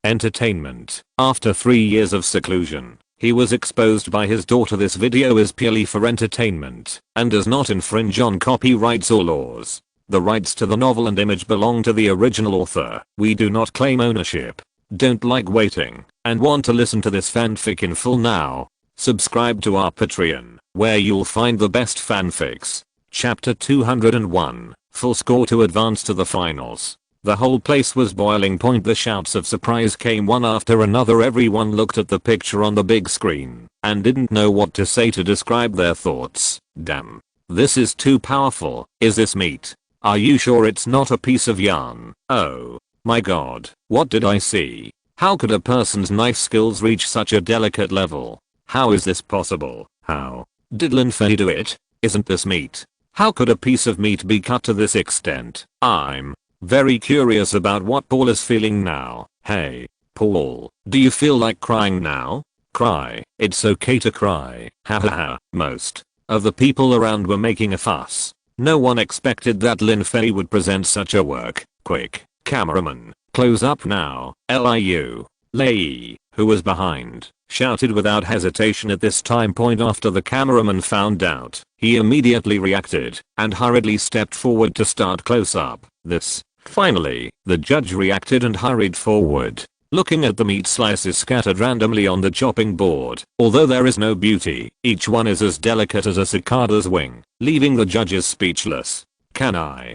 entertainment. After 3 years of seclusion, he was exposed by his daughter. This video is purely for entertainment and does not infringe on copyrights or laws. The rights to the novel and image belong to the original author. We do not claim ownership. Don't like waiting and want to listen to this fanfic in full now? Subscribe to our Patreon, where you'll find the best fanfics. Chapter 201, full score to advance to the finals. The whole place was boiling point. The shouts of surprise came one after another. Everyone looked at the picture on the big screen and didn't know what to say to describe their thoughts. Damn. This is too powerful. Is this meat? Are you sure it's not a piece of yarn? Oh my god, what did I see? How could a person's knife skills reach such a delicate level? How is this possible? How did Lin Fei do it? Isn't this meat? How could a piece of meat be cut to this extent? I'm very curious about what Paul is feeling now. Hey, Paul, do you feel like crying now? Cry. It's okay to cry. Hahaha. Most of the people around were making a fuss. No one expected that Lin Fei would present such a work. Quick, cameraman, close up now. Liu Lei, who was behind, shouted without hesitation at this time point. After the cameraman found out, he immediately reacted and hurriedly stepped forward to start close up. Finally, the judge reacted and hurried forward, looking at the meat slices scattered randomly on the chopping board. Although there is no beauty, each one is as delicate as a cicada's wing, leaving the judges speechless. Can I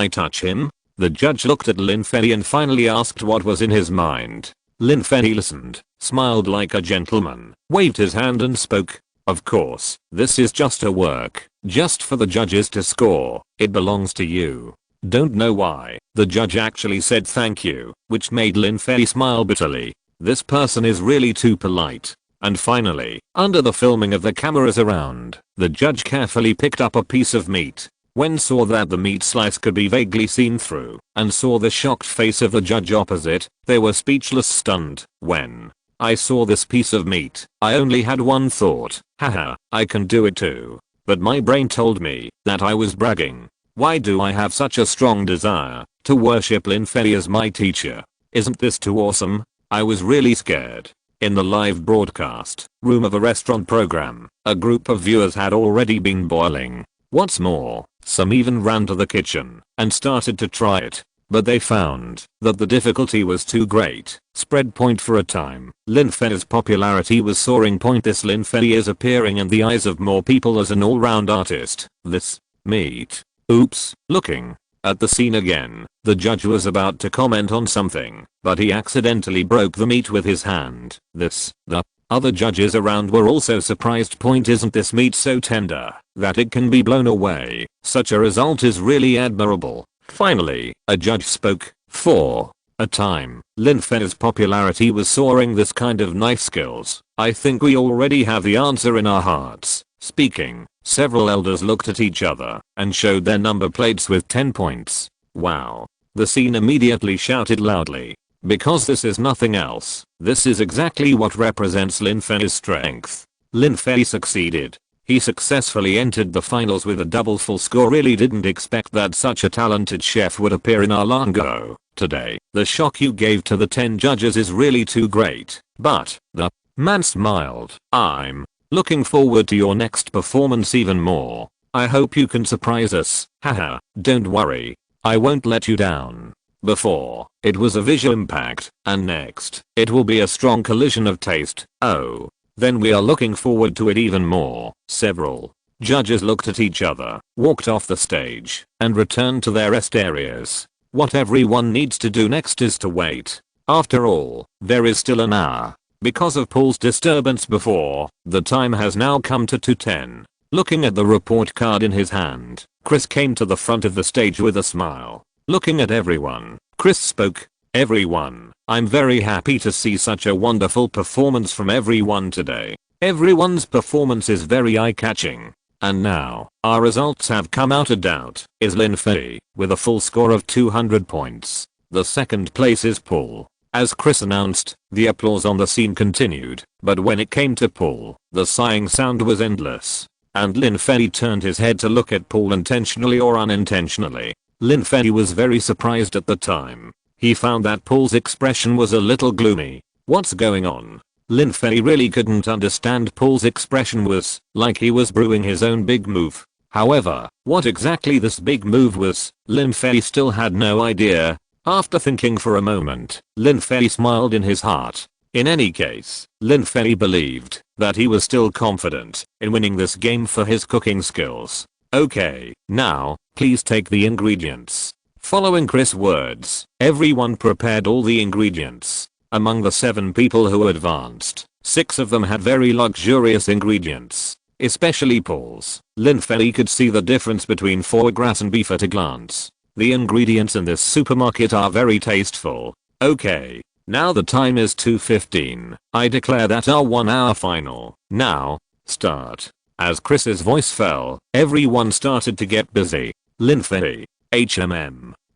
touch him? The judge looked at Lin Fei and finally asked what was in his mind. Lin Fei listened, smiled like a gentleman, waved his hand and spoke. Of course, this is just a work, just for the judges to score. It belongs to you. Don't know why. The judge actually said thank you, which made Lin Fei smile bitterly. This person is really too polite. And finally, under the filming of the cameras around, the judge carefully picked up a piece of meat. When saw that the meat slice could be vaguely seen through, and saw the shocked face of the judge opposite, they were speechless, stunned. When I saw this piece of meat, I only had one thought. Haha, I can do it too. But my brain told me that I was bragging. Why do I have such a strong desire to worship Lin Fei as my teacher? Isn't this too awesome? I was really scared. In the live broadcast room of a restaurant program, a group of viewers had already been boiling. What's more, some even ran to the kitchen and started to try it. But they found that the difficulty was too great. Spread point for a time. Lin Fei's popularity was soaring point. This Lin Fei is appearing in the eyes of more people as an all-round artist. This meat. Oops, looking at the scene again, the judge was about to comment on something, but he accidentally broke the meat with his hand. The other judges around were also surprised. Point, isn't this meat so tender that it can be blown away? Such a result is really admirable. Finally, a judge spoke. For a time, Lin Fei's popularity was soaring. This kind of knife skills, I think we already have the answer in our hearts. Speaking, several elders looked at each other and showed their number plates with 10 points. Wow. The scene immediately shouted loudly. Because this is nothing else. This is exactly what represents Lin Fei's strength. Lin Fei succeeded. He successfully entered the finals with a double full score. Really didn't expect that such a talented chef would appear in our Lango today. The shock you gave to the 10 judges is really too great. But the man smiled. I'm looking forward to your next performance even more. I hope you can surprise us. Haha, don't worry. I won't let you down. Before, it was a visual impact, and next, it will be a strong collision of taste. Oh, then we are looking forward to it even more. Several judges looked at each other, walked off the stage, and returned to their rest areas. What everyone needs to do next is to wait. After all, there is still an hour. Because of Paul's disturbance before, the time has now come to 2:10. Looking at the report card in his hand, Chris came to the front of the stage with a smile. Looking at everyone, Chris spoke. Everyone, I'm very happy to see such a wonderful performance from everyone today. Everyone's performance is very eye-catching. And now, our results have come out. A doubt is Lin Fei, with a full score of 200 points. The second place is Paul. As Chris announced, the applause on the scene continued, but when it came to Paul, the sighing sound was endless. And Lin Fei turned his head to look at Paul intentionally or unintentionally. Lin Fei was very surprised at the time. he found that Paul's expression was a little gloomy. What's going on? Lin Fei really couldn't understand. Paul's expression was like he was brewing his own big move. However, what exactly this big move was, Lin Fei still had no idea. After thinking for a moment, Lin Fei smiled in his heart. In any case, Lin Fei believed that he was still confident in winning this game for his cooking skills. Okay, now, please take the ingredients. Following Chris' words, everyone prepared all the ingredients. Among the 7 people who advanced, 6 of them had very luxurious ingredients. Especially Paul's. Lin Fei could see the difference between foie gras and beef at a glance. The ingredients in this supermarket are very tasteful. Okay. Now the time is 2:15. I declare that our 1-hour final. Now, start. As Chris's voice fell, everyone started to get busy. Lin Fei.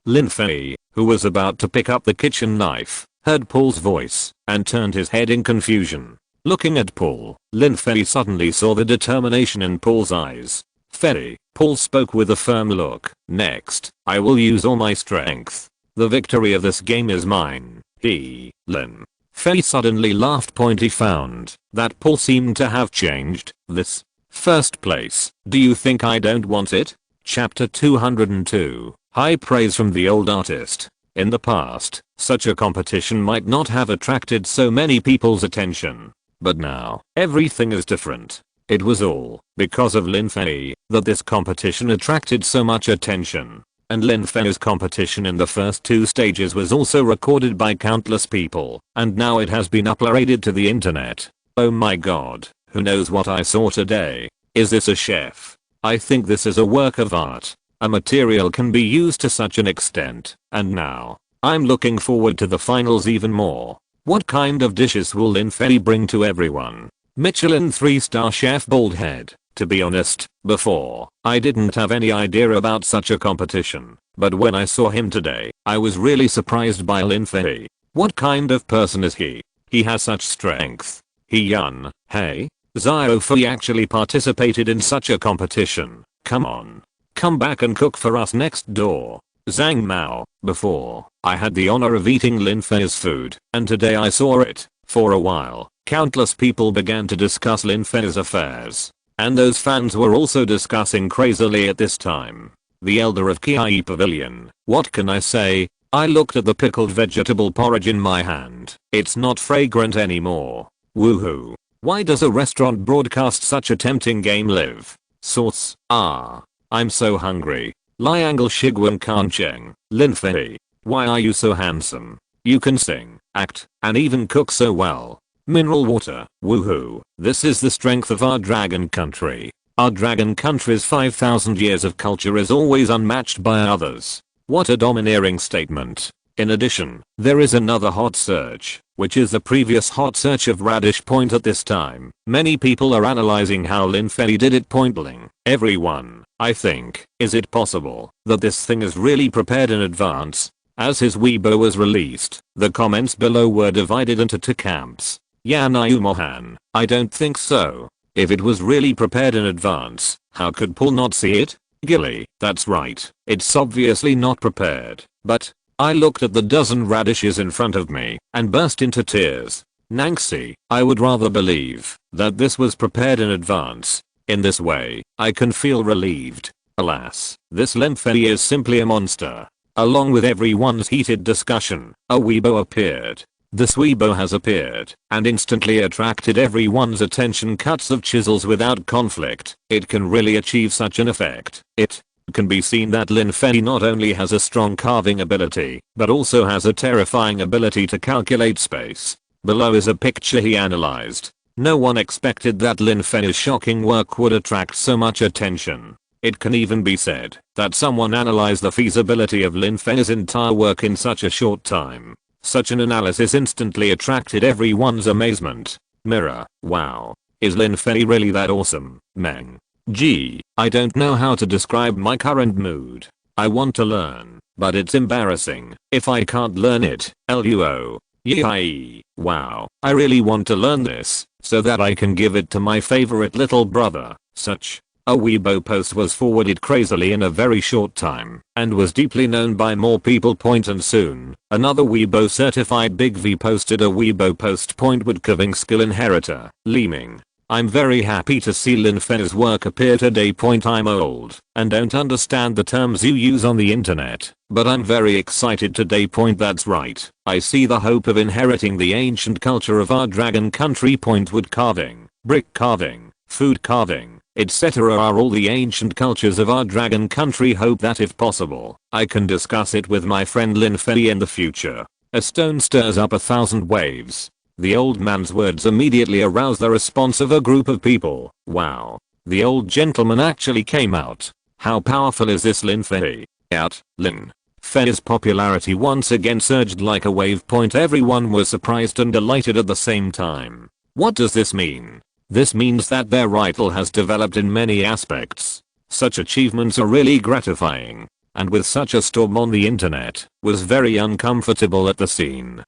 Lin Fei, who was about to pick up the kitchen knife, heard Paul's voice and turned his head in confusion. Looking at Paul, Lin Fei suddenly saw the determination in Paul's eyes. Fei, Paul spoke with a firm look. Next, I will use all my strength. The victory of this game is mine. Lin Fei suddenly laughed. He found that Paul seemed to have changed. This first place, do you think I don't want it? Chapter 202. High praise from the old artist. In the past, such a competition might not have attracted so many people's attention. But now, everything is different. It was all because of Lin Fei that this competition attracted so much attention. And Lin Fei's competition in the first 2 stages was also recorded by countless people, and now it has been uploaded to the internet. Oh my god, who knows what I saw today? Is this a chef? I think this is a work of art. A material can be used to such an extent, and now, I'm looking forward to the finals even more. What kind of dishes will Lin Fei bring to everyone? Michelin 3-star chef Baldhead. To be honest, before, I didn't have any idea about such a competition, but when I saw him today, I was really surprised by Lin Fei. What kind of person is he? He has such strength. Hey? Xiao Fei actually participated in such a competition. Come on. Come back and cook for us next door. Zhang Mao. Before, I had the honor of eating Lin Fei's food, and today I saw it. For a while, countless people began to discuss Lin Fei's affairs. And those fans were also discussing crazily at this time. The elder of Kiai Pavilion. What can I say? I looked at the pickled vegetable porridge in my hand. It's not fragrant anymore. Woohoo. Why does a restaurant broadcast such a tempting game live? Source. I'm so hungry. Liangle Shiguan Kancheng. Lin Fei. Why are you so handsome? You can sing, act, and even cook so well. Mineral water. Woohoo. This is the strength of our dragon country. Our dragon country's 5,000 years of culture is always unmatched by others. What a domineering statement. In addition, there is another hot search, which is the previous hot search of Radish Point at this time. Many people are analyzing how Lin Fei did it point blank. Everyone, I think, is it possible that this thing is really prepared in advance? As his Weibo was released, the comments below were divided into 2 camps. Yanayu Mohan, I don't think so. If it was really prepared in advance, how could Paul not see it? Gilly, that's right, it's obviously not prepared. But, I looked at the dozen radishes in front of me and burst into tears. Nanxi, I would rather believe that this was prepared in advance. In this way, I can feel relieved. Alas, this Lin Fei is simply a monster. Along with everyone's heated discussion, a Weibo appeared. This Weibo has appeared and instantly attracted everyone's attention. Cuts of chisels without conflict. It can really achieve such an effect. It can be seen that Lin Fei not only has a strong carving ability, but also has a terrifying ability to calculate space. Below is a picture he analyzed. No one expected that Lin Fei's shocking work would attract so much attention. It can even be said that someone analyzed the feasibility of Lin Fei's entire work in such a short time. Such an analysis instantly attracted everyone's amazement. Mirror, wow. Is Lin Fei really that awesome? Meng. Gee, I don't know how to describe my current mood. I want to learn, but it's embarrassing if I can't learn it. Luo. Yee. Wow, I really want to learn this, so that I can give it to my favorite little brother. Such A Weibo post was forwarded crazily in a very short time and was deeply known by more people. And soon, another Weibo certified Big V posted a Weibo post. Would Kaving skill inheritor, Liming. I'm very happy to see Lin Fei's work appear today. I'm old and don't understand the terms you use on the internet, but I'm very excited today. That's right. I see the hope of inheriting the ancient culture of our dragon country. Wood carving, brick carving, food carving, etc. are all the ancient cultures of our dragon country. Hope that if possible, I can discuss it with my friend Lin Fei in the future. A stone stirs up 1,000 waves. The old man's words immediately aroused the response of a group of people. Wow. The old gentleman actually came out. How powerful is this Lin Fei? Out. Lin Fei's popularity once again surged like a wave. Everyone was surprised and delighted at the same time. What does this mean? This means that their rival has developed in many aspects. Such achievements are really gratifying. And with such a storm on the internet, was very uncomfortable at the scene.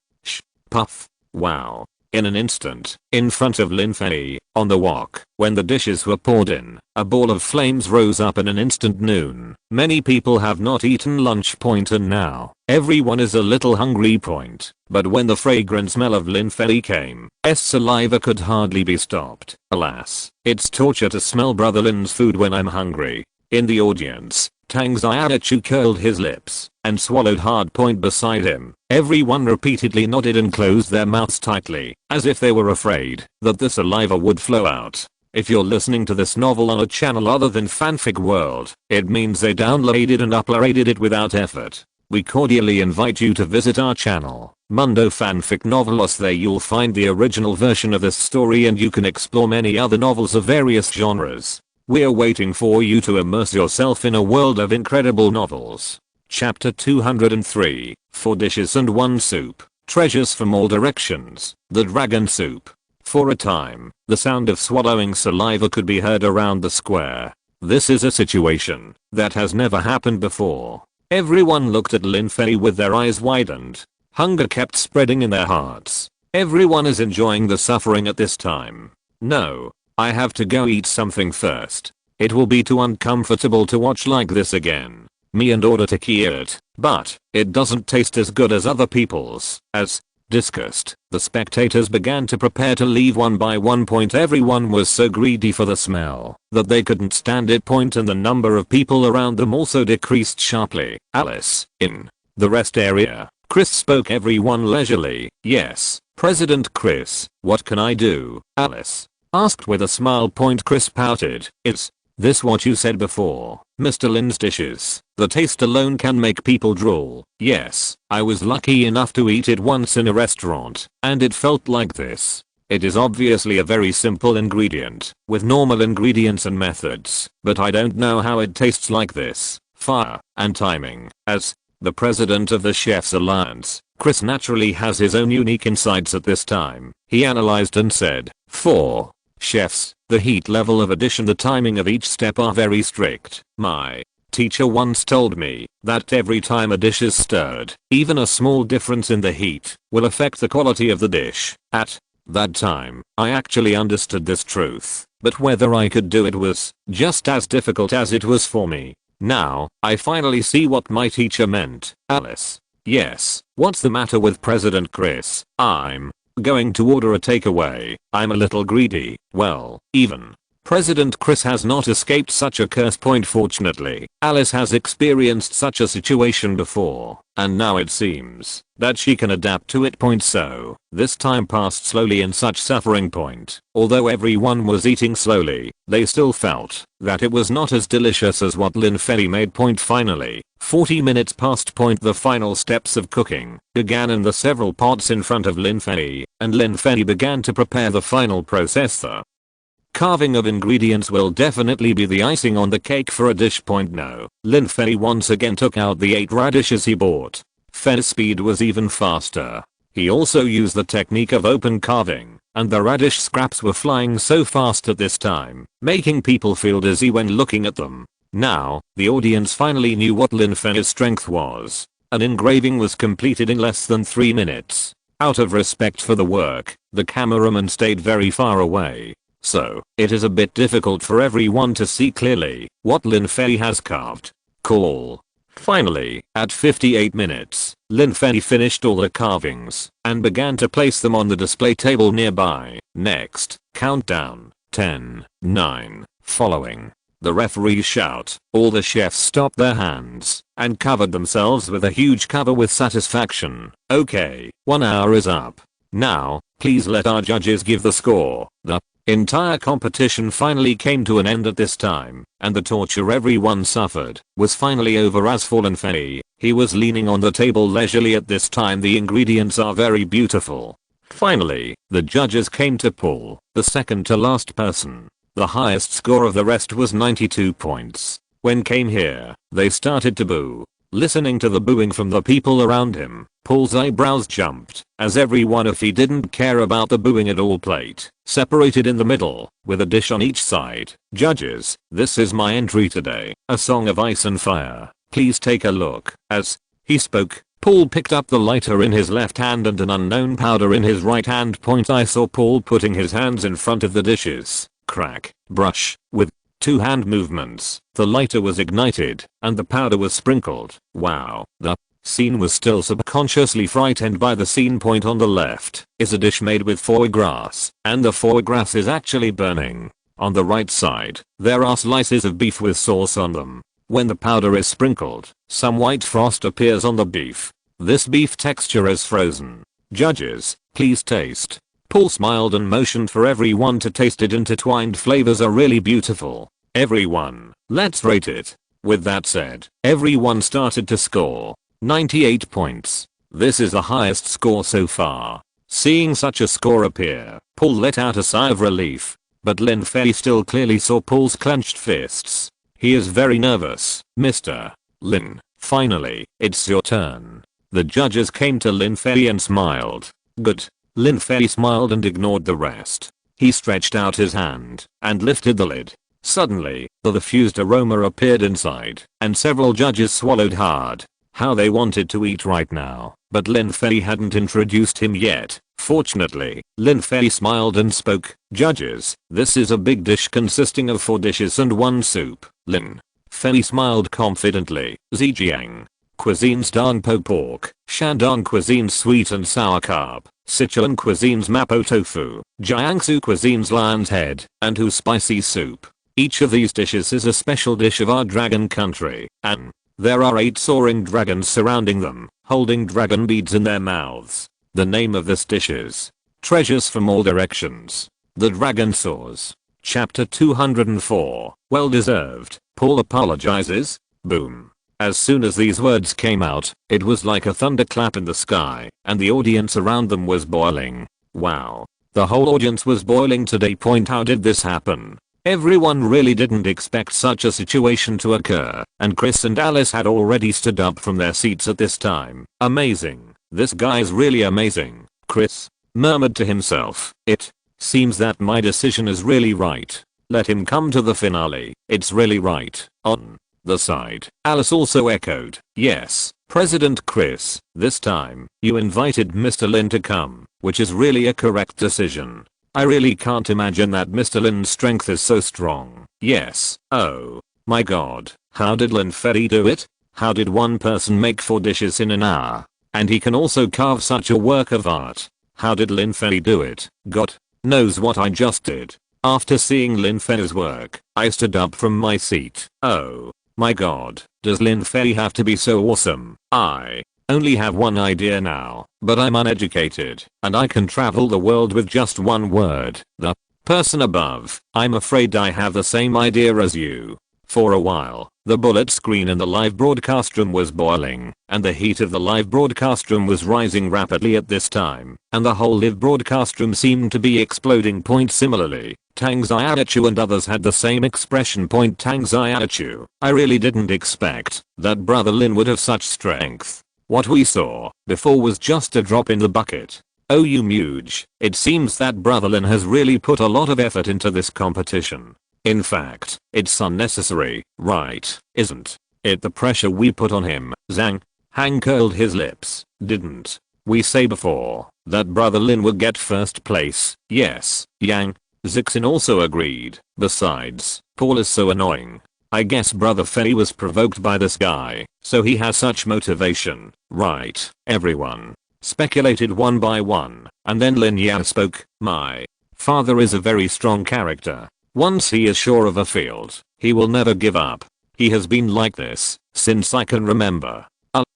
Puff. Wow. In an instant, in front of Lin Fei, on the wok, when the dishes were poured in, a ball of flames rose up in an instant. Noon. Many people have not eaten lunch. And now, everyone is a little hungry. But when the fragrant smell of Lin Fei came, saliva could hardly be stopped. Alas, it's torture to smell brother Lin's food when I'm hungry. In the audience, Tang Xiaochu curled his lips and swallowed hard. Beside him, everyone repeatedly nodded and closed their mouths tightly, as if they were afraid that the saliva would flow out. If you're listening to this novel on a channel other than Fanfic World, it means they downloaded and uploaded it without effort. We cordially invite you to visit our channel, Mundo Fanfic Novelos. There you'll find the original version of this story and you can explore many other novels of various genres. We're waiting for you to immerse yourself in a world of incredible novels. Chapter 203, 4 dishes and 1 soup, treasures from all directions, the dragon soup. For a time, the sound of swallowing saliva could be heard around the square. This is a situation that has never happened before. Everyone looked at Lin Fei with their eyes widened. Hunger kept spreading in their hearts. Everyone is enjoying the suffering at this time. No. I have to go eat something first. It will be too uncomfortable to watch like this again. Me and order to eat it, but it doesn't taste as good as other people's. As discussed, the spectators began to prepare to leave one by one. Everyone was so greedy for the smell that they couldn't stand it. And the number of people around them also decreased sharply. Alice, in the rest area, Chris spoke. Everyone leisurely. Yes, President Chris, what can I do? Alice asked with a smile. Chris pouted. Is this what you said before, Mr. Lin's dishes? The taste alone can make people drool. Yes, I was lucky enough to eat it once in a restaurant, and it felt like this. It is obviously a very simple ingredient, with normal ingredients and methods, but I don't know how it tastes like this. Fire and timing. As the president of the Chefs Alliance, Chris naturally has his own unique insights at this time. He analyzed and said, 4. Chefs, the heat level of addition, the timing of each step are very strict. My teacher once told me that every time a dish is stirred, even a small difference in the heat will affect the quality of the dish. At that time, I actually understood this truth, but whether I could do it was just as difficult as it was for me. Now, I finally see what my teacher meant. Alice. Yes, what's the matter with President Chris? I'm going to order a takeaway. I'm a little greedy. Well, even President Chris has not escaped such a curse. Fortunately, Alice has experienced such a situation before, and now it seems that she can adapt to it. So, this time passed slowly in such suffering. Although everyone was eating slowly, they still felt that it was not as delicious as what Lin Fei made. Finally, 40 minutes passed. The final steps of cooking began in the several pots in front of Lin Fei, and Lin Fei began to prepare the final process. The carving of ingredients will definitely be the icing on the cake for a dish. No. Lin Fei once again took out the 8 radishes he bought. Fei's speed was even faster. He also used the technique of open carving, and the radish scraps were flying so fast at this time, making people feel dizzy when looking at them. Now, the audience finally knew what Lin Fei's strength was. An engraving was completed in less than 3 minutes. Out of respect for the work, the cameraman stayed very far away. so it is a bit difficult for everyone to see clearly what Lin Fei has carved. Cool. Finally, at 58 minutes, Lin Fei finished all the carvings and began to place them on the display table nearby. Next, countdown, 10, 9, following. The referees shout. All the chefs stopped their hands and covered themselves with a huge cover with satisfaction. Okay, 1 hour is up. Now, please let our judges give the score. The entire competition finally came to an end at this time, and the torture everyone suffered was finally over. As for Lin Fei, he was leaning on the table leisurely at this time. The ingredients are very beautiful. Finally, the judges came to pull the second to last person. The highest score of the rest was 92 points. When came here, they started to boo. Listening to the booing from the people around him, Paul's eyebrows jumped, as everyone, if he didn't care about the booing at all, plate, separated in the middle, with a dish on each side. Judges, this is my entry today, a song of ice and fire. Please take a look. As he spoke, Paul picked up the lighter in his left hand and an unknown powder in his right hand. I saw Paul putting his hands in front of the dishes. Crack, brush, with 2 hand movements, the lighter was ignited, and the powder was sprinkled. Wow. The scene was still subconsciously frightened by the scene. On the left is a dish made with foie gras, and the foie gras is actually burning. On the right side, there are slices of beef with sauce on them. When the powder is sprinkled, some white frost appears on the beef. This beef texture is frozen. Judges, please taste. Paul smiled and motioned for everyone to taste it. Intertwined flavors are really beautiful. Everyone, let's rate it. With that said, everyone started to score 98 points. This is the highest score so far. Seeing such a score appear, Paul let out a sigh of relief. But Lin Fei still clearly saw Paul's clenched fists. He is very nervous. Mr. Lin, finally, it's your turn. The judges came to Lin Fei and smiled. Good. Lin Fei smiled and ignored the rest. He stretched out his hand and lifted the lid. Suddenly, the diffused aroma appeared inside, and several judges swallowed hard. How they wanted to eat right now, but Lin Fei hadn't introduced him yet. Fortunately, Lin Fei smiled and spoke. Judges, this is a big dish consisting of 4 dishes and 1 soup. Lin Fei smiled confidently. Zhejiang cuisine's Dong Po pork, Shandong cuisine's sweet and sour carp, Sichuan cuisine's Mapo tofu, Jiangsu cuisine's lion's head, and Hu spicy soup. Each of these dishes is a special dish of our dragon country, and there are 8 soaring dragons surrounding them, holding dragon beads in their mouths. The name of this dish is Treasures from All Directions. The Dragon Soars. Chapter 204. Well deserved. Paul apologizes. Boom. As soon as these words came out, it was like a thunderclap in the sky, and the audience around them was boiling. Wow. The whole audience was boiling today. How did this happen? Everyone really didn't expect such a situation to occur, and Chris and Alice had already stood up from their seats at this time. Amazing. This guy's really amazing. Chris murmured to himself. It seems that my decision is really right. Let him come to the finale. It's really right. On the side, Alice also echoed. Yes, President Chris, this time, you invited Mr. Lin to come, which is really a correct decision. I really can't imagine that Mr. Lin's strength is so strong. Yes. Oh my god. How did Lin Fei do it? How did one person make 4 dishes in an hour? And he can also carve such a work of art. How did Lin Fei do it? God knows what I just did. After seeing Lin Fei's work, I stood up from my seat. Oh my god. Does Lin Fei have to be so awesome? I only have one idea now, but I'm uneducated, and I can travel the world with just one word. The person above. I'm afraid I have the same idea as you. For a while, the bullet screen in the live broadcast room was boiling, and the heat of the live broadcast room was rising rapidly at this time, and the whole live broadcast room seemed to be exploding. Similarly, Tang Xiaochu and others had the same expression. Tang Xiaochu, I really didn't expect that Brother Lin would have such strength. What we saw before was just a drop in the bucket. Oh you Muge, it seems that Brother Lin has really put a lot of effort into this competition. In fact, it's unnecessary, right, isn't it? The pressure we put on him. Zhang Hang curled his lips. Didn't we say before that Brother Lin would get first place? Yes, Yang Zixin also agreed. Besides, Paul is so annoying. I guess Brother Fei was provoked by this guy, so he has such motivation, right? Everyone speculated one by one, and then Lin Yang spoke. My father is a very strong character. Once he is sure of a field, he will never give up. He has been like this since I can remember.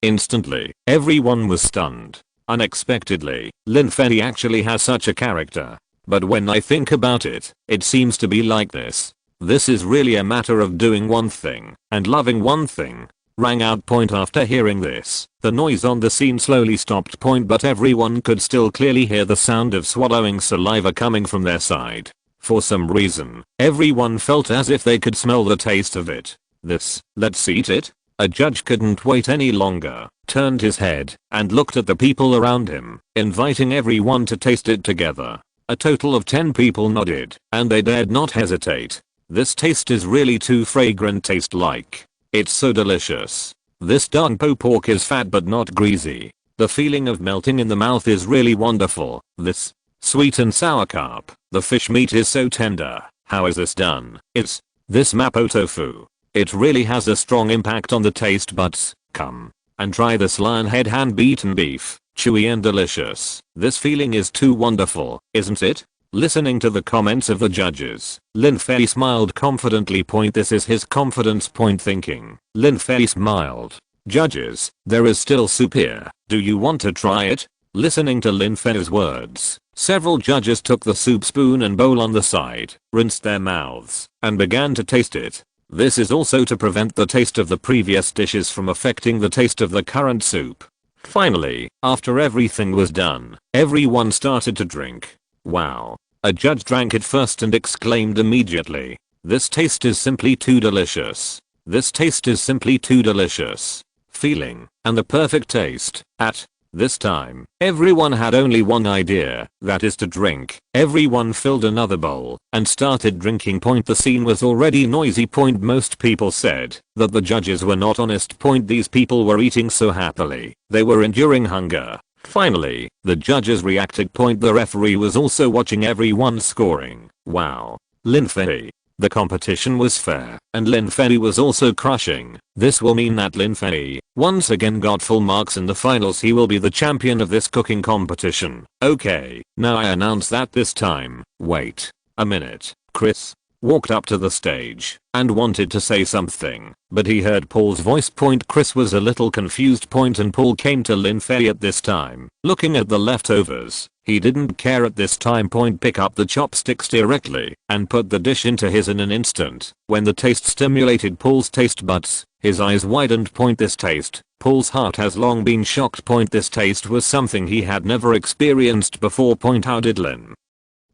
Instantly, everyone was stunned. Unexpectedly, Lin Fei actually has such a character. But when I think about it, it seems to be like this. This is really a matter of doing one thing and loving one thing. Rang out point after hearing this. The noise on the scene slowly stopped point, but everyone could still clearly hear the sound of swallowing saliva coming from their side. For some reason, everyone felt as if they could smell the taste of it. Let's eat it? A judge couldn't wait any longer, turned his head, and looked at the people around him, inviting everyone to taste it together. A total of 10 people nodded, and they dared not hesitate. This taste is really too fragrant, taste like. It's so delicious. This darn pork is fat but not greasy. The feeling of melting in the mouth is really wonderful. This sweet and sour carp. The fish meat is so tender. How is this done? It's this mapo tofu. It really has a strong impact on the taste buds. Come and try this lion head hand beaten beef. Chewy and delicious. This feeling is too wonderful, isn't it? Listening to the comments of the judges, Lin Fei smiled confidently. This is his confidence thinking. Lin Fei smiled. Judges, there is still soup here. Do you want to try it? Listening to Lin Fei's words, several judges took the soup spoon and bowl on the side, rinsed their mouths, and began to taste it. This is also to prevent the taste of the previous dishes from affecting the taste of the current soup. Finally, after everything was done, everyone started to drink. Wow. A judge drank it first and exclaimed immediately, "This taste is simply too delicious. This taste is simply too delicious." Feeling, and the perfect taste. At this time, everyone had only one idea, that is to drink. Everyone filled another bowl and started drinking. The scene was already noisy. Most people said that the judges were not honest. These people were eating so happily, they were enduring hunger. Finally, the judges reacted. The referee was also watching everyone scoring. Wow. Lin Fei. The competition was fair, and Lin Fei was also crushing. This will mean that Lin Fei once again got full marks in the finals. He will be the champion of this cooking competition. Okay, now I announce that this time. Wait a minute. Chris walked up to the stage and wanted to say something, but he heard Paul's voice. Chris was a little confused. And Paul came to Lin Fei at this time, looking at the leftovers. He didn't care at this time. Pick up the chopsticks directly and put the dish into his in an instant. When the taste stimulated Paul's taste buds, his eyes widened. This taste, Paul's heart has long been shocked. This taste was something he had never experienced before. How did Lin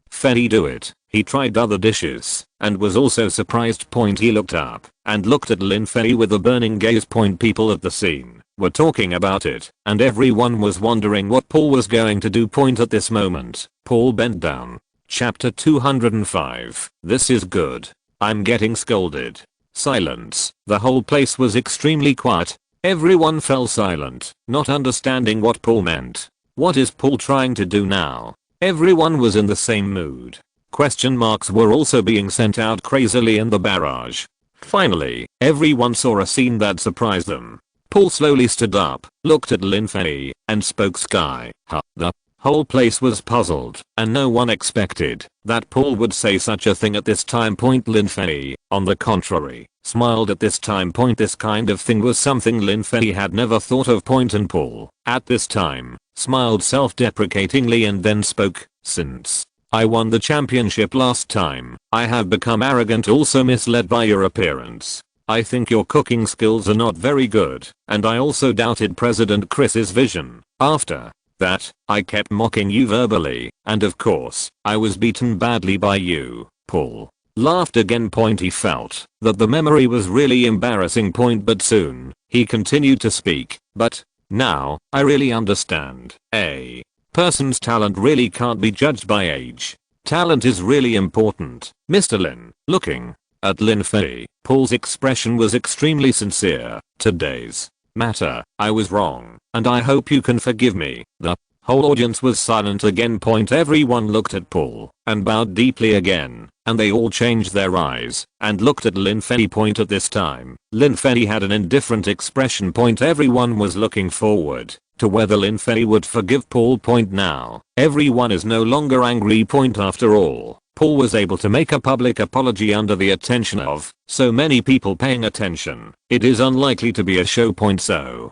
Fei do it? He tried other dishes and was also surprised. He looked up and looked at Lin Fei with a burning gaze. People at the scene were talking about it, and everyone was wondering what Paul was going to do. At this moment, Paul bent down. Chapter 205. This is good. I'm getting scolded. Silence. The whole place was extremely quiet. Everyone fell silent, not understanding what Paul meant. What is Paul trying to do now? Everyone was in the same mood. Question marks were also being sent out crazily in the barrage. Finally, everyone saw a scene that surprised them. Paul slowly stood up, looked at Lin Fei, and spoke sky. The whole place was puzzled, and no one expected that Paul would say such a thing at this time. Lin Fei, on the contrary, smiled at this time. This kind of thing was something Lin Fei had never thought of. And Paul, at this time, smiled self-deprecatingly and then spoke, "Since I won the championship last time, I have become arrogant, also misled by your appearance. I think your cooking skills are not very good, and I also doubted President Chris's vision. After that, I kept mocking you verbally, and of course, I was beaten badly by you." Paul laughed again. He felt that the memory was really embarrassing. But soon, he continued to speak, "But now, I really understand. A person's talent really can't be judged by age. Talent is really important, Mr. Lin." Looking at Lin Fei, Paul's expression was extremely sincere. "Today's matter, I was wrong, and I hope you can forgive me." The Whole audience was silent again. Everyone looked at Paul and bowed deeply again, and they all changed their eyes and looked at Lin Fei. At this time, Lin Fei had an indifferent expression. Everyone was looking forward to whether Lin Fei would forgive Paul. Now, everyone is no longer angry. After all, Paul was able to make a public apology under the attention of so many people paying attention. It is unlikely to be a show. So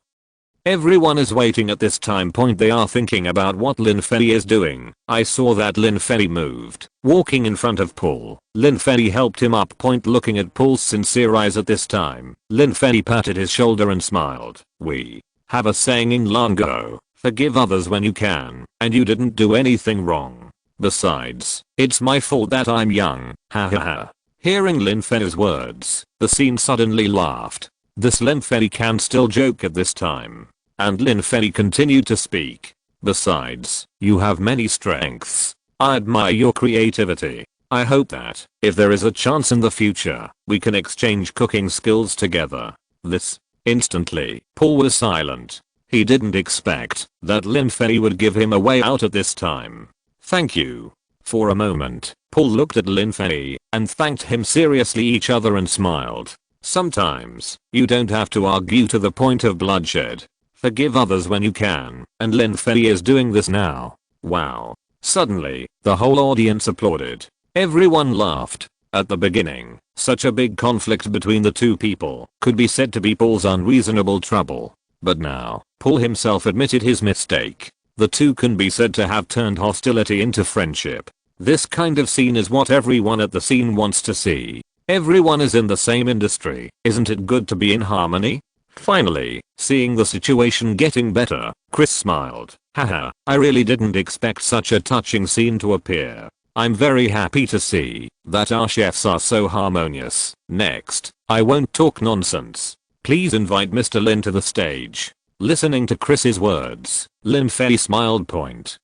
everyone is waiting at this time. They are thinking about what Lin Fei is doing. I saw that Lin Fei moved, walking in front of Paul. Lin Fei helped him up. Looking at Paul's sincere eyes at this time, Lin Fei patted his shoulder and smiled. We have a saying in Lango, forgive others when you can, and you didn't do anything wrong. Besides, it's my fault that I'm young, ha ha ha. Hearing Lin Fei's words, the scene suddenly laughed. This Lin Fei can still joke at this time. And Lin Fei continued to speak. Besides, you have many strengths. I admire your creativity. I hope that, if there is a chance in the future, we can exchange cooking skills together. This. Instantly, Paul was silent. He didn't expect that Lin Fei would give him a way out at this time. Thank you. For a moment, Paul looked at Lin Fei and thanked him seriously each other and smiled. Sometimes, you don't have to argue to the point of bloodshed. Forgive others when you can, and Lin Fei is doing this now. Wow. Suddenly, the whole audience applauded. Everyone laughed. At the beginning, such a big conflict between the two people could be said to be Paul's unreasonable trouble. But now, Paul himself admitted his mistake. The two can be said to have turned hostility into friendship. This kind of scene is what everyone at the scene wants to see. Everyone is in the same industry. Isn't it good to be in harmony? Finally, seeing the situation getting better, Chris smiled. Haha, I really didn't expect such a touching scene to appear. I'm very happy to see that our chefs are so harmonious. Next, I won't talk nonsense. Please invite Mr. Lin to the stage. Listening to Chris's words, Lin Fei smiled.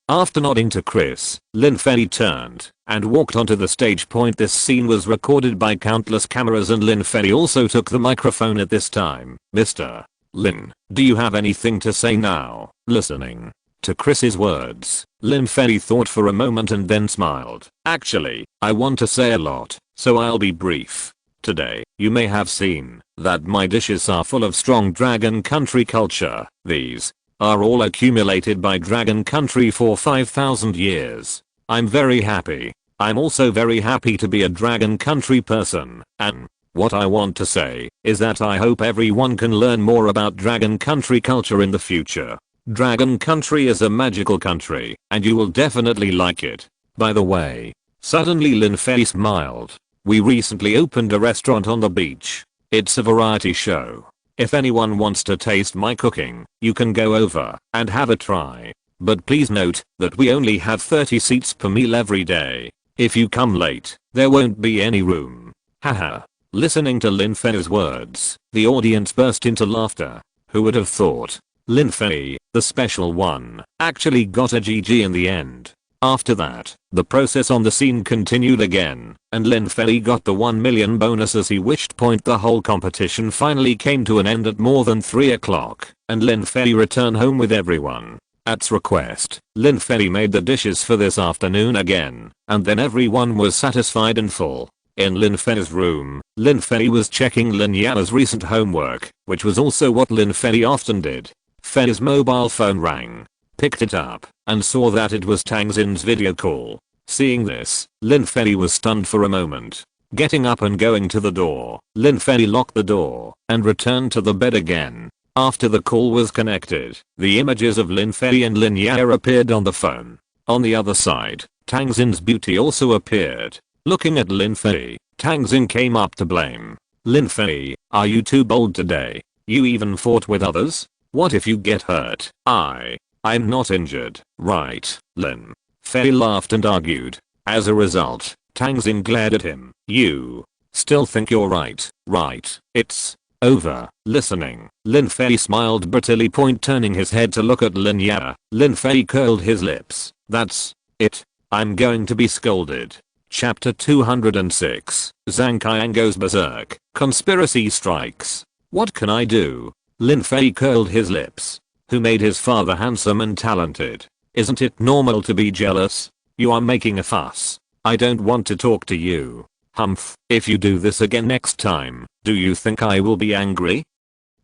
After nodding to Chris, Lin Fei turned and walked onto the stage. This scene was recorded by countless cameras and Lin Fei also took the microphone at this time. Mr. Lin, do you have anything to say now? Listening to Chris's words, Lin Fei thought for a moment and then smiled. Actually, I want to say a lot, so I'll be brief. Today, you may have seen that my dishes are full of strong Dragon Country culture. These are all accumulated by Dragon Country for 5,000 years. I'm very happy. I'm also very happy to be a Dragon Country person, and what I want to say is that I hope everyone can learn more about Dragon Country culture in the future. Dragon Country is a magical country, and you will definitely like it. By the way, suddenly Lin Fei smiled. We recently opened a restaurant on the beach. It's a variety show. If anyone wants to taste my cooking, you can go over and have a try. But please note that we only have 30 seats per meal every day. If you come late, there won't be any room. Haha. Listening to Lin Fei's words, the audience burst into laughter. Who would have thought? Lin Fei, the special one, actually got a GG in the end. After that, the process on the scene continued again, and Lin Fei got the 1 million bonus as he wished. The whole competition finally came to an end at more than 3 o'clock, and Lin Fei returned home with everyone. At's request, Lin Fei made the dishes for this afternoon again, and then everyone was satisfied and full. In Lin Fei's room, Lin Fei was checking Lin Yao's recent homework, which was also what Lin Fei often did. Fei's mobile phone rang. Picked it up, and saw that it was Tang Xin's video call. Seeing this, Lin Fei was stunned for a moment. Getting up and going to the door, Lin Fei locked the door, and returned to the bed again. After the call was connected, the images of Lin Fei and Lin Yao appeared on the phone. On the other side, Tang Xin's beauty also appeared. Looking at Lin Fei, Tang Xin came up to blame. Lin Fei, are you too bold today? You even fought with others? What if you get hurt? I'm not injured, right? Lin Fei laughed and argued. As a result, Tang Xin glared at him. You still think you're right, right? It's over. Listening, Lin Fei smiled bitterly. Turning his head to look at Lin Yao, Lin Fei curled his lips. That's it. I'm going to be scolded. Chapter 206, Zhang Qiang goes berserk. Conspiracy strikes. What can I do? Lin Fei curled his lips. Who made his father handsome and talented? Isn't it normal to be jealous? You are making a fuss. I don't want to talk to you. Humph, if you do this again next time, do you think I will be angry?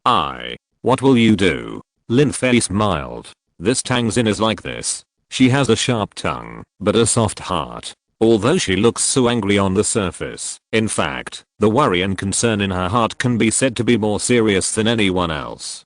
What will you do? Lin Fei smiled. This Tang Xin is like this. She has a sharp tongue, but a soft heart. Although she looks so angry on the surface, in fact, the worry and concern in her heart can be said to be more serious than anyone else.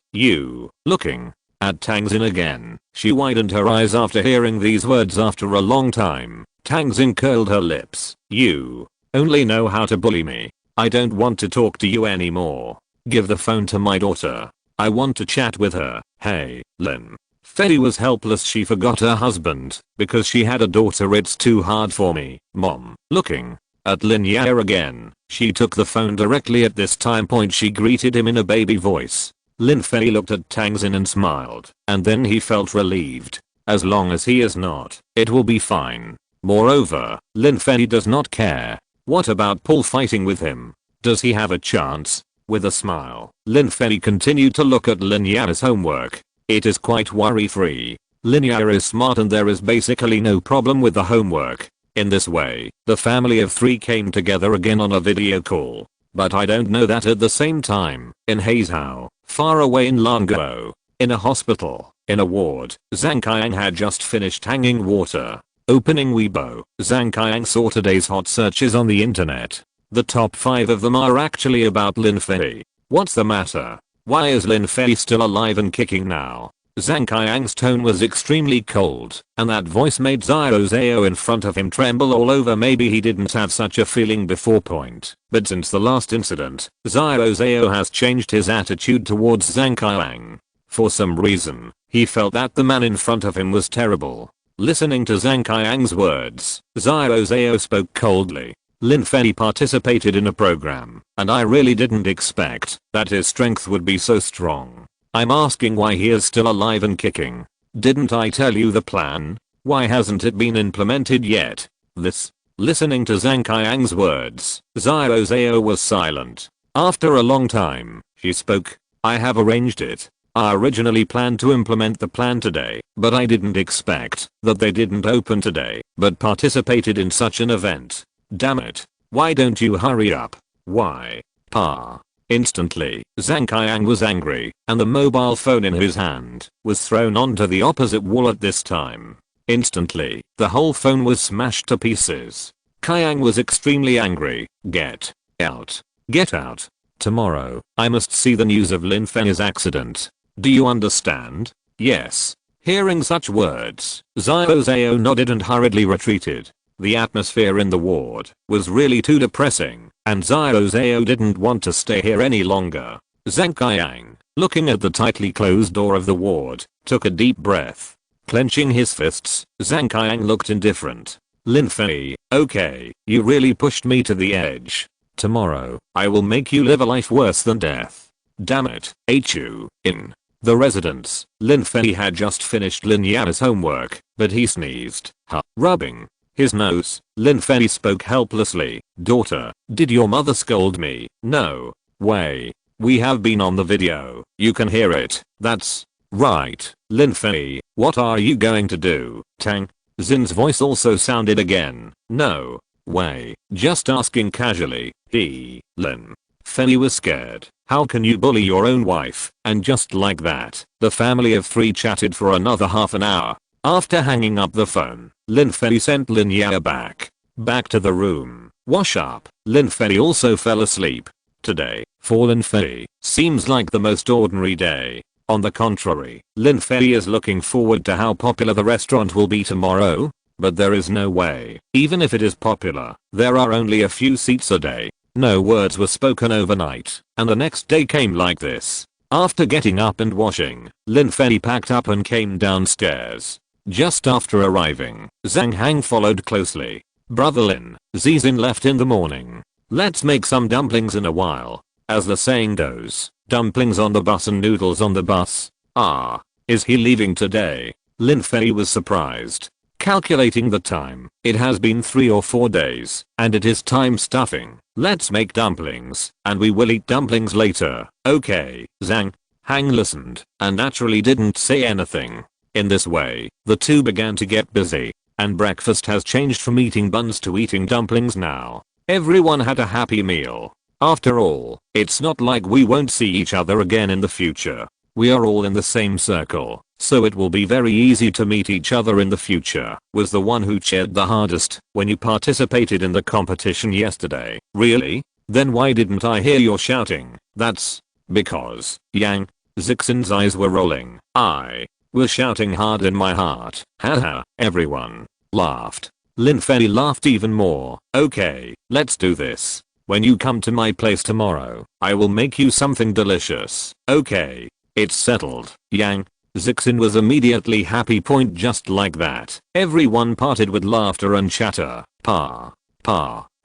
Looking at Tang Xin again, she widened her eyes after hearing these words after a long time. Tang Xin curled her lips. You only know how to bully me. I don't want to talk to you anymore. Give the phone to my daughter. I want to chat with her. Hey, Lin Fei was helpless. She forgot her husband because she had a daughter. It's too hard for me, Mom. Looking at Lin Yao again, she took the phone directly. At this time point she greeted him in a baby voice. Lin Fei looked at Tang Xin and smiled, and then he felt relieved. As long as he is not, it will be fine. Moreover, Lin Fei does not care. What about Paul fighting with him? Does he have a chance? With a smile, Lin Fei continued to look at Lin Yao's homework. It is quite worry-free. Lin Yao is smart and there is basically no problem with the homework. In this way, the family of 3 came together again on a video call. But I don't know that at the same time, in Hazhou, far away in Languo, in a hospital, in a ward, Zhang Qiang had just finished hanging water. Opening Weibo, Zhang Qiang saw today's hot searches on the internet. The top 5 of them are actually about Lin Fei. What's the matter? Why is Lin Fei still alive and kicking now? Zhang Qiang's tone was extremely cold, and that voice made Xiao Zhao in front of him tremble all over. Maybe he didn't have such a feeling before but since the last incident, Xiao Zhao has changed his attitude towards Zhang Qiang. For some reason, he felt that the man in front of him was terrible. Listening to Zhang Qiang's words, Xiao Zhao spoke coldly. Lin Fei participated in a program, and I really didn't expect that his strength would be so strong. I'm asking why he is still alive and kicking. Didn't I tell you the plan? Why hasn't it been implemented yet? Listening to Zhang Qiang's words, Xiao Zhao was silent. After a long time, she spoke. I have arranged it. I originally planned to implement the plan today, but I didn't expect that they didn't open today, but participated in such an event. Damn it. Why don't you hurry up? Why? Pa. Instantly, Zhang Qiang was angry, and the mobile phone in his hand was thrown onto the opposite wall at this time. Instantly, the whole phone was smashed to pieces. Qiang was extremely angry. Get out. Get out. Tomorrow, I must see the news of Lin Fei's accident. Do you understand? Yes. Hearing such words, Xiao Zhao nodded and hurriedly retreated. The atmosphere in the ward was really too depressing, and Xiao Zhao didn't want to stay here any longer. Zhang Qiang, looking at the tightly closed door of the ward, took a deep breath. Clenching his fists, Zhang Qiang looked indifferent. Lin Fei, okay, you really pushed me to the edge. Tomorrow, I will make you live a life worse than death. Damn it, HU, in the residence, Lin Fei had just finished Lin Yao's homework, but he sneezed. Rubbing his nose, Lin Fei spoke helplessly. Daughter, did your mother scold me? No way. We have been on the video. You can hear it. That's right. Lin Fei, what are you going to do? Tang Xin's voice also sounded again. No way. Just asking casually. Lin Fei was scared. How can you bully your own wife? And just like that, the family of 3 chatted for another half an hour. After hanging up the phone, Lin Fei sent Lin Yao back to the room. Wash up. Lin Fei also fell asleep. Today, for Lin Fei, seems like the most ordinary day. On the contrary, Lin Fei is looking forward to how popular the restaurant will be tomorrow. But there is no way. Even if it is popular, there are only a few seats a day. No words were spoken overnight, and the next day came like this. After getting up and washing, Lin Fei packed up and came downstairs. Just after arriving, Zhang Hang followed closely. Brother Lin, Zizin left in the morning. Let's make some dumplings in a while. As the saying goes, dumplings on the bus and noodles on the bus. Is he leaving today? Lin Fei was surprised. Calculating the time, it has been 3 or 4 days, and it is time stuffing. Let's make dumplings, and we will eat dumplings later. Okay. Zhang Hang listened, and naturally didn't say anything. In this way, the two began to get busy. And breakfast has changed from eating buns to eating dumplings now. Everyone had a happy meal. After all, it's not like we won't see each other again in the future. We are all in the same circle, so it will be very easy to meet each other in the future. Was the one who cheered the hardest when you participated in the competition yesterday. Really? Then why didn't I hear your shouting? That's because Yang Zixin's eyes were rolling. I was shouting hard in my heart. Haha, everyone laughed. Lin Fei laughed even more. Okay, let's do this. When you come to my place tomorrow, I will make you something delicious. Okay, it's settled. Yang Zixin was immediately happy. Point just like that. Everyone parted with laughter and chatter. Pa,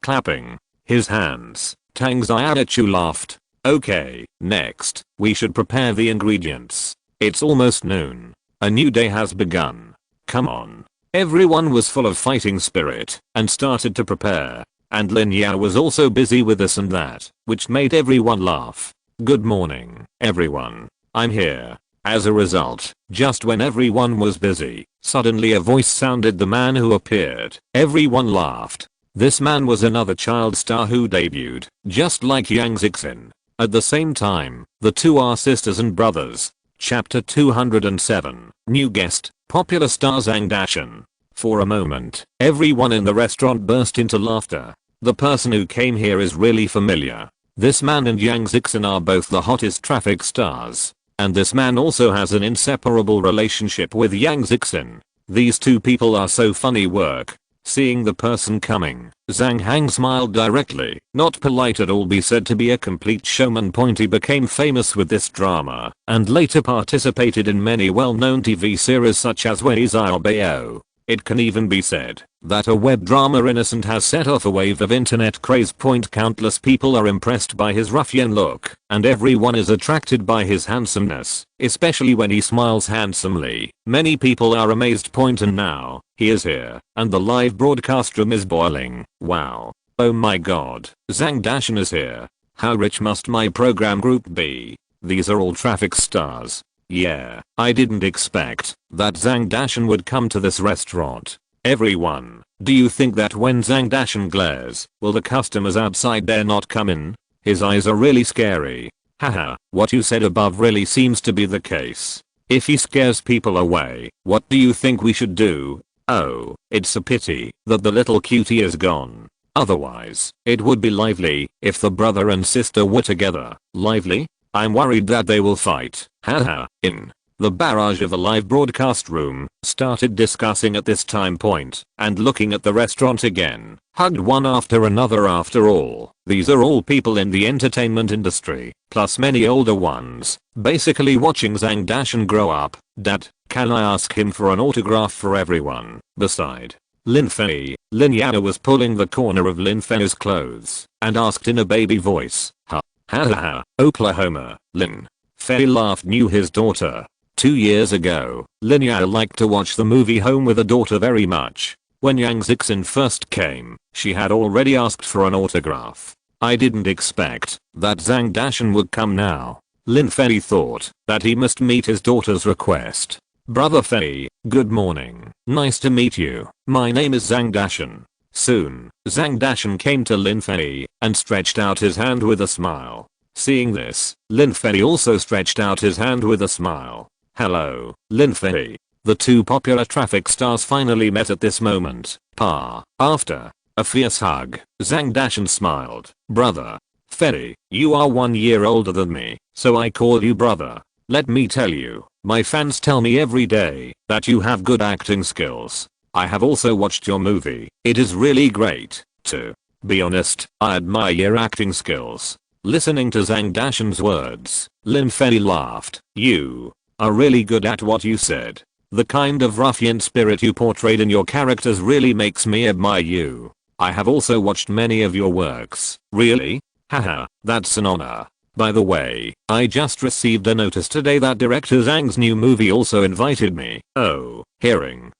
clapping his hands. Tang Xiaochu laughed. Okay, next, we should prepare the ingredients. It's almost noon. A new day has begun. Come on. Everyone was full of fighting spirit and started to prepare. And Lin Yao was also busy with this and that, which made everyone laugh. Good morning, everyone. I'm here. As a result, just when everyone was busy, suddenly a voice sounded. The man who appeared. Everyone laughed. This man was another child star who debuted, just like Yang Zixin. At the same time, the two are sisters and brothers. Chapter 207. New guest, popular star Zhang Dashan. For a moment, everyone in the restaurant burst into laughter. The person who came here is really familiar. This man and Yang Zixin are both the hottest traffic stars. And this man also has an inseparable relationship with Yang Zixin. These two people are so funny work. Seeing the person coming, Zhang Hang smiled directly. Not polite at all, be said to be a complete showman. He became famous with this drama, and later participated in many well-known TV series such as Wei Zhao Bao. It can even be said that a web drama Innocent has set off a wave of internet craze. Countless people are impressed by his ruffian look, and everyone is attracted by his handsomeness, especially when he smiles handsomely. Many people are amazed. And now, he is here, and the live broadcast room is boiling. Wow. Oh my god, Zhang Dashan is here. How rich must my program group be? These are all traffic stars. Yeah, I didn't expect that Zhang Dashan would come to this restaurant. Everyone, do you think that when Zhang Dashan glares, will the customers outside dare not come in? His eyes are really scary. Haha, what you said above really seems to be the case. If he scares people away, what do you think we should do? Oh, it's a pity that the little cutie is gone. Otherwise, it would be lively if the brother and sister were together. Lively? I'm worried that they will fight. Haha. In the barrage of the live broadcast room started discussing at this time point and looking at the restaurant again, hugged one after another. After all, these are all people in the entertainment industry, plus many older ones, basically watching Zhang Dashan grow up. Dad, can I ask him for an autograph for everyone? Beside Lin Fei, Lin Yao was pulling the corner of Lin Fei's clothes and asked in a baby voice, Ha ha ha, Oklahoma. Lin Fei laughed. Knew his daughter. 2 years ago, Lin Yao liked to watch the movie Home with a Daughter very much. When Yang Zixin first came, she had already asked for an autograph. I didn't expect that Zhang Dashan would come now. Lin Fei thought that he must meet his daughter's request. Brother Fei, good morning. Nice to meet you. My name is Zhang Dashan. Soon, Zhang Dashan came to Lin Fei and stretched out his hand with a smile. Seeing this, Lin Fei also stretched out his hand with a smile. Hello, Lin Fei. The two popular traffic stars finally met at this moment. After a fierce hug, Zhang Dashan smiled. Brother Fei, you are 1 year older than me, so I call you brother. Let me tell you, my fans tell me every day that you have good acting skills. I have also watched your movie. It is really great. To be honest, I admire your acting skills. Listening to Zhang Dashan's words, Lin Fei laughed. You are really good at what you said. The kind of ruffian spirit you portrayed in your characters really makes me admire you. I have also watched many of your works. Really? Haha, that's an honor. By the way, I just received a notice today that director Zhang's new movie also invited me. Oh, hearing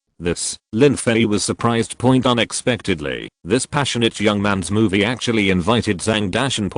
Lin Fei was surprised. Unexpectedly, this passionate young man's movie actually invited Zhang Dashan.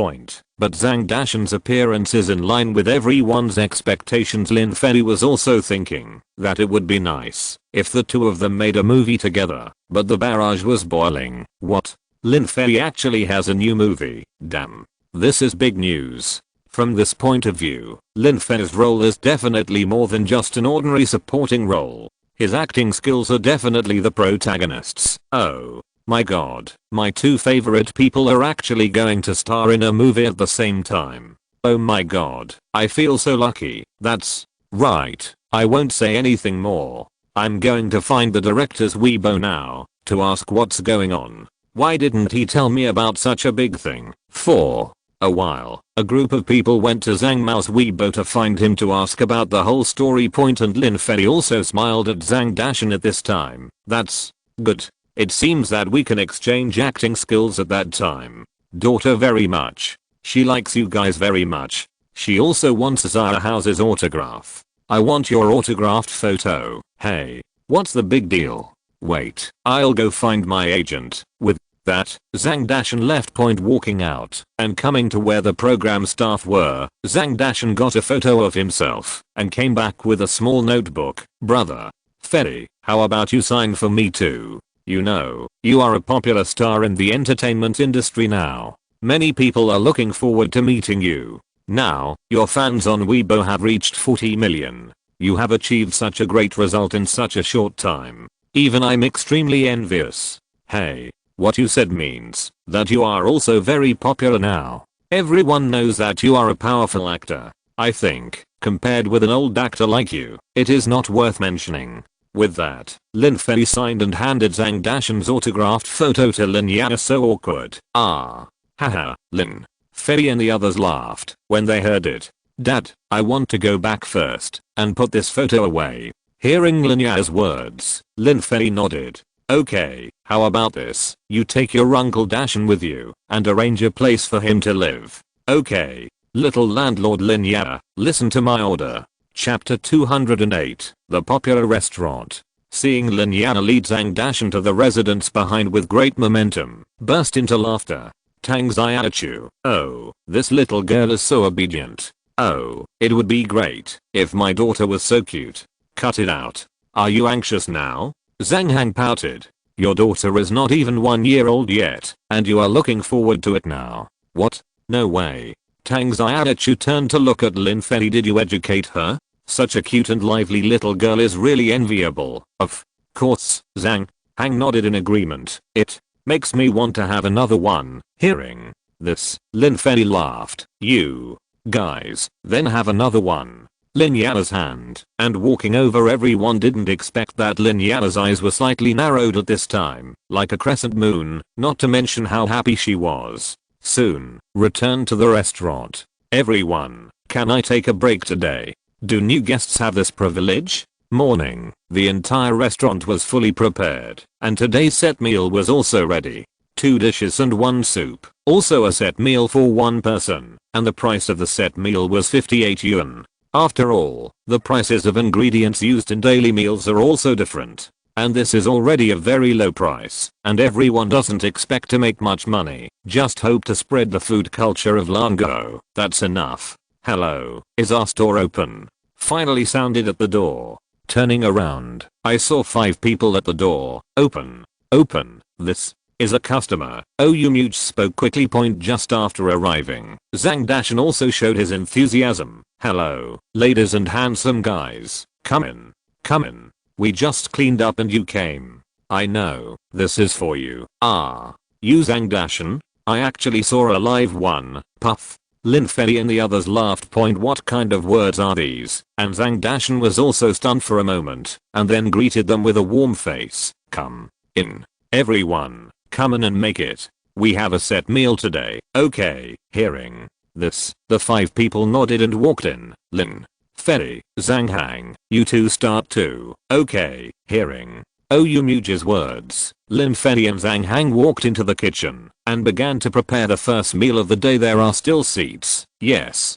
But Zhang Dashan's appearance is in line with everyone's expectations. Lin Fei was also thinking that it would be nice if the two of them made a movie together, but the barrage was boiling. What? Lin Fei actually has a new movie? Damn. This is big news. From this point of view, Lin Fei's role is definitely more than just an ordinary supporting role. His acting skills are definitely the protagonists. Oh my god, my two favorite people are actually going to star in a movie at the same time. Oh my god, I feel so lucky. That's right, I won't say anything more. I'm going to find the director's Weibo now to ask what's going on. Why didn't he tell me about such a big thing? For a while, a group of people went to Zhang Mao's Weibo to find him to ask about the whole story. And Lin Fei also smiled at Zhang Dashan at this time. That's good. It seems that we can exchange acting skills at that time. Daughter very much. She likes you guys very much. She also wants Zaya House's autograph. I want your autographed photo. Hey, what's the big deal? Wait, I'll go find my agent. With that, Zhang Dashan left. Walking out and coming to where the program staff were, Zhang Dashan got a photo of himself and came back with a small notebook. Brother Fei, how about you sign for me too? You know, you are a popular star in the entertainment industry now. Many people are looking forward to meeting you. Now, your fans on Weibo have reached 40 million. You have achieved such a great result in such a short time. Even I'm extremely envious. Hey. What you said means that you are also very popular now. Everyone knows that you are a powerful actor. I think, compared with an old actor like you, it is not worth mentioning. With that, Lin Fei signed and handed Zhang Dashan's autographed photo to Lin Yana. So awkward. Ah. Haha. Lin Fei and the others laughed when they heard it. Dad, I want to go back first and put this photo away. Hearing Lin Yana's words, Lin Fei nodded. Okay, how about this? You take your Uncle Dashan with you and arrange a place for him to live. Okay, little landlord Lin Yana, listen to my order. Chapter 208, The Popular Restaurant. Seeing Lin Yana lead Zhang Dashan to the residence behind with great momentum, burst into laughter. Tang Xiaochu, oh, this little girl is so obedient. Oh, it would be great if my daughter was so cute. Cut it out. Are you anxious now? Zhang Hang pouted. Your daughter is not even 1 year old yet, and you are looking forward to it now. What? No way. Tang Xiaochu turned to look at Lin Fei. Did you educate her? Such a cute and lively little girl is really enviable. Of course, Zhang Hang nodded in agreement. It makes me want to have another one. Hearing this, Lin Fei laughed. You guys, then have another one. Lin Yana's hand, and walking over everyone didn't expect that Lin Yana's eyes were slightly narrowed at this time, like a crescent moon, not to mention how happy she was. Soon, return to the restaurant. Everyone, can I take a break today? Do new guests have this privilege? Morning, the entire restaurant was fully prepared, and today's set meal was also ready. 2 dishes and 1 soup, also a set meal for 1 person, and the price of the set meal was 58 yuan. After all, the prices of ingredients used in daily meals are also different. And this is already a very low price, and everyone doesn't expect to make much money, just hope to spread the food culture of Lango. That's enough. Hello, is our store open? Finally sounded at the door. Turning around, I saw 5 people at the door. Open. Open. This is a customer. Oyumuge spoke quickly. Just after arriving, Zhang Dashan also showed his enthusiasm. Hello, ladies and handsome guys. Come in. Come in. We just cleaned up and you came. I know, this is for you. Ah, you Zhang Dashan? I actually saw a live one. Puff. Lin Fei and the others laughed. What kind of words are these? And Zhang Dashan was also stunned for a moment, and then greeted them with a warm face. Come in. Everyone, come in and make it. We have a set meal today. Okay. Hearing this, the 5 people nodded and walked in. Lin Fei, Zhang Hang, you two start too. Okay. Hearing Oyumuge's words, Lin Fei and Zhang Hang walked into the kitchen and began to prepare the first meal of the day. There are still seats. Yes,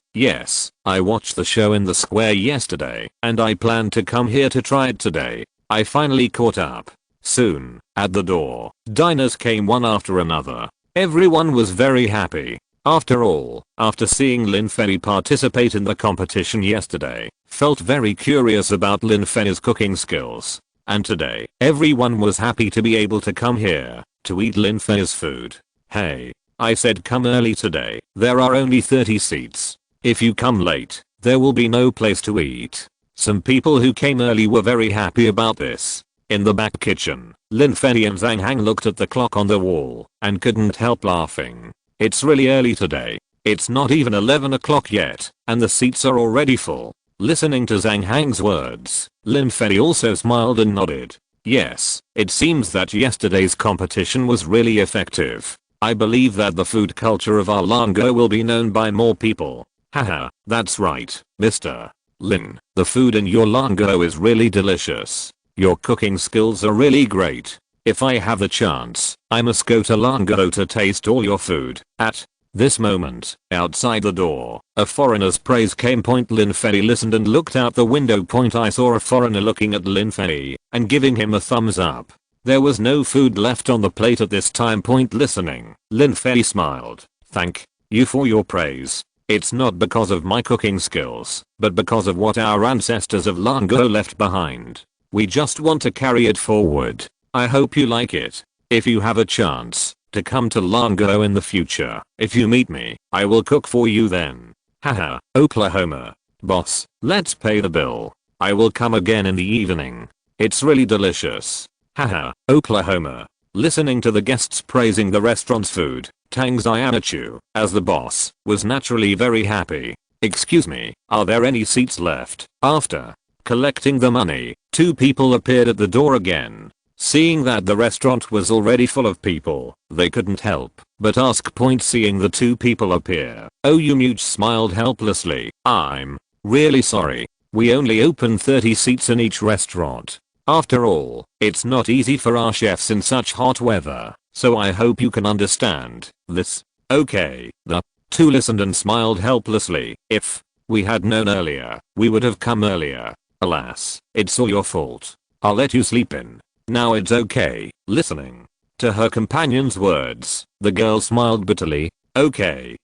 I watched the show in the square yesterday and I plan to come here to try it today. I finally caught up. Soon, at the door, diners came one after another. Everyone was very happy. After all, after seeing Lin Fei participate in the competition yesterday, felt very curious about Lin Fei's cooking skills. And today, everyone was happy to be able to come here, to eat Lin Fei's food. Hey, I said come early today. There are only 30 seats. If you come late, there will be no place to eat. Some people who came early were very happy about this. In the back kitchen, Lin Fei and Zhang Hang looked at the clock on the wall and couldn't help laughing. It's really early today. It's not even 11 o'clock yet, and the seats are already full. Listening to Zhang Hang's words, Lin Fei also smiled and nodded. Yes, it seems that yesterday's competition was really effective. I believe that the food culture of our Lango will be known by more people. Haha, that's right, Mr. Lin. The food in your Lango is really delicious. Your cooking skills are really great. If I have the chance, I must go to Lango to taste all your food. At this moment, outside the door, a foreigner's praise came. Lin Fei listened and looked out the window. I saw a foreigner looking at Lin Fei and giving him a thumbs up. There was no food left on the plate at this time. Listening, Lin Fei smiled. Thank you for your praise. It's not because of my cooking skills, but because of what our ancestors of Lango left behind. We just want to carry it forward. I hope you like it. If you have a chance to come to Lango in the future, if you meet me, I will cook for you then. Haha, Oklahoma. Boss, let's pay the bill. I will come again in the evening. It's really delicious. Haha, Oklahoma. Listening to the guests praising the restaurant's food, Tang Xiaochu, as the boss, was naturally very happy. Excuse me, are there any seats left? After collecting the money, two people appeared at the door again. Seeing that the restaurant was already full of people, they couldn't help but ask. Seeing the two people appear, Oyumuch smiled helplessly. I'm really sorry. We only open 30 seats in each restaurant. After all, it's not easy for our chefs in such hot weather, so I hope you can understand this. Okay, the two listened and smiled helplessly. If we had known earlier, we would have come earlier. Alas, it's all your fault. I'll let you sleep in. Now it's okay. Listening to her companion's words, the girl smiled bitterly. Okay,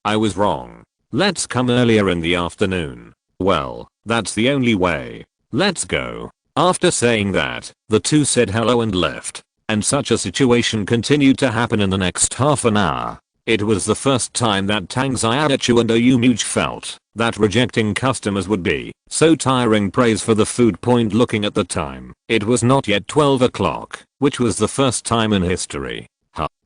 I was wrong. Let's come earlier in the afternoon. Well, that's the only way. Let's go. After saying that, the two said hello and left. And such a situation continued to happen in the next half an hour. It was the first time that Tang Xiaochu and Oyumuch felt that rejecting customers would be so tiring. Praise for the food. Looking at the time, it was not yet 12 o'clock, which was the first time in history.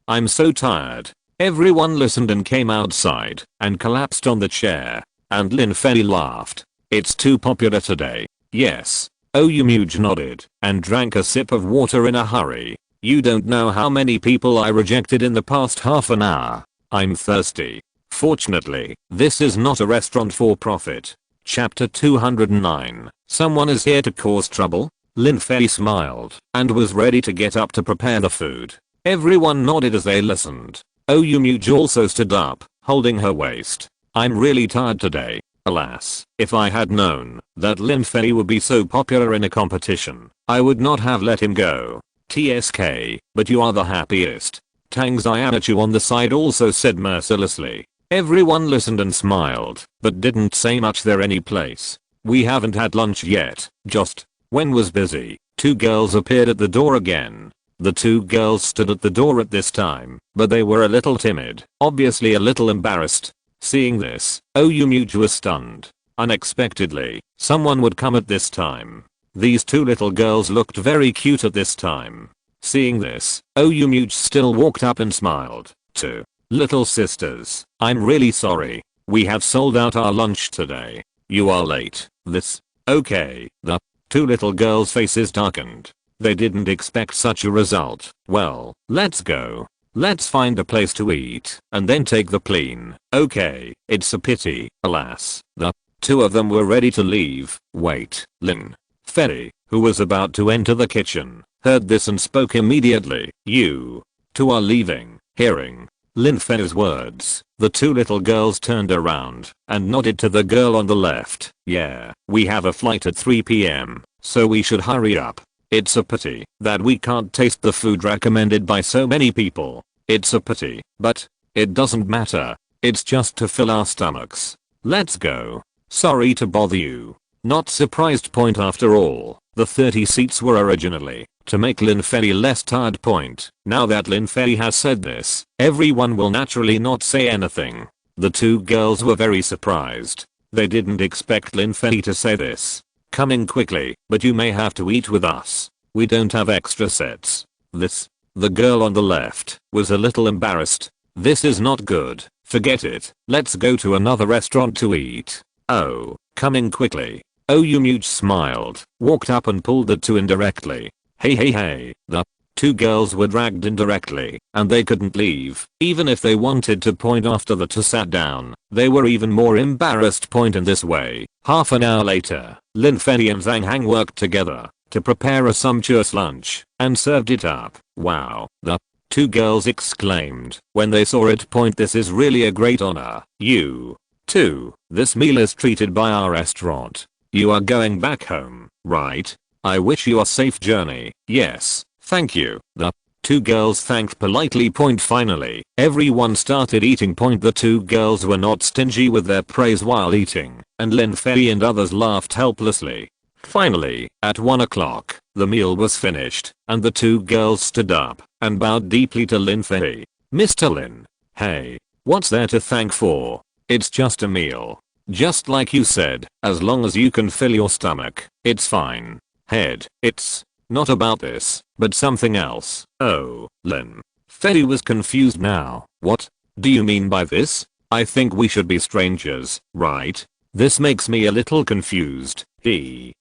I'm so tired. Everyone listened and came outside and collapsed on the chair. And Lin Fei laughed. It's too popular today. Yes. Oyumuch nodded and drank a sip of water in a hurry. You don't know how many people I rejected in the past half an hour. I'm thirsty. Fortunately, this is not a restaurant for profit. Chapter 209. Someone is here to cause trouble? Lin Fei smiled and was ready to get up to prepare the food. Everyone nodded as they listened. Oyumuch also stood up, holding her waist. I'm really tired today. Alas, if I had known that Lin Fei would be so popular in a competition, I would not have let him go. TSK, but you are the happiest. Tang Xiaochu on the side also said mercilessly. Everyone listened and smiled, but didn't say much. There any place? We haven't had lunch yet. Just when was busy, two girls appeared at the door again. The two girls stood at the door at this time, but they were a little timid, obviously a little embarrassed. Seeing this, Oyumuch was stunned. Unexpectedly, someone would come at this time. These two little girls looked very cute at this time. Seeing this, Oyumuch still walked up and smiled. Two little sisters, I'm really sorry. We have sold out our lunch today. You are late. This. Okay. The two little girls' faces darkened. They didn't expect such a result. Well, let's go. Let's find a place to eat and then take the plane. Okay, it's a pity. Alas, the two of them were ready to leave. Wait, Lin Fei, who was about to enter the kitchen, heard this and spoke immediately. You two are leaving. Hearing Lin Fei's words, the two little girls turned around and nodded to the girl on the left. Yeah, we have a flight at 3 p.m. so we should hurry up. It's a pity that we can't taste the food recommended by so many people. It's a pity, but it doesn't matter. It's just to fill our stomachs. Let's go. Sorry to bother you. Not surprised point after all. The 30 seats were originally to make Lin Fei less tired point. Now that Lin Fei has said this, everyone will naturally not say anything. The two girls were very surprised. They didn't expect Lin Fei to say this. Coming quickly, but you may have to eat with us. We don't have extra sets. The girl on the left was a little embarrassed. This is not good. Forget it. Let's go to another restaurant to eat. Oh, coming quickly. Oh, Yumuch smiled, walked up and pulled the two indirectly. Hey. The two girls were dragged indirectly, and they couldn't leave. Even if they wanted to point after the two sat down, they were even more embarrassed point in this way. Half an hour later, Lin Fei and Zhang Hang worked together to prepare a sumptuous lunch and served it up. Wow, the two girls exclaimed when they saw it point, this is really a great honor. You too. This meal is treated by our restaurant. You are going back home, right? I wish you a safe journey. Yes, thank you. The two girls thanked politely point. Finally, everyone started eating point. The two girls were not stingy with their praise while eating, and Lin Fei and others laughed helplessly. Finally, at 1 o'clock, the meal was finished, and the two girls stood up and bowed deeply to Lin Fei. Mr. Lin. Hey, what's there to thank for? It's just a meal. Just like you said, as long as you can fill your stomach, it's fine. Head, it's not about this, but something else. Oh, Lin Fei was confused now. What do you mean by this? I think we should be strangers, right? This makes me a little confused.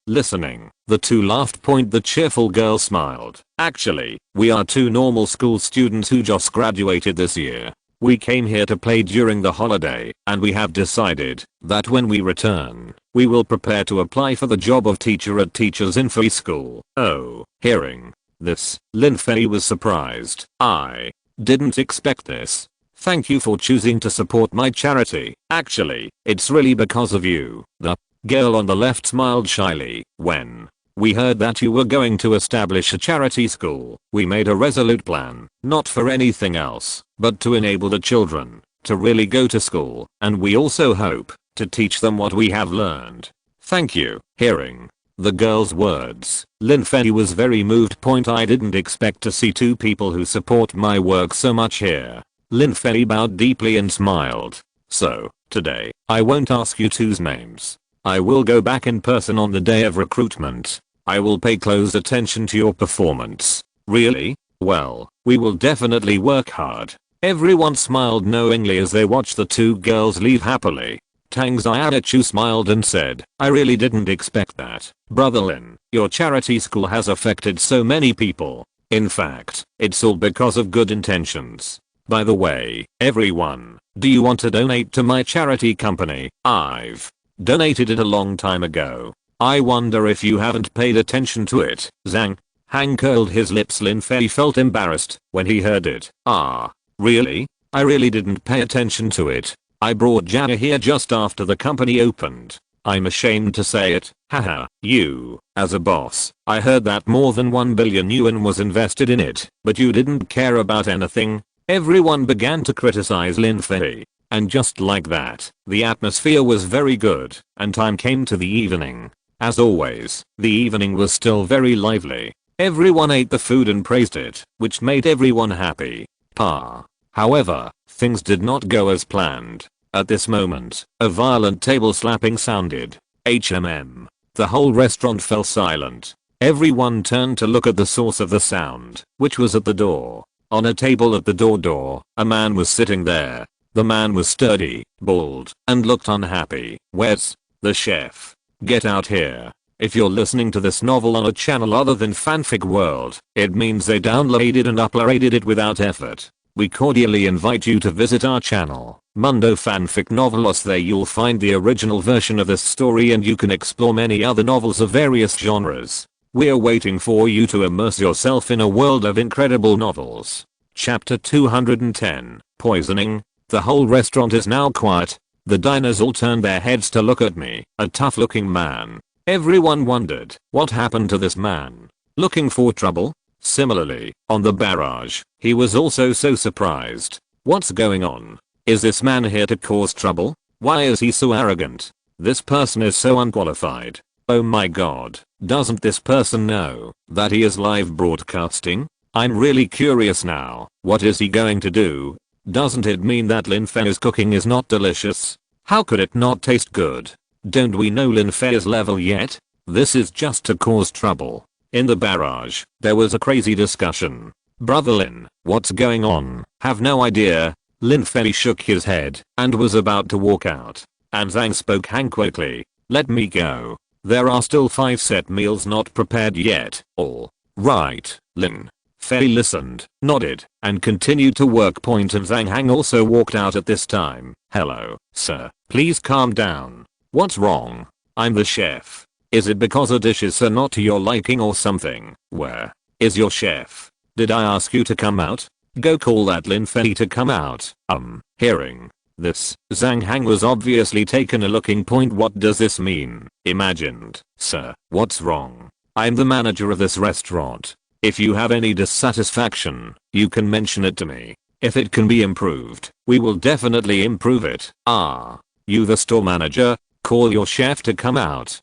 Listening. The two laughed point. The cheerful girl smiled. Actually, we are two normal school students who just graduated this year. We came here to play during the holiday, and we have decided that when we return, we will prepare to apply for the job of teacher at Teachers in Fei School. Oh, hearing this, Lin Fei was surprised. I didn't expect this. Thank you for choosing to support my charity. Actually, it's really because of you. The girl on the left smiled shyly. When we heard that you were going to establish a charity school, we made a resolute plan, not for anything else, but to enable the children to really go to school, and we also hope to teach them what we have learned. Thank you. Hearing the girl's words, Lin Fei was very moved. I didn't expect to see two people who support my work so much here. Lin Fei bowed deeply and smiled. So, today, I won't ask you two's names. I will go back in person on the day of recruitment. I will pay close attention to your performance. Really? Well, we will definitely work hard. Everyone smiled knowingly as they watched the two girls leave happily. Tang Xiaochu smiled and said, I really didn't expect that. Brother Lin, your charity school has affected so many people. In fact, it's all because of good intentions. By the way, everyone, do you want to donate to my charity company? I've donated it a long time ago. I wonder if you haven't paid attention to it. Zhang Hang curled his lips. Lin Fei felt embarrassed when he heard it. Ah, really? I really didn't pay attention to it. I brought Jana here just after the company opened. I'm ashamed to say it. Haha, you, as a boss, I heard that more than 1 billion yuan was invested in it, but you didn't care about anything. Everyone began to criticize Lin Fei. And just like that, the atmosphere was very good, and time came to the evening. As always, the evening was still very lively. Everyone ate the food and praised it, which made everyone happy. However, things did not go as planned. At this moment, a violent table slapping sounded. The whole restaurant fell silent. Everyone turned to look at the source of the sound, which was at the door. On a table at the door, a man was sitting there. The man was sturdy, bald, and looked unhappy. Where's the chef? Get out here. If you're listening to this novel on a channel other than Fanfic World, it means they downloaded and uploaded it without effort. We cordially invite you to visit our channel, Mundo Fanfic Novelos. There you'll find the original version of this story and you can explore many other novels of various genres. We're waiting for you to immerse yourself in a world of incredible novels. Chapter 210, Poisoning. The whole restaurant is now quiet. The diners all turned their heads to look at me, a tough looking man Everyone wondered what happened to this man. Looking for trouble? Similarly, on the barrage, he was also so surprised. What's going on? Is this man here to cause trouble? Why is he so arrogant? This person is so unqualified. Oh my god, doesn't this person know that he is live broadcasting? I'm really curious now. What is he going to do? Doesn't it mean that Lin Fei's cooking is not delicious? How could it not taste good? Don't we know Lin Fei's level yet? This is just to cause trouble. In the barrage, there was a crazy discussion. Brother Lin, what's going on? Have no idea. Lin Fei shook his head and was about to walk out. And Zhang spoke Hang quickly. Let me go. There are still 5 set meals not prepared yet. All right, Lin Fei listened, nodded, and continued to work. And Zhang Hang also walked out at this time. Hello, sir. Please calm down. What's wrong? I'm the chef. Is it because the dishes are not to your liking or something? Where is your chef? Did I ask you to come out? Go call that Lin Fei to come out. Hearing this, Zhang Hang was obviously taken a looking. What does this mean? Imagined. Sir, what's wrong? I'm the manager of this restaurant. If you have any dissatisfaction, you can mention it to me. If it can be improved, we will definitely improve it. You the store manager? Call your chef to come out.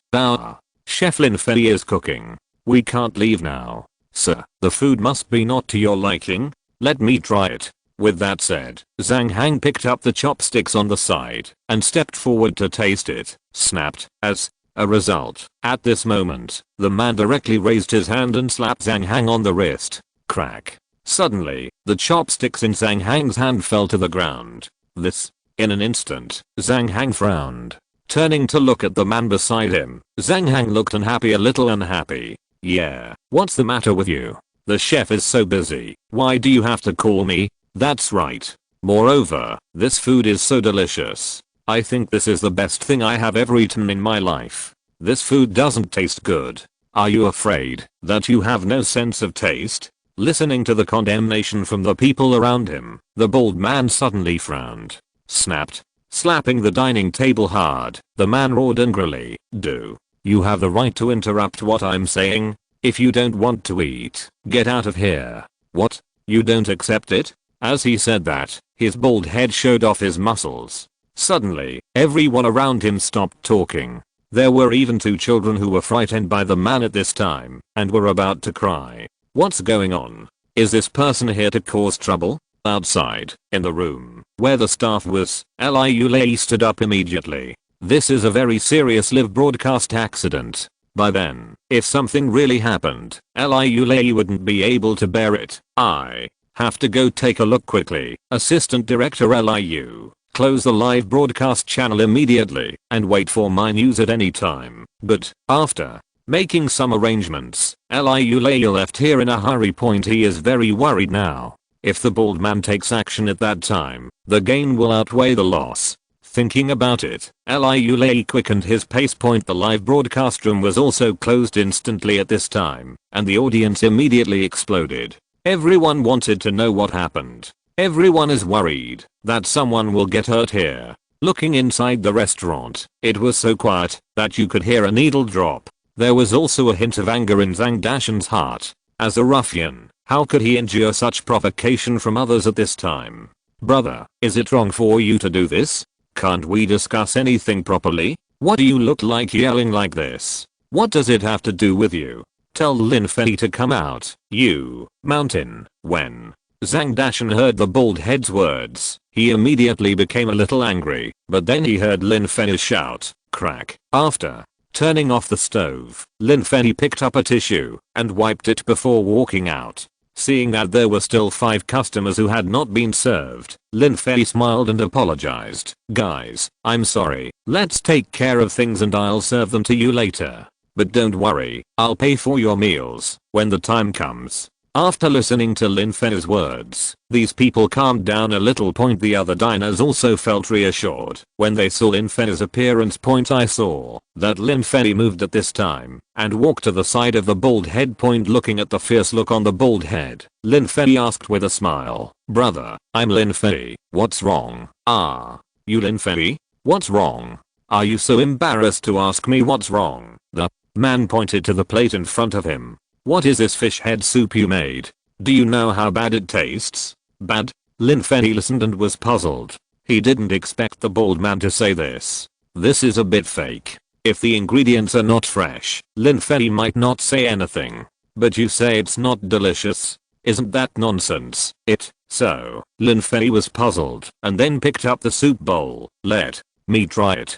Chef Lin Fei is cooking. We can't leave now. Sir, the food must be not to your liking. Let me try it. With that said, Zhang Hang picked up the chopsticks on the side and stepped forward to taste it. Snapped. As a result, at this moment, the man directly raised his hand and slapped Zhang Hang on the wrist. Crack. Suddenly, the chopsticks in Zhang Hang's hand fell to the ground. In an instant, Zhang Hang frowned. Turning to look at the man beside him, Zhang Hang looked unhappy, a little unhappy. Yeah, what's the matter with you? The chef is so busy. Why do you have to call me? That's right. Moreover, this food is so delicious. I think this is the best thing I have ever eaten in my life. This food doesn't taste good. Are you afraid that you have no sense of taste? Listening to the condemnation from the people around him, the bald man suddenly frowned. Snapped. Slapping the dining table hard, the man roared angrily. Do you have the right to interrupt what I'm saying? If you don't want to eat, get out of here. What? You don't accept it? As he said that, his bald head showed off his muscles. Suddenly, everyone around him stopped talking. There were even 2 children who were frightened by the man at this time and were about to cry. What's going on? Is this person here to cause trouble? Outside, in the room where the staff was, Liu Lei stood up immediately. This is a very serious live broadcast accident. By then, if something really happened, Liu Lei wouldn't be able to bear it. I have to go take a look quickly. Assistant Director Liu, close the live broadcast channel immediately and wait for my news at any time. But after making some arrangements, Liu Lei left here in a hurry. He is very worried now. If the bald man takes action at that time, the gain will outweigh the loss. Thinking about it, Liu Lei quickened his pace. The live broadcast room was also closed instantly at this time, and the audience immediately exploded. Everyone wanted to know what happened. Everyone is worried that someone will get hurt here. Looking inside the restaurant, it was so quiet that you could hear a needle drop. There was also a hint of anger in Zhang Dashan's heart. As a ruffian, how could he endure such provocation from others at this time? Brother, is it wrong for you to do this? Can't we discuss anything properly? What do you look like yelling like this? What does it have to do with you? Tell Lin Fei to come out, you mountain. When Zhang Dashan heard the bald head's words, he immediately became a little angry, but then he heard Lin Fei shout, crack. After turning off the stove, Lin Fei picked up a tissue and wiped it before walking out. Seeing that there were still 5 customers who had not been served, Lin Fei smiled and apologized. Guys, I'm sorry. Let's take care of things and I'll serve them to you later. But don't worry, I'll pay for your meals when the time comes. After listening to Lin Fei's words, these people calmed down a little. The other diners also felt reassured when they saw Lin Fei's appearance. I saw that Lin Fei moved at this time and walked to the side of the bald head. Looking at the fierce look on the bald head, Lin Fei asked with a smile, brother, I'm Lin Fei. What's wrong? You Lin Fei? What's wrong? Are you so embarrassed to ask me what's wrong? The man pointed to the plate in front of him. What is this fish head soup you made? Do you know how bad it tastes? Bad? Lin Fei listened and was puzzled. He didn't expect the bald man to say this. This is a bit fake. If the ingredients are not fresh, Lin Fei might not say anything. But you say it's not delicious? Isn't that nonsense? So, Lin Fei was puzzled and then picked up the soup bowl. Let me try it.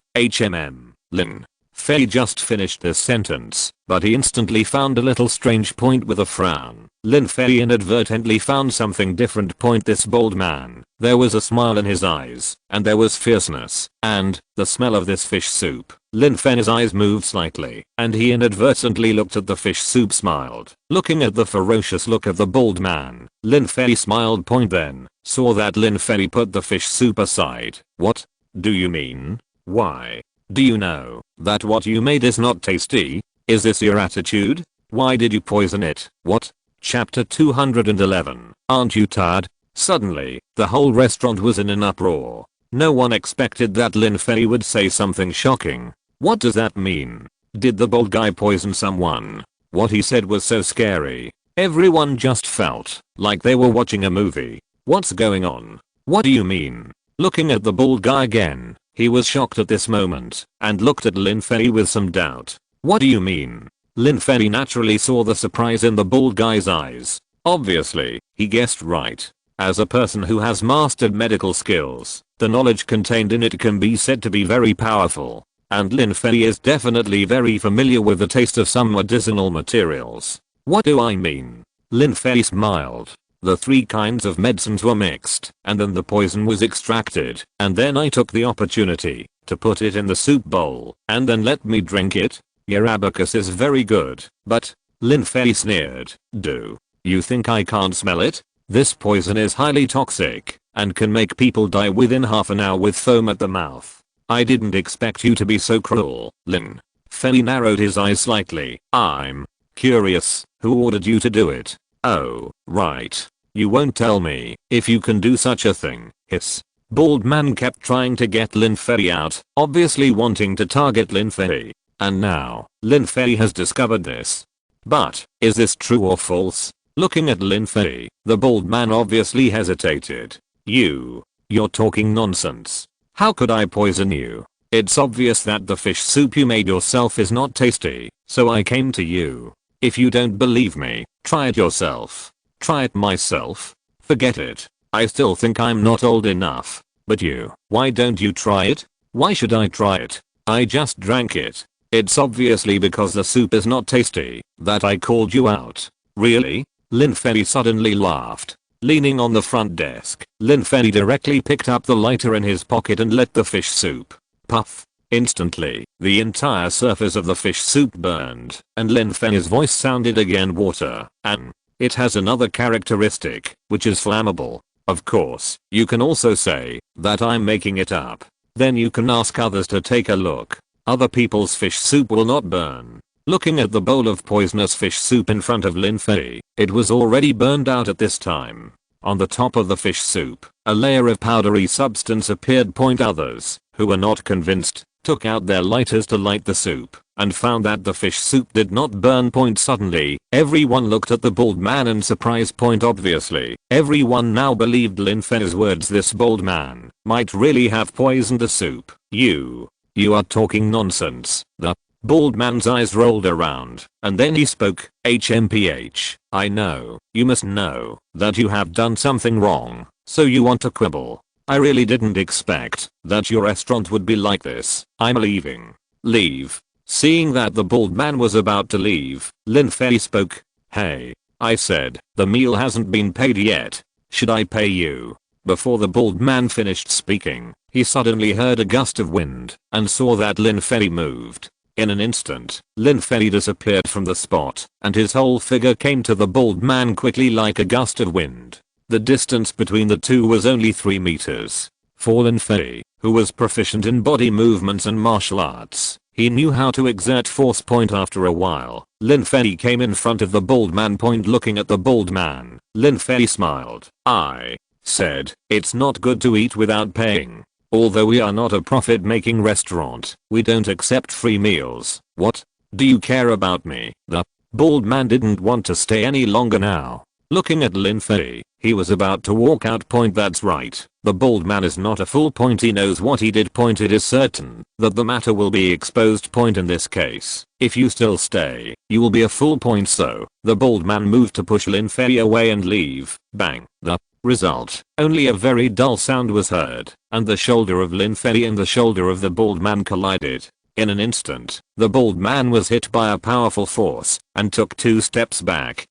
Lin Fei just finished this sentence, but he instantly found a little strange point with a frown. Lin Fei inadvertently found something different point this bald man. There was a smile in his eyes, and there was fierceness, and the smell of this fish soup. Lin Fei's eyes moved slightly, and he inadvertently looked at the fish soup smiled. Looking at the ferocious look of the bald man, Lin Fei smiled point then, saw that Lin Fei put the fish soup aside. What do you mean? Why? Do you know that what you made is not tasty? Is this your attitude? Why did you poison it? What? Chapter 211. Aren't you tired? Suddenly, the whole restaurant was in an uproar. No one expected that Lin Fei would say something shocking. What does that mean? Did the bald guy poison someone? What he said was so scary. Everyone just felt like they were watching a movie. What's going on? What do you mean? Looking at the bald guy again, he was shocked at this moment and looked at Lin Fei with some doubt. What do you mean? Lin Fei naturally saw the surprise in the bald guy's eyes. Obviously, he guessed right. As a person who has mastered medical skills, the knowledge contained in it can be said to be very powerful. And Lin Fei is definitely very familiar with the taste of some medicinal materials. What do I mean? Lin Fei smiled. The 3 kinds of medicines were mixed, and then the poison was extracted, and then I took the opportunity to put it in the soup bowl, and then let me drink it. Your abacus is very good, but, Lin Fei sneered, do you think I can't smell it? This poison is highly toxic, and can make people die within half an hour with foam at the mouth. I didn't expect you to be so cruel. Lin Fei narrowed his eyes slightly. I'm curious, who ordered you to do it? Oh, right. You won't tell me if you can do such a thing. Hiss. Bald man kept trying to get Lin Fei out, obviously wanting to target Lin Fei. And now, Lin Fei has discovered this. But, is this true or false? Looking at Lin Fei, the bald man obviously hesitated. You're talking nonsense. How could I poison you? It's obvious that the fish soup you made yourself is not tasty, so I came to you. If you don't believe me, try it yourself. Try it myself? Forget it. I still think I'm not old enough. But why don't you try it? Why should I try it? I just drank it. It's obviously because the soup is not tasty that I called you out. Really? Lin Fei suddenly laughed. Leaning on the front desk, Lin Fei directly picked up the lighter in his pocket and lit the fish soup. Puff. Instantly, the entire surface of the fish soup burned, and Lin Fei's voice sounded again water, and it has another characteristic, which is flammable. Of course, you can also say that I'm making it up. Then you can ask others to take a look. Other people's fish soup will not burn. Looking at the bowl of poisonous fish soup in front of Lin Fei, it was already burned out at this time. On the top of the fish soup, a layer of powdery substance appeared. Others, who were not convinced, took out their lighters to light the soup, and found that the fish soup did not burn. Suddenly, everyone looked at the bald man in surprise. Obviously, everyone now believed Lin Fei's words. This bald man might really have poisoned the soup. You are talking nonsense. The bald man's eyes rolled around, and then he spoke. I know, you must know that you have done something wrong, so you want to quibble. I really didn't expect that your restaurant would be like this. I'm leaving. Leave. Seeing that the bald man was about to leave, Lin Fei spoke. Hey, I said, the meal hasn't been paid yet. Should I pay you? Before the bald man finished speaking, he suddenly heard a gust of wind and saw that Lin Fei moved. In an instant, Lin Fei disappeared from the spot, and his whole figure came to the bald man quickly like a gust of wind. The distance between the two was only 3 meters. For Lin Fei, who was proficient in body movements and martial arts, he knew how to exert force. After a while, Lin Fei came in front of the bald man. Looking at the bald man, Lin Fei smiled. I said, it's not good to eat without paying. Although we are not a profit-making restaurant, we don't accept free meals. What? Do you care about me? The bald man didn't want to stay any longer now. Looking at Lin Fei, he was about to walk out. That's right. The bald man is not a fool. He knows what he did. It is certain that the matter will be exposed. In this case, if you still stay, you will be a fool. So, the bald man moved to push Lin Fei away and leave. Bang. The result, only a very dull sound was heard, and the shoulder of Lin Fei and the shoulder of the bald man collided. In an instant, the bald man was hit by a powerful force and took 2 steps back.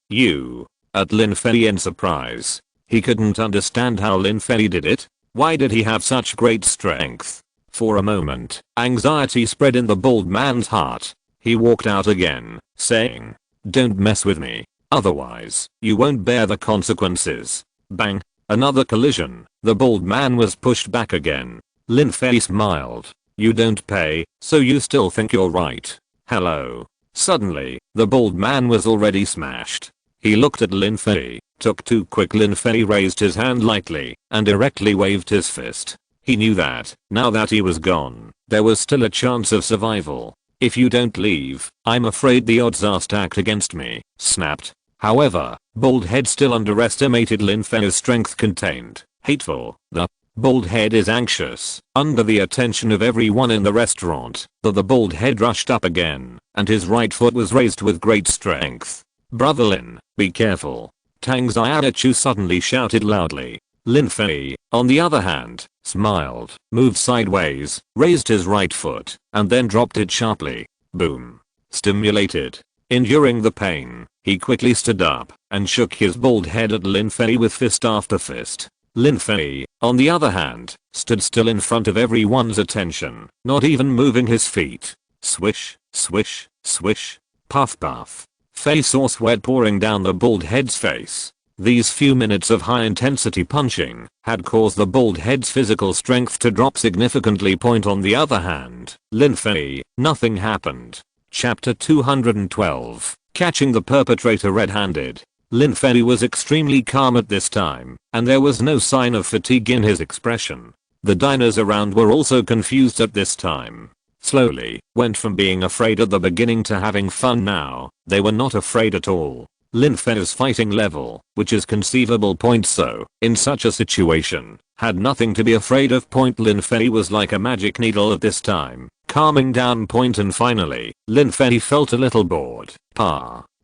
At Lin Fei in surprise. He couldn't understand how Lin Fei did it. Why did he have such great strength? For a moment, anxiety spread in the bald man's heart. He walked out again, saying, "Don't mess with me, otherwise, you won't bear the consequences." Bang! Another collision. The bald man was pushed back again. Lin Fei smiled. "You don't pay, so you still think you're right. Hello." Suddenly, the bald man was already smashed. He looked at Lin Fei, took 2 quick. Lin Fei raised his hand lightly and directly waved his fist. He knew that, now that he was gone, there was still a chance of survival. "If you don't leave, I'm afraid the odds are stacked against me," snapped. However, Bald Head still underestimated Lin Fei's strength. Contained. Hateful. The Bald Head is anxious. Under the attention of everyone in the restaurant, the Bald Head rushed up again, and his right foot was raised with great strength. "Brother Lin, be careful." Tang Xiaochu suddenly shouted loudly. Lin Fei, on the other hand, smiled, moved sideways, raised his right foot, and then dropped it sharply. Boom. Stimulated. Enduring the pain, he quickly stood up and shook his bald head at Lin Fei with fist after fist. Lin Fei, on the other hand, stood still in front of everyone's attention, not even moving his feet. Swish, swish, swish, puff puff. Fei saw sweat pouring down the bald head's face. These few minutes of high-intensity punching had caused the bald head's physical strength to drop significantly. On the other hand, Lin Fei, nothing happened. Chapter 212. Catching the perpetrator red-handed. Lin Fei was extremely calm at this time, and there was no sign of fatigue in his expression. The diners around were also confused at this time. Slowly, went from being afraid at the beginning to having fun now. They were not afraid at all. Lin Fei's fighting level, which is conceivable. So, in such a situation, had nothing to be afraid of. Lin Fei was like a magic needle at this time, calming down. And finally, Lin Fei felt a little bored.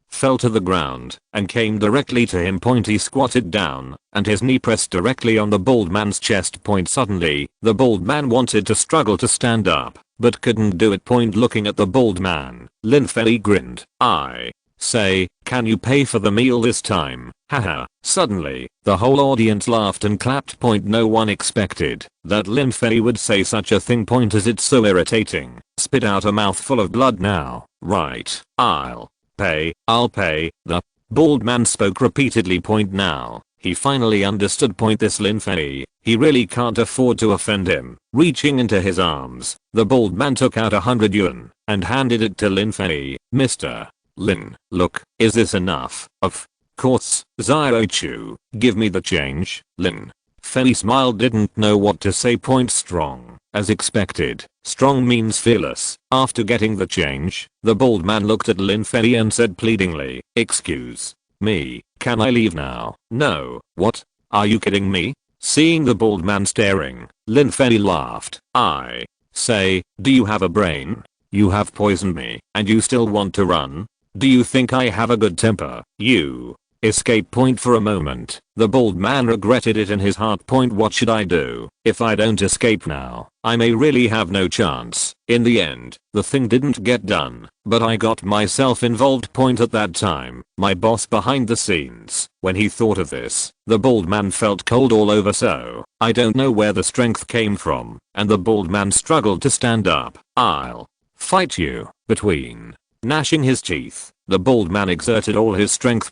Fell to the ground and came directly to him. He squatted down and his knee pressed directly on the bald man's chest. Suddenly, the bald man wanted to struggle to stand up, but couldn't do it. Looking at the bald man, Lin Fei grinned. "I say, can you pay for the meal this time?" Haha. Suddenly, the whole audience laughed and clapped. No one expected that Lin Fei would say such a thing. As it's so irritating. Spit out a mouthful of blood now. "Right, I'll pay." The bald man spoke repeatedly. Now, he finally understood. This Lin Fei, he really can't afford to offend him. Reaching into his arms, the bald man took out 100 yuan and handed it to Lin Fei. "Mr. Lin, look, is this enough?" "Of course, Xiaochu, give me the change." Lin Fei smiled, didn't know what to say. Strong, as expected. Strong means fearless. After getting the change, the bald man looked at Lin Fei and said pleadingly, "Excuse me, can I leave now?" "No, what? Are you kidding me?" Seeing the bald man staring, Lin Fei laughed. "I say, do you have a brain? You have poisoned me, and you still want to run? Do you think I have a good temper? You escape." For a moment, the bald man regretted it in his heart. What should I do? If I don't escape now, I may really have no chance. In the end, the thing didn't get done, but I got myself involved. At that time, my boss behind the scenes, when he thought of this, the bald man felt cold all over. So, I don't know where the strength came from, and the bald man struggled to stand up. "I'll fight you." Between gnashing his teeth, the bald man exerted all his strength.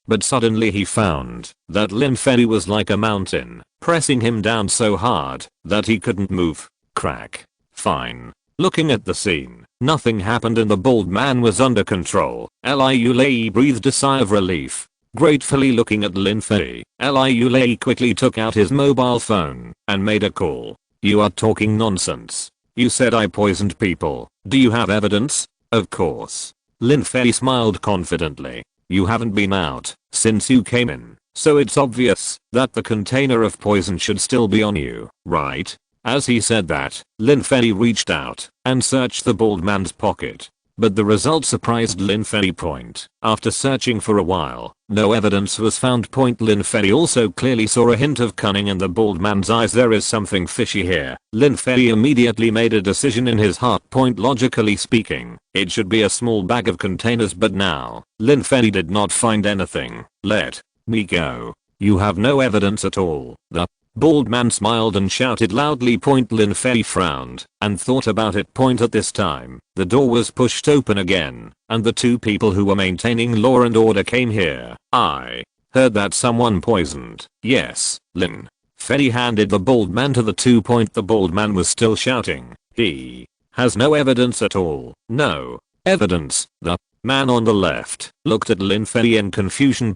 But suddenly he found that Lin Fei was like a mountain, pressing him down so hard that he couldn't move. Crack. Fine. Looking at the scene, nothing happened and the bald man was under control. Liu Lei breathed a sigh of relief. Gratefully looking at Lin Fei, Liu Lei quickly took out his mobile phone and made a call. You are talking nonsense. You said I poisoned people. Do you have evidence? Of course. Lin Fei smiled confidently. You haven't been out since you came in, so it's obvious that the container of poison should still be on you, right? As he said that, Lin Fei reached out and searched the bald man's pocket. But the result surprised Lin Fei. After searching for a while, no evidence was found. Lin Fei also clearly saw a hint of cunning in the bald man's eyes. There is something fishy here. Lin Fei immediately made a decision in his heart. Logically speaking, it should be a small bag of containers, but now, Lin Fei did not find anything. Let me go. You have no evidence at all. The bald man smiled and shouted loudly. Lin Fei frowned and thought about it. At this time, the door was pushed open again, and the two people who were maintaining law and order came here. I heard that someone poisoned. Yes, Lin Fei handed the bald man to the two. The bald man was still shouting. He has no evidence at all. No evidence. The man on the left looked at Lin Fei in confusion.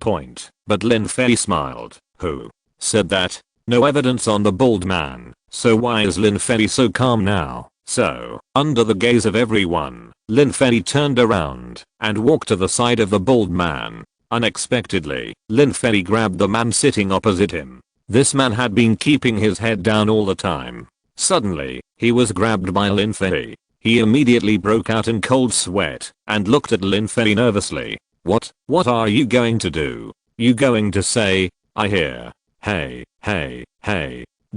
But Lin Fei smiled. Who said that? No evidence on the bald man. So why is Lin Fei so calm now? So, under the gaze of everyone, Lin Fei turned around and walked to the side of the bald man. Unexpectedly, Lin Fei grabbed the man sitting opposite him. This man had been keeping his head down all the time. Suddenly, he was grabbed by Lin Fei. He immediately broke out in cold sweat and looked at Lin Fei nervously. What are you going to do? You going to say, I hear? Hey,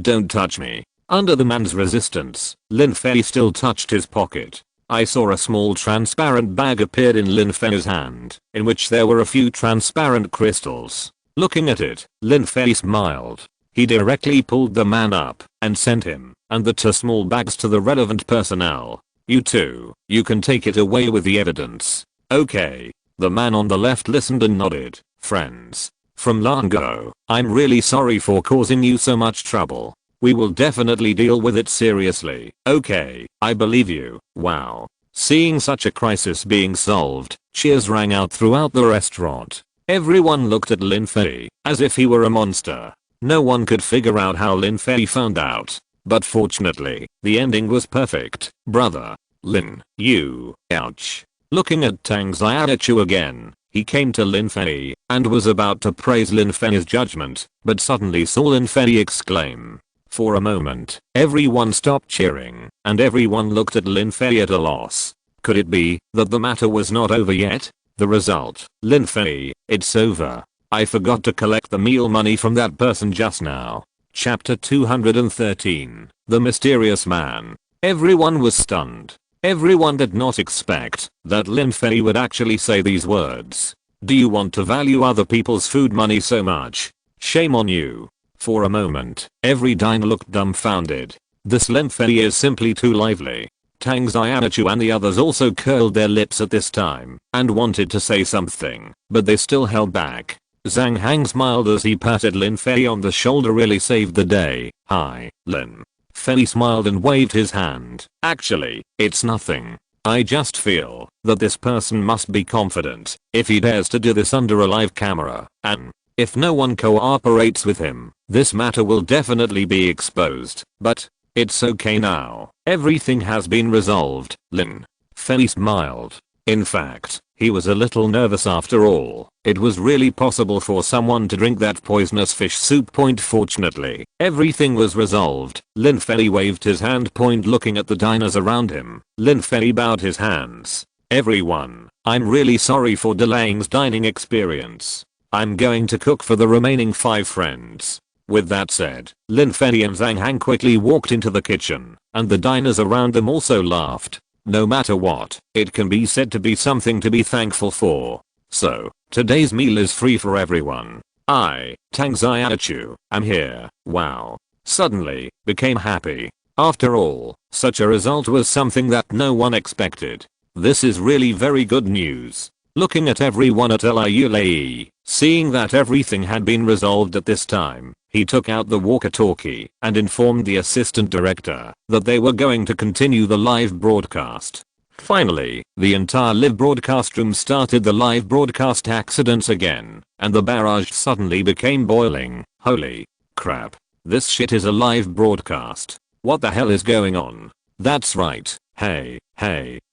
don't touch me. Under the man's resistance, Lin Fei still touched his pocket. I saw a small transparent bag appeared in Lin Fei's hand, in which there were a few transparent crystals. Looking at it, Lin Fei smiled. He directly pulled the man up and sent him and the two small bags to the relevant personnel. You two, you can take it away with the evidence. Okay. The man on the left listened and nodded. Friends from long ago, I'm really sorry for causing you so much trouble. We will definitely deal with it seriously. Okay, I believe you. Wow. Seeing such a crisis being solved, cheers rang out throughout the restaurant. Everyone looked at Lin Fei as if he were a monster. No one could figure out how Lin Fei found out. But fortunately, the ending was perfect. Brother Lin, you, ouch. Looking at Tang Xiaochu again, he came to Lin Fei and was about to praise Lin Fei's judgment, but suddenly saw Lin Fei exclaim. For a moment, everyone stopped cheering, and everyone looked at Lin Fei at a loss. Could it be that the matter was not over yet? The result, Lin Fei, it's over. I forgot to collect the meal money from that person just now. Chapter 213, The Mysterious Man. Everyone was stunned. Everyone did not expect that Lin Fei would actually say these words. Do you want to value other people's food money so much? Shame on you. For a moment, every diner looked dumbfounded. This Lin Fei is simply too lively. Tang Xiaochu and the others also curled their lips at this time and wanted to say something, but they still held back. Zhang Hang smiled as he patted Lin Fei on the shoulder. Really saved the day. Hi, Lin Fei smiled and waved his hand. Actually, it's nothing. I just feel that this person must be confident if he dares to do this under a live camera, and if no one cooperates with him, this matter will definitely be exposed. But it's okay now. Everything has been resolved. Lin Fei smiled. In fact, he was a little nervous after all. It was really possible for someone to drink that poisonous fish soup. Fortunately, everything was resolved. Lin Fei waved his hand. Looking at the diners around him, Lin Fei bowed his hands. Everyone, I'm really sorry for delaying's dining experience. I'm going to cook for the remaining 5 friends. With that said, Lin Fei and Zhang Hang quickly walked into the kitchen, and the diners around them also laughed. No matter what, it can be said to be something to be thankful for. So, today's meal is free for everyone. I, Tang Xiaochu, am here. Wow. Suddenly, became happy. After all, such a result was something that no one expected. This is really very good news. Looking at everyone at Liu, seeing that everything had been resolved at this time, he took out the walkie-talkie and informed the assistant director that they were going to continue the live broadcast. Finally, the entire live broadcast room started the live broadcast. Accidents again, and the barrage suddenly became boiling. Holy crap. This shit is a live broadcast. What the hell is going on? That's right. Hey,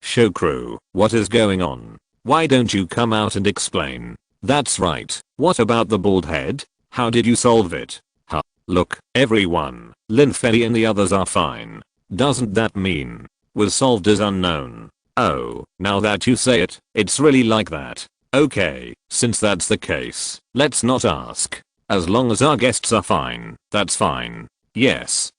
show crew, what is going on? Why don't you come out and explain? That's right. What about the bald head? How did you solve it? Huh. Look, everyone, Lin Fei and the others are fine. Doesn't that mean was solved as unknown? Oh, now that you say it, it's really like that. Okay, since that's the case, let's not ask. As long as our guests are fine, that's fine. Yes,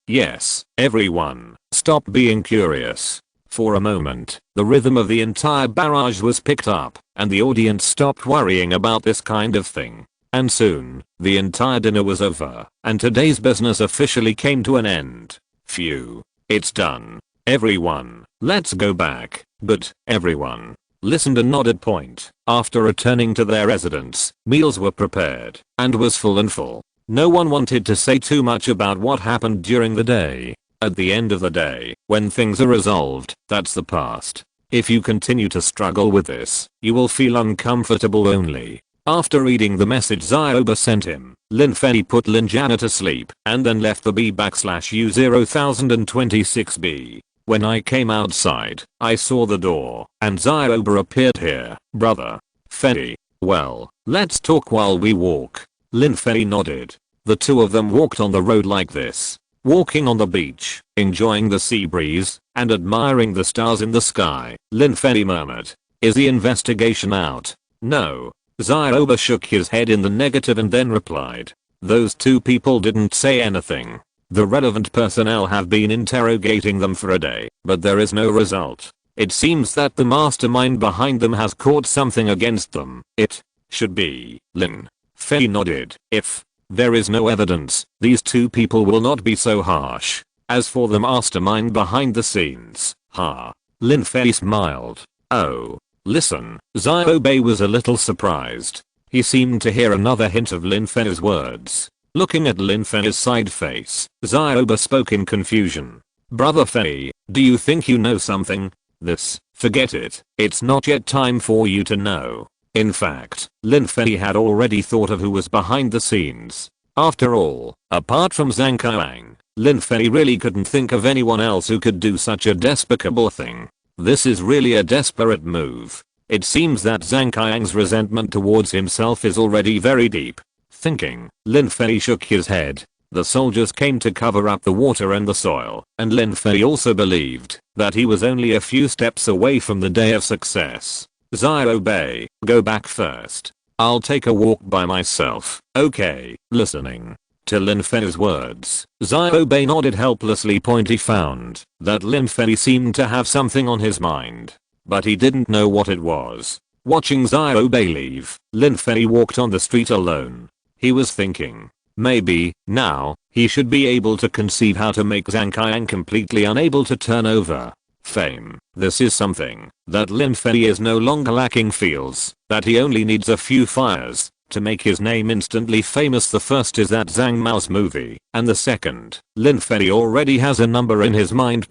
everyone, stop being curious. For a moment, the rhythm of the entire barrage was picked up, and the audience stopped worrying about this kind of thing. And soon, the entire dinner was over, and today's business officially came to an end. Phew. It's done. Everyone, let's go back. But, everyone, listened and nodded. Point. After returning to their residence, meals were prepared, and was full and full. No one wanted to say too much about what happened during the day. At the end of the day, when things are resolved, that's the past. If you continue to struggle with this, you will feel uncomfortable only. After reading the message Zioba sent him, Lin Fei put Lin Jana to sleep and then left the B/U0026B. When I came outside, I saw the door, and Zioba appeared here. Brother Fei, well, let's talk while we walk. Lin Fei nodded. The two of them walked on the road like this, walking on the beach, enjoying the sea breeze, and admiring the stars in the sky. Lin Fei murmured, "Is the investigation out?" "No." Zioba shook his head in the negative and then replied, "Those two people didn't say anything. The relevant personnel have been interrogating them for a day, but there is no result. It seems that the mastermind behind them has caught something against them. It should be." Lin Fei nodded. "If there is no evidence, these two people will not be so harsh. As for the mastermind behind the scenes, Lin Fei smiled. "Oh. Listen." Zioba was a little surprised. He seemed to hear another hint of Lin Fei's words. Looking at Lin Fei's side face, Zioba spoke in confusion. "Brother Fei, do you think you know something? Forget it. It's not yet time for you to know." In fact, Lin Fei had already thought of who was behind the scenes. After all, apart from Zhang Qiang, Lin Fei really couldn't think of anyone else who could do such a despicable thing. This is really a desperate move. It seems that Zhang Qiang's resentment towards himself is already very deep. Thinking, Lin Fei shook his head. The soldiers came to cover up the water and the soil, and Lin Fei also believed that he was only a few steps away from the day of success. "Zioba, go back first. I'll take a walk by myself." "Okay." Listening to Lin Fei's words, Zioba nodded helplessly. He found that Lin Fei seemed to have something on his mind, but he didn't know what it was. Watching Zioba leave, Lin Fei walked on the street alone. He was thinking, maybe, now, he should be able to conceive how to make Zhang Qiang completely unable to turn over. Fame. This is something that Lin Fei is no longer lacking. Feels that he only needs a few fires to make his name instantly famous. The first is that Zhang Mao's movie, and the second, Lin Fei already has a number in his mind.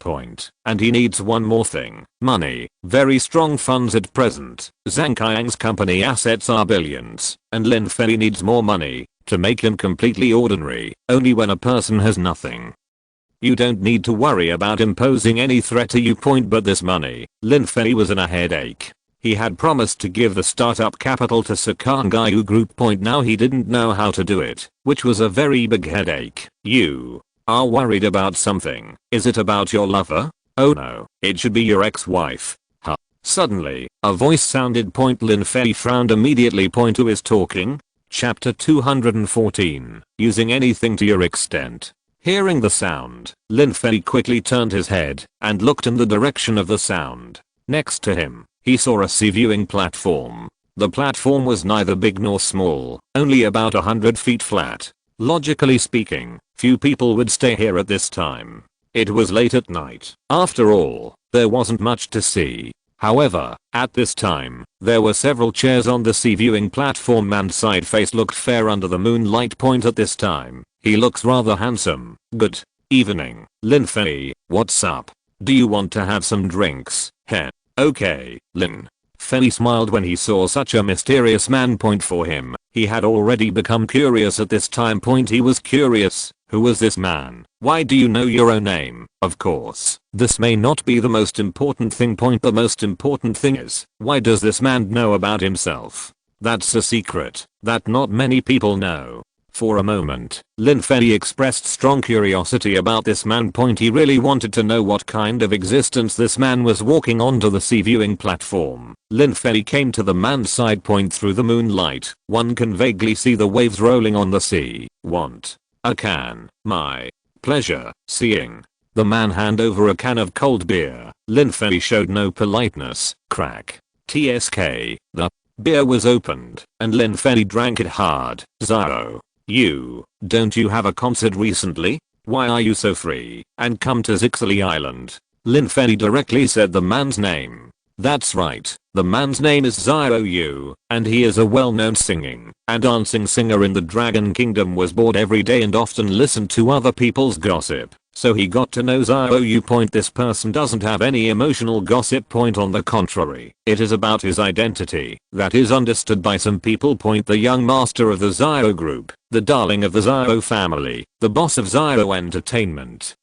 And he needs one more thing, money. Very strong funds at present. Zhang Qiang's company assets are billions, and Lin Fei needs more money to make him completely ordinary. Only when a person has nothing, you don't need to worry about imposing any threat to you. But this money, Lin Fei was in a headache. He had promised to give the startup capital to Sakangayu Group. Now he didn't know how to do it, which was a very big headache. "You are worried about something. Is it about your lover?" "Oh no, it should be your ex-wife." Suddenly, a voice sounded. Lin Fei frowned immediately. Who is talking? Chapter 214. Using anything to your extent. Hearing the sound, Lin Fei quickly turned his head and looked in the direction of the sound. Next to him, he saw a sea viewing platform. The platform was neither big nor small, only about 100 feet flat. Logically speaking, few people would stay here at this time. It was late at night. After all, there wasn't much to see. However, at this time, there were several chairs on the sea viewing platform. Man's side face looked fair under the moonlight. At this time, he looks rather handsome. "Good evening, Lin Fei. What's up? Do you want to have some drinks?" "Heh. Okay." Lin Fei smiled when he saw such a mysterious man. For him, he had already become curious at this time. He was curious Who was this man? Why do you know your own name? Of course, this may not be the most important thing. The most important thing is, why does this man know about himself? That's a secret that not many people know. For a moment, Lin Fei expressed strong curiosity about this man. He really wanted to know what kind of existence this man was walking onto the sea viewing platform. Lin Fei came to the man's side. Through the moonlight, one can vaguely see the waves rolling on the sea. Want a can? My pleasure. Seeing the man hand over a can of cold beer, Lin Fei showed no politeness. Crack. TSK. The beer was opened, and Lin Fei drank it hard. Zaro. Don't you have a concert recently? Why are you so free and come to Zixili Island? Lin Fei directly said the man's name. That's right, the man's name is Ziro Yu, and he is a well-known singing and dancing singer in the Dragon Kingdom. Was bored every day and often listened to other people's gossip, so he got to know Ziro Yu. This person doesn't have any emotional gossip. On the contrary, it is about his identity that is understood by some people. The young master of the Ziro group, the darling of the Ziro family, the boss of Ziro Entertainment,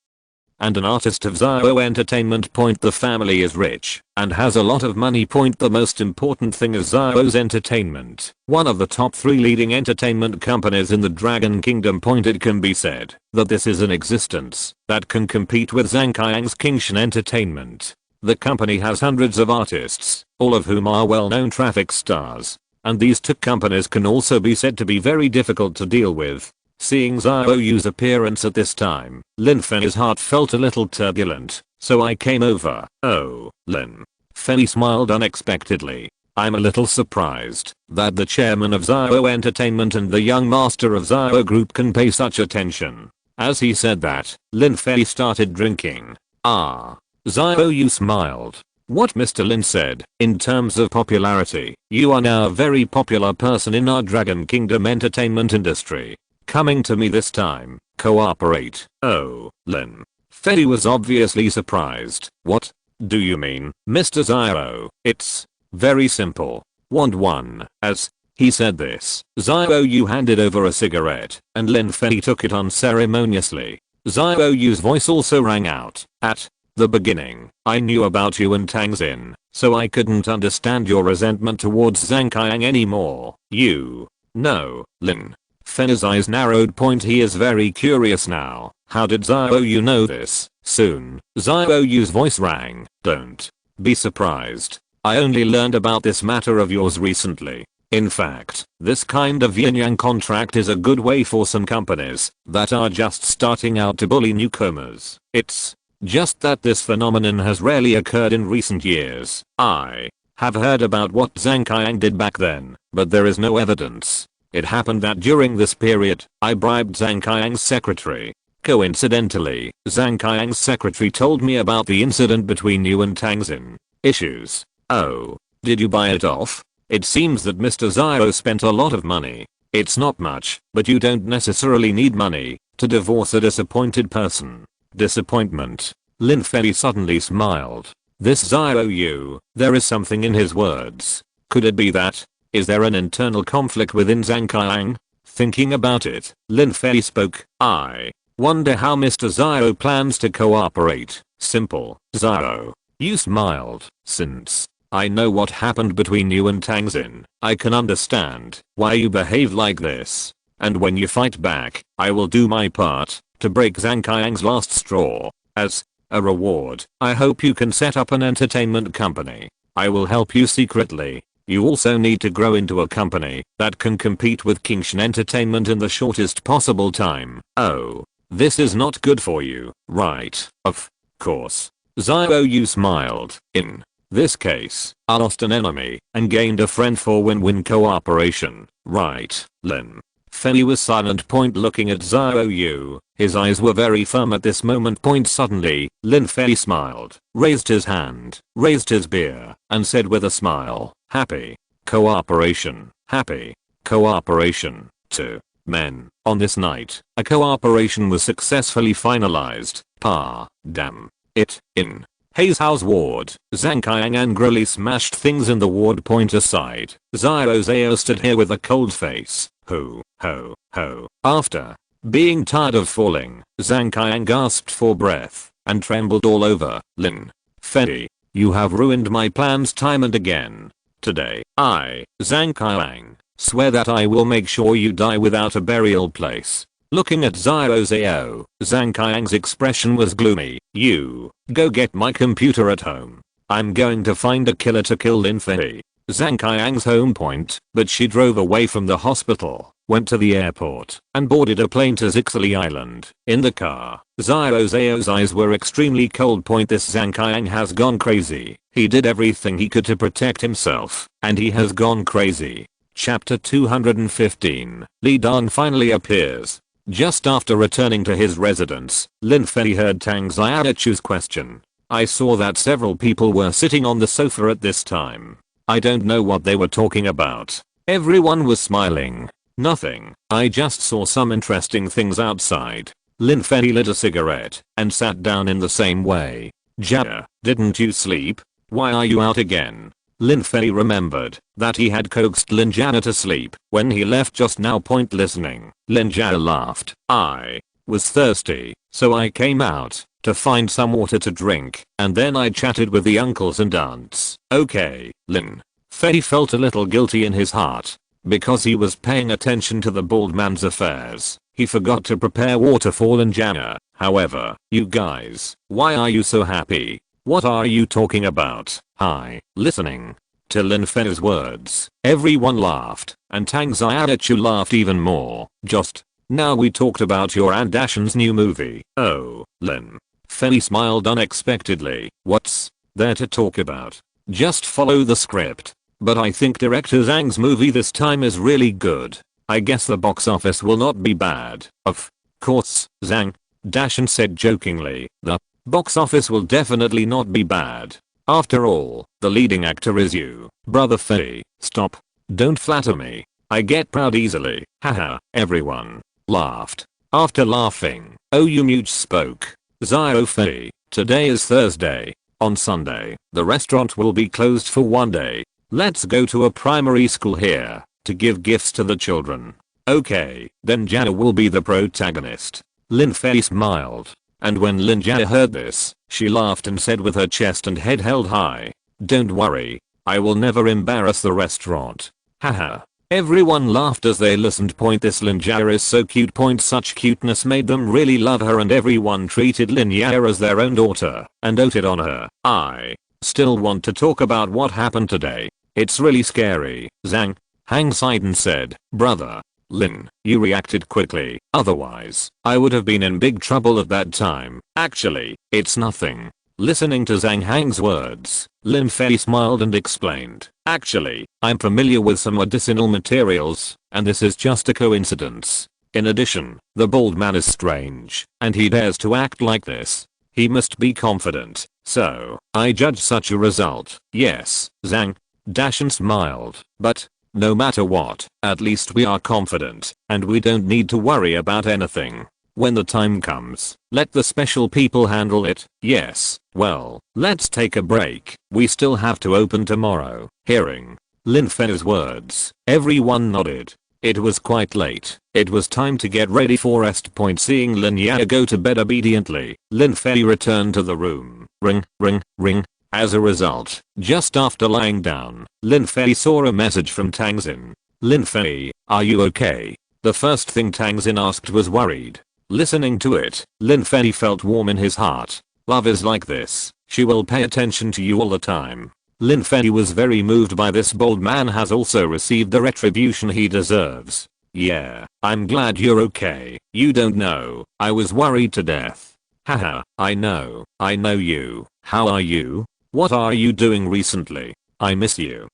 and an artist of Ziro Entertainment. The family is rich and has a lot of money. The most important thing is Ziro's Entertainment, one of the top 3 leading entertainment companies in the Dragon Kingdom. It can be said that this is an existence that can compete with Zhangqiang's Kingshan Entertainment. The company has hundreds of artists, all of whom are well-known traffic stars, and these 2 companies can also be said to be very difficult to deal with. Seeing Ziro Yu's appearance at this time, Lin Fei's heart felt a little turbulent, so I came over. Oh, Lin Fei smiled unexpectedly. I'm a little surprised that the chairman of Ziro Entertainment and the young master of Ziro Group can pay such attention. As he said that, Lin Fei started drinking. Ziro Yu smiled. What Mr. Lin said, in terms of popularity, you are now a very popular person in our Dragon Kingdom entertainment industry. Coming to me this time, cooperate. Oh, Lin Fei was obviously surprised. What do you mean, Mr. Ziro? It's very simple. Want one? As he said this, Ziro Yu handed over a cigarette, and Lin Fei took it unceremoniously. Ziro Yu's voice also rang out. At the beginning, I knew about you and Tang Xin, so I couldn't understand your resentment towards Zhang Qiang anymore. You know, Lin Fei's eyes narrowed. He is very curious now. How did Ziro Yu know this? Soon, Ziro Yu's voice rang. Don't be surprised. I only learned about this matter of yours recently. In fact, this kind of yin-yang contract is a good way for some companies that are just starting out to bully newcomers. It's just that this phenomenon has rarely occurred in recent years. I have heard about what Zhang Qiang did back then, but there is no evidence. It happened that during this period, I bribed Zhang Qiang's secretary. Coincidentally, Zhang Qiang's secretary told me about the incident between you and Tang Xin. Issues. Oh, did you buy it off? It seems that Mr. Ziro spent a lot of money. It's not much, but you don't necessarily need money to divorce a disappointed person. Disappointment. Lin Fei suddenly smiled. This Ziro Yu, there is something in his words. Could it be that? Is there an internal conflict within Zhang Qiang? Thinking about it, Lin Fei spoke. I wonder how Mr. Ziro plans to cooperate. Simple. Ziro. You smiled. Since I know what happened between you and Tang Xin, I can understand why you behave like this. And when you fight back, I will do my part to break Zhang Qiang's last straw. As a reward, I hope you can set up an entertainment company. I will help you secretly. You also need to grow into a company that can compete with Kingshan Entertainment in the shortest possible time. Oh, this is not good for you, right? Of course. Ziro Yu smiled. In this case, I lost an enemy and gained a friend for win-win cooperation, right? Lin Fei was silent. Looking at Ziro Yu, his eyes were very firm at this moment. Suddenly, Lin Fei smiled, raised his hand, raised his beer, and said with a smile, happy cooperation, happy cooperation. 2 men. On this night, a cooperation was successfully finalized. Damn it. In Hayes House ward, Zhang Qiang angrily smashed things in the ward. Aside, Ziro Zao stood here with a cold face. Ho, ho, ho. After Being tired of falling, Zhang Qiang gasped for breath and trembled all over. Lin Fei, you have ruined my plans time and again. Today, I, Zhang Qiang, swear that I will make sure you die without a burial place. Looking at Xiao Zhao, Zhang Qiang's expression was gloomy. You, go get my computer at home. I'm going to find a killer to kill Lin Fei. Zhang Qiang's home point, but she drove away from the hospital, went to the airport, and boarded a plane to Zixili Island. In the car, Xiao Zhao's eyes were extremely cold. This Zhang Qiang has gone crazy. He did everything he could to protect himself, and he has gone crazy. Chapter 215. Li Dan finally appears. Just after returning to his residence, Lin Fei heard Tang Xiaochu's question. I saw that several people were sitting on the sofa at this time. I don't know what they were talking about. Everyone was smiling. Nothing. I just saw some interesting things outside. Lin Fei lit a cigarette and sat down in the same way. Jia, didn't you sleep? Why are you out again? Lin Fei remembered that he had coaxed Lin Jia to sleep when he left just now. Listening. Lin Jia laughed. I was thirsty, so I came out to find some water to drink, and then I chatted with the uncles and aunts. Okay. Lin Fei felt a little guilty in his heart because he was paying attention to the bald man's affairs. He forgot to prepare water for Lin Jia. However, you guys, why are you so happy? What are you talking about? Hi. Listening to Lin Fei's words, everyone laughed, and Tang Xiaochu laughed even more. Just now we talked about your and Dashan's new movie. Oh, Lin Fei smiled unexpectedly. What's there to talk about? Just follow the script. But I think director Zhang's movie this time is really good. I guess the box office will not be bad. Of course, Zhang Dashan said jokingly. The box office will definitely not be bad. After all, the leading actor is you, brother Fei. Stop. Don't flatter me. I get proud easily. Haha. Everyone laughed. After laughing, Oyumuch spoke. Xiao Fei, today is Thursday. On Sunday, the restaurant will be closed for one day. Let's go to a primary school here to give gifts to the children. Okay, then Jia will be the protagonist. Lin Fei smiled. And when Lin Jia heard this, she laughed and said with her chest and head held high, don't worry, I will never embarrass the restaurant. Haha. Everyone laughed as they listened. This Lin Jia is so cute. Such cuteness made them really love her, and everyone treated Lin Jia as their own daughter and doted on her. I still want to talk about what happened today. It's really scary. Zhang Hang sighed and said, brother Lin, you reacted quickly, otherwise I would have been in big trouble at that time. Actually, it's nothing. Listening to Zhang Hang's words, Lin Fei smiled and explained, actually, I'm familiar with some medicinal materials, and this is just a coincidence. In addition, the bald man is strange, and he dares to act like this. He must be confident, so I judge such a result. Yes, Zhang Dashan smiled, but no matter what, at least we are confident, and we don't need to worry about anything. When the time comes, let the special people handle it. Yes, well, let's take a break. We still have to open tomorrow. Hearing Lin Fei's words, everyone nodded. It was quite late. It was time to get ready for rest. Seeing Lin Jia go to bed obediently, Lin Fei returned to the room. Ring, ring, ring. As a result, just after lying down, Lin Fei saw a message from Tang Xin. Lin Fei, are you okay? The first thing Tang Xin asked was worried. Listening to it, Lin Fei felt warm in his heart. Love is like this. She will pay attention to you all the time. Lin Fei was very moved by this. Bold man has also received the retribution he deserves. Yeah, I'm glad you're okay. You don't know, I was worried to death. Haha, I know you. How are you? What are you doing recently? I miss you.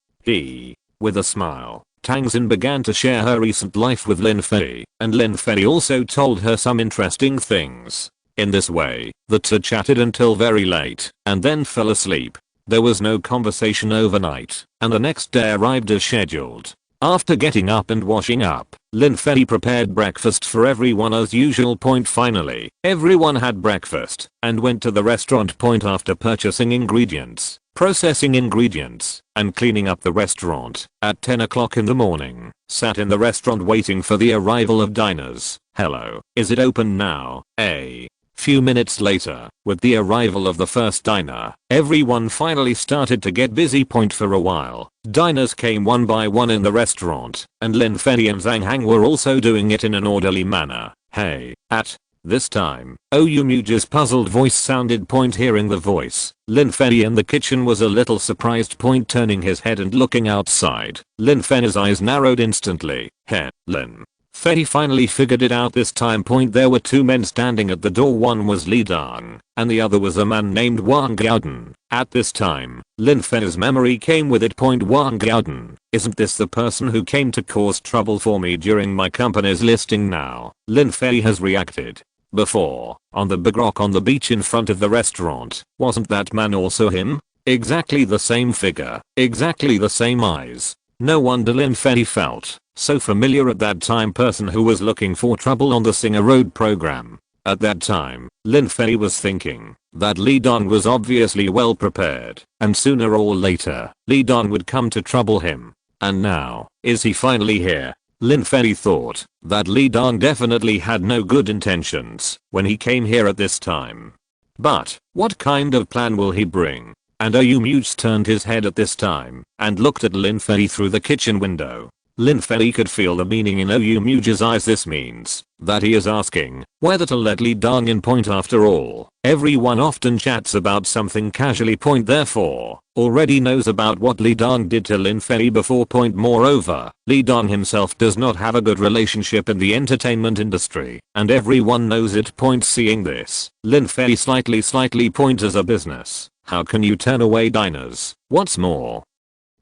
With a smile, Tang Xin began to share her recent life with Lin Fei, and Lin Fei also told her some interesting things. In this way, the two chatted until very late, and then fell asleep. There was no conversation overnight, and the next day arrived as scheduled. After getting up and washing up, Lin Fei prepared breakfast for everyone as usual. Finally, everyone had breakfast and went to the restaurant. After purchasing ingredients, processing ingredients, and cleaning up the restaurant, at 10 o'clock in the morning, sat in the restaurant waiting for the arrival of diners. Hello, is it open now? A few minutes later, with the arrival of the first diner, everyone finally started to get busy. For a while, diners came one by one in the restaurant, and Lin Fei and Zhang Hang were also doing it in an orderly manner. Hey, at this time, Oyumuji's puzzled voice sounded. Hearing the voice, Lin Fei in the kitchen was a little surprised. Turning his head and looking outside, Lin Fei's eyes narrowed instantly. Heh, Lin Fei finally figured it out this time. There were two men standing at the door. One was Li Dong, and the other was a man named Wang Gaoden. At this time, Lin Fei's memory came with it. Wang Gaoden, isn't this the person who came to cause trouble for me during my company's listing now? Lin Fei has reacted. Before, on the big rock on the beach in front of the restaurant, wasn't that man also him? Exactly the same figure, exactly the same eyes. No wonder Lin Fei felt so familiar at that time. Person who was looking for trouble on the Singer Road program. At that time, Lin Fei was thinking that Li Dong was obviously well prepared, and sooner or later, Li Dong would come to trouble him. And now, is he finally here? Lin Fei thought that Li Dong definitely had no good intentions when he came here at this time. But, what kind of plan will he bring? And Oyumuji turned his head at this time and looked at Lin Fei through the kitchen window. Lin Fei could feel the meaning in Oyumuji's eyes. This means that he is asking whether to let Li Dong in. After all, everyone often chats about something casually. Therefore, already knows about what Li Dong did to Lin Fei before. Moreover, Li Dong himself does not have a good relationship in the entertainment industry, and everyone knows it. Seeing this, Lin Fei slightly as a business. How can you turn away diners? What's more,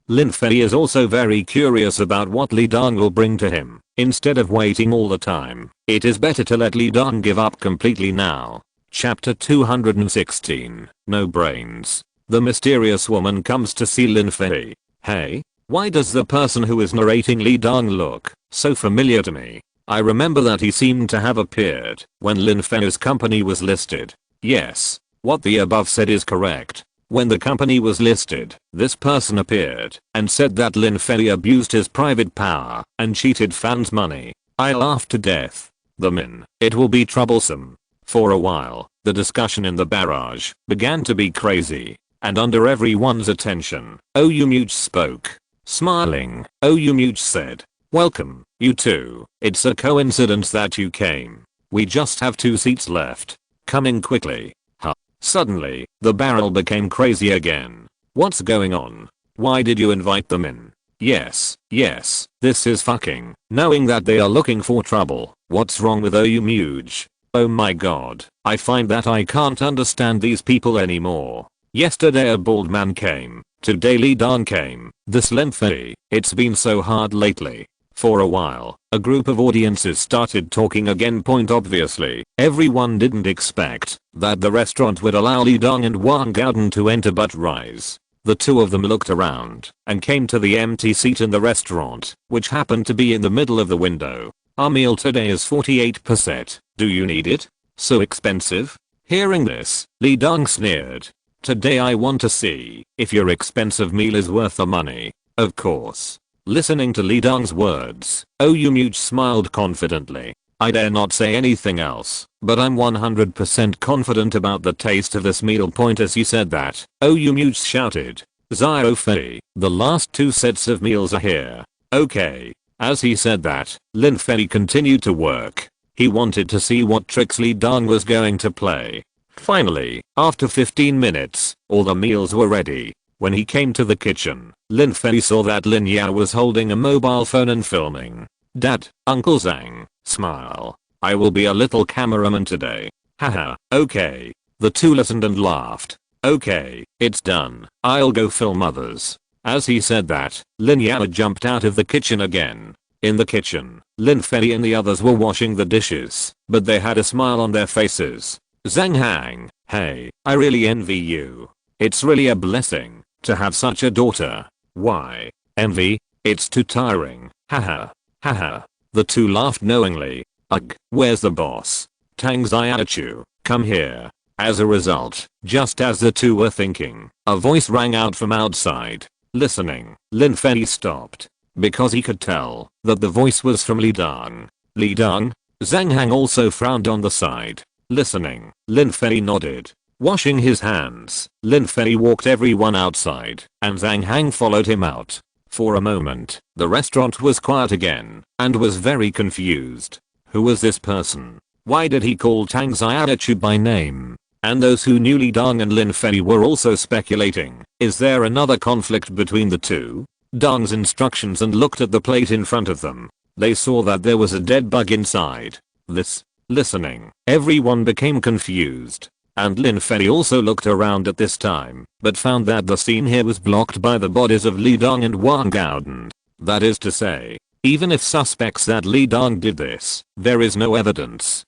Lin Fei is also very curious about what Li Dong will bring to him. Instead of waiting all the time, it is better to let Li Dong give up completely now. Chapter 216, No Brains. The mysterious woman comes to see Lin Fei. Hey, why does the person who is narrating Li Dong look so familiar to me? I remember that he seemed to have appeared when Lin Fei's company was listed. Yes, what the above said is correct. When the company was listed, this person appeared and said that Lin Fei abused his private power and cheated fans' money. I laughed to death. It will be troublesome. For a while, the discussion in the barrage began to be crazy, and under everyone's attention, Oyumuji spoke. Smiling, Oyumuji said, "Welcome, you two. It's a coincidence that you came. We just have 2 seats left. Coming quickly." Suddenly, the barrel became crazy again. What's going on? Why did you invite them in? Yes, this is fucking. Knowing that they are looking for trouble. What's wrong with Oyumuji? Oh my god, I find that I can't understand these people anymore. Yesterday a bald man came. Today Li Dong came. This Lin Fei. It's been so hard lately. For a while, a group of audiences started talking again. Obviously, everyone didn't expect that the restaurant would allow Li Dong and Wang Gaoden to enter, but rise. The two of them looked around and came to the empty seat in the restaurant, which happened to be in the middle of the window. Our meal today is 48%. Do you need it? So expensive? Hearing this, Li Dong sneered. Today I want to see if your expensive meal is worth the money. Of course. Listening to Li Dong's words, Oyumuji smiled confidently. I dare not say anything else, but I'm 100% confident about the taste of this meal. As he said that, Oyumuji shouted, "Zio Fei, the last 2 sets of meals are here." Okay. As he said that, Lin Fei continued to work. He wanted to see what tricks Li Dong was going to play. Finally, after 15 minutes, all the meals were ready. When he came to the kitchen, Lin Fei saw that Lin Yao was holding a mobile phone and filming. "Dad, Uncle Zhang, smile. I will be a little cameraman today." Haha, okay. The two listened and laughed. Okay, it's done. I'll go film others. As he said that, Lin Yao jumped out of the kitchen again. In the kitchen, Lin Fei and the others were washing the dishes, but they had a smile on their faces. Zhang Hang, hey, I really envy you. It's really a blessing to have such a daughter. Why? Envy? It's too tiring. Haha. Haha. The two laughed knowingly. Ugh, where's the boss? Tang Xiaochu, come here. As a result, just as the two were thinking, a voice rang out from outside. Listening, Lin Fei stopped, because he could tell that the voice was from Li Dong. Li Dong? Zhang Hang also frowned on the side. Listening. Lin Fei nodded. Washing his hands, Lin Fei walked everyone outside, and Zhang Hang followed him out. For a moment, the restaurant was quiet again, and was very confused. Who was this person? Why did he call Tang Xiaochu by name? And those who knew Li Dong and Lin Fei were also speculating, is there another conflict between the two? Dong's instructions and looked at the plate in front of them. They saw that there was a dead bug inside. Listening, everyone became confused. And Lin Fei also looked around at this time, but found that the scene here was blocked by the bodies of Li Dong and Wang Gaodan. That is to say, even if suspects that Li Dong did this, there is no evidence.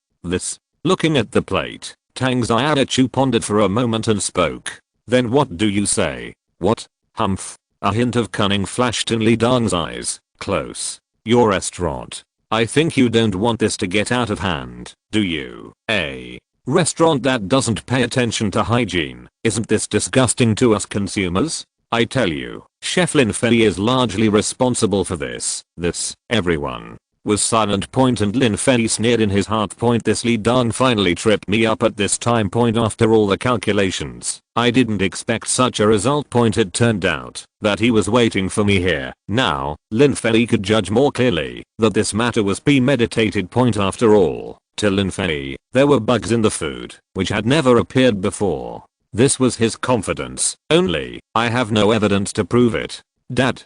Looking at the plate, Tang Xiaochu pondered for a moment and spoke. Then what do you say? What? Humph. A hint of cunning flashed in Li Dong's eyes. Close. Your restaurant. I think you don't want this to get out of hand, do you? A restaurant that doesn't pay attention to hygiene. Isn't this disgusting to us consumers? I tell you, Chef Lin Fei is largely responsible for this. Everyone was silent. And Lin Fei sneered in his heart. This Li Dong finally tripped me up at this time. After all the calculations, I didn't expect such a result. It turned out that he was waiting for me here. Now, Lin Fei could judge more clearly that this matter was premeditated. After all, to Lin Fei, there were bugs in the food, which had never appeared before. This was his confidence. Only, I have no evidence to prove it. Dad.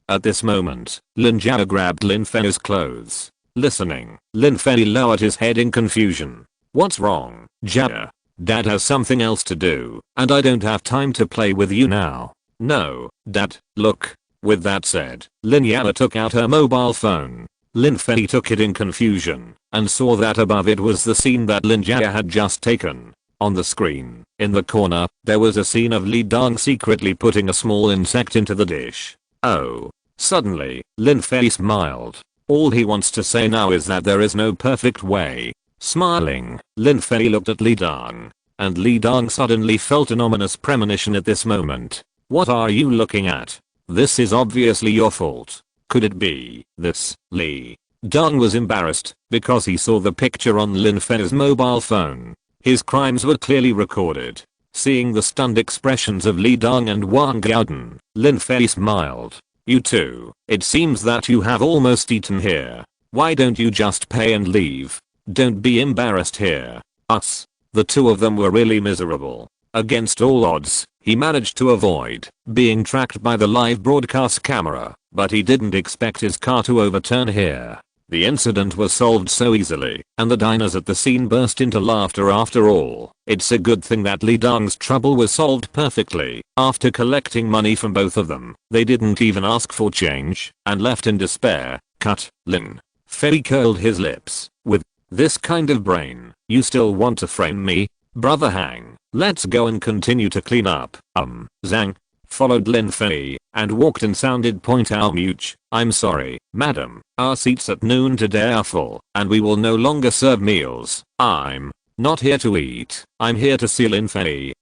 At this moment, Lin Jiao grabbed Lin Fei's clothes. Listening, Lin Fei lowered his head in confusion. What's wrong, Jiao? Dad has something else to do, and I don't have time to play with you now. No, Dad, look. With that said, Lin Jiao took out her mobile phone. Lin Fei took it in confusion, and saw that above it was the scene that Lin Jiao had just taken. On the screen, in the corner, there was a scene of Li Dong secretly putting a small insect into the dish. Oh. Suddenly, Lin Fei smiled. All he wants to say now is that there is no perfect way. Smiling, Lin Fei looked at Li Dong. And Li Dong suddenly felt an ominous premonition at this moment. What are you looking at? This is obviously your fault. Could it be this? Li Dong was embarrassed because he saw the picture on Lin Fei's mobile phone. His crimes were clearly recorded. Seeing the stunned expressions of Li Dong and Wang Gaodan, Lin Fei smiled. You two, it seems that you have almost eaten here. Why don't you just pay and leave? Don't be embarrassed here. The two of them were really miserable. Against all odds, he managed to avoid being tracked by the live broadcast camera, but he didn't expect his car to overturn here. The incident was solved so easily, and the diners at the scene burst into laughter. After all, it's a good thing that Li Dong's trouble was solved perfectly. After collecting money from both of them, they didn't even ask for change, and left in despair. Cut. Lin Fei curled his lips. With this kind of brain, you still want to frame me? Brother Hang, let's go and continue to clean up. Zhang followed Lin Fei and walked and sounded our much. I'm sorry, madam, our seats at noon today are full, and we will no longer serve meals. I'm not here to eat. I'm here to see Lin Fei.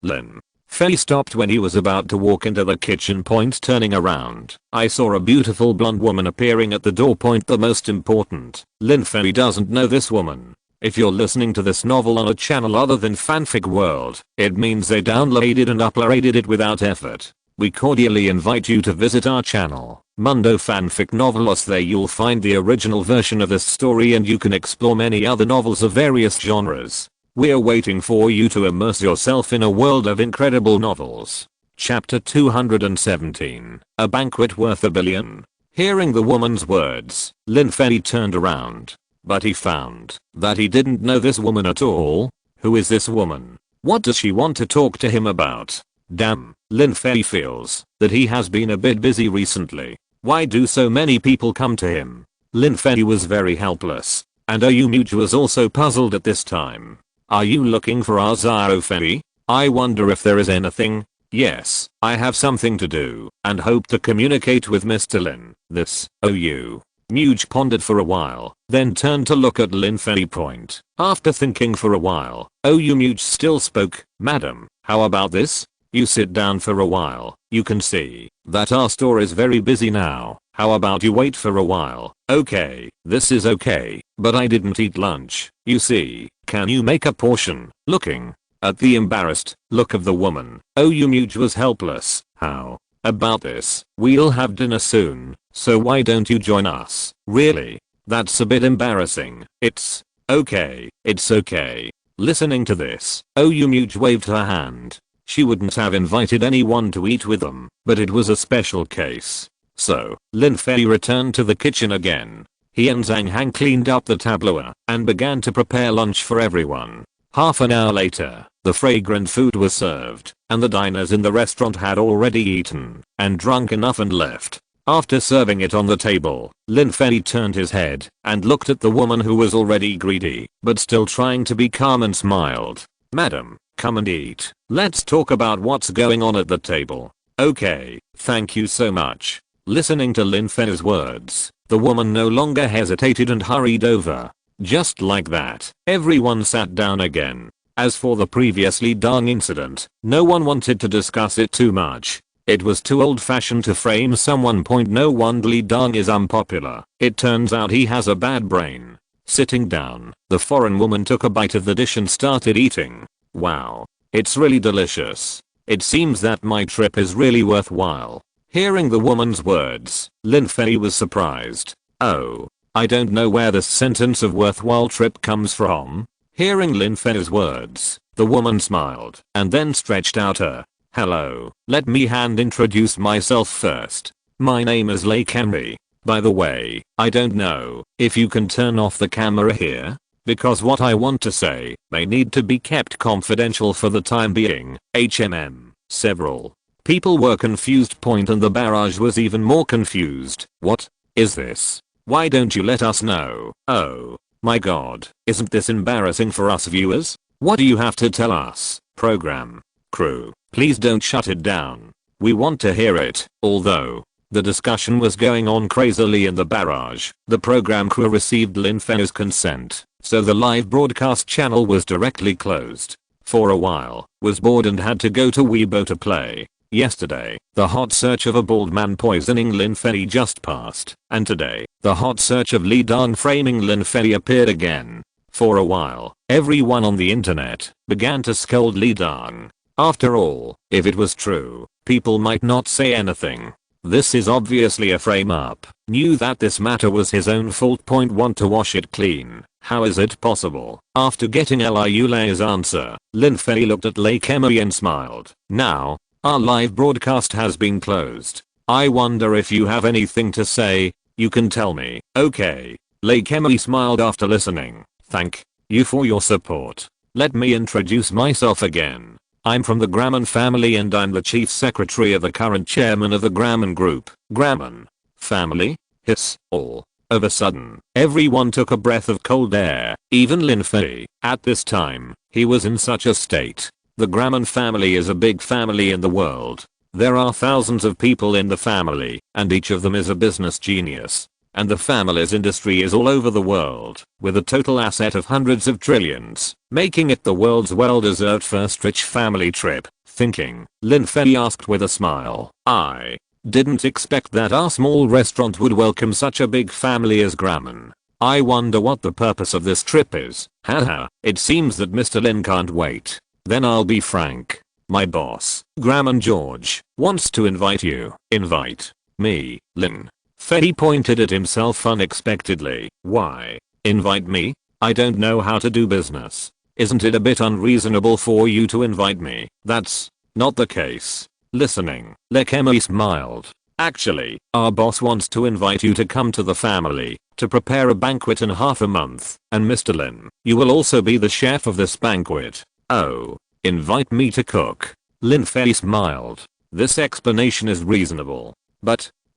Lin Fei stopped when he was about to walk into the kitchen. Turning around, I saw a beautiful blonde woman appearing at the door. The most important, Lin Fei doesn't know this woman. If you're listening to this novel on a channel other than Fanfic World, it means they downloaded and uploaded it without effort. We cordially invite you to visit our channel, Mundo Fanfic Novelos. There you'll find the original version of this story, and you can explore many other novels of various genres. We're waiting for you to immerse yourself in a world of incredible novels. Chapter 217, A Banquet Worth a Billion. Hearing the woman's words, Lin Fei turned around. But he found that he didn't know this woman at all. Who is this woman? What does she want to talk to him about? Damn, Lin Fei feels that he has been a bit busy recently. Why do so many people come to him? Lin Fei was very helpless, and Oyumuch was also puzzled at this time. Are you looking for our Xiao Fei? I wonder if there is anything. Yes, I have something to do, and hope to communicate with Mr. Lin. Muge pondered for a while, then turned to look at Lin Fei. After thinking for a while, Oyumuch still spoke. Madam, how about this? You sit down for a while. You can see that our store is very busy now. How about you wait for a while? Okay, this is okay, but I didn't eat lunch. You see, can you make a portion? Looking at the embarrassed look of the woman, Oyumuge was helpless. How about this? We'll have dinner soon, so why don't you join us? Really? That's a bit embarrassing. It's okay. It's okay. Listening to this, Oyumuge waved her hand. She wouldn't have invited anyone to eat with them, but it was a special case. So, Lin Fei returned to the kitchen again. He and Zhang Han cleaned up the tableau and began to prepare lunch for everyone. Half an hour later, the fragrant food was served, and the diners in the restaurant had already eaten and drunk enough and left. After serving it on the table, Lin Fei turned his head and looked at the woman who was already greedy, but still trying to be calm, and smiled. "Madam, come and eat. Let's talk about what's going on at the table." "Okay, thank you so much." Listening to Lin Fei's words, the woman no longer hesitated and hurried over. Just like that, everyone sat down again. As for the previously Dong incident, no one wanted to discuss it too much. It was too old-fashioned to frame someone. No wonder Li Dong is unpopular. It turns out he has a bad brain. Sitting down, the foreign woman took a bite of the dish and started eating. "Wow, it's really delicious. It seems that my trip is really worthwhile." Hearing the woman's words, Lin Fei was surprised. "Oh, I don't know where this sentence of worthwhile trip comes from." Hearing Lin Fei's words, the woman smiled and then stretched out her "Hello, let me introduce myself first. My name is Lei Camry. By the way, I don't know if you can turn off the camera here, because what I want to say may need to be kept confidential for the time being." Several people were confused. And the barrage was even more confused. "What is this? Why don't you let us know?" "Oh my god, isn't this embarrassing for us viewers? What do you have to tell us?" "Program crew, please don't shut it down. We want to hear it." Although the discussion was going on crazily in the barrage, the program crew received Lin Fei's consent, so the live broadcast channel was directly closed. For a while, was bored and had to go to Weibo to play. Yesterday, the hot search of a bald man poisoning Lin Fei just passed, and today, the hot search of Li Dong framing Lin Fei appeared again. For a while, everyone on the internet began to scold Li Dong. After all, if it was true, people might not say anything. This is obviously a frame up. Knew that this matter was his own fault. Want to wash it clean. How is it possible? After getting Liu Lei's answer, Lin Fei looked at Lei Kemi and smiled. "Now, our live broadcast has been closed. I wonder if you have anything to say. You can tell me." "Okay." Lei Kemi smiled after listening. "Thank you for your support. Let me introduce myself again. I'm from the Graham family and I'm the chief secretary of the current chairman of the Graham Group." "Graham family?" Hiss. All of a sudden, everyone took a breath of cold air, even Lin Fei. At this time, he was in such a state. The Graham family is a big family in the world. There are thousands of people in the family, and each of them is a business genius. And the family's industry is all over the world, with a total asset of hundreds of trillions, making it the world's well-deserved first rich family trip. Thinking, Lin Fei asked with a smile, "I didn't expect that our small restaurant would welcome such a big family as Graham. I wonder what the purpose of this trip is." Haha, it seems that Mr. Lin can't wait. "Then I'll be frank. My boss, Graham George, wants to invite you." "Invite me, Lin?" Fei pointed at himself unexpectedly. "Why invite me? I don't know how to do business. Isn't it a bit unreasonable for you to invite me?" "That's not the case." Listening, Lei Kemi smiled. "Actually, our boss wants to invite you to come to the family to prepare a banquet in half a month, and Mr. Lin, you will also be the chef of this banquet." "Oh, invite me to cook?" Lin Fei smiled. This explanation is reasonable.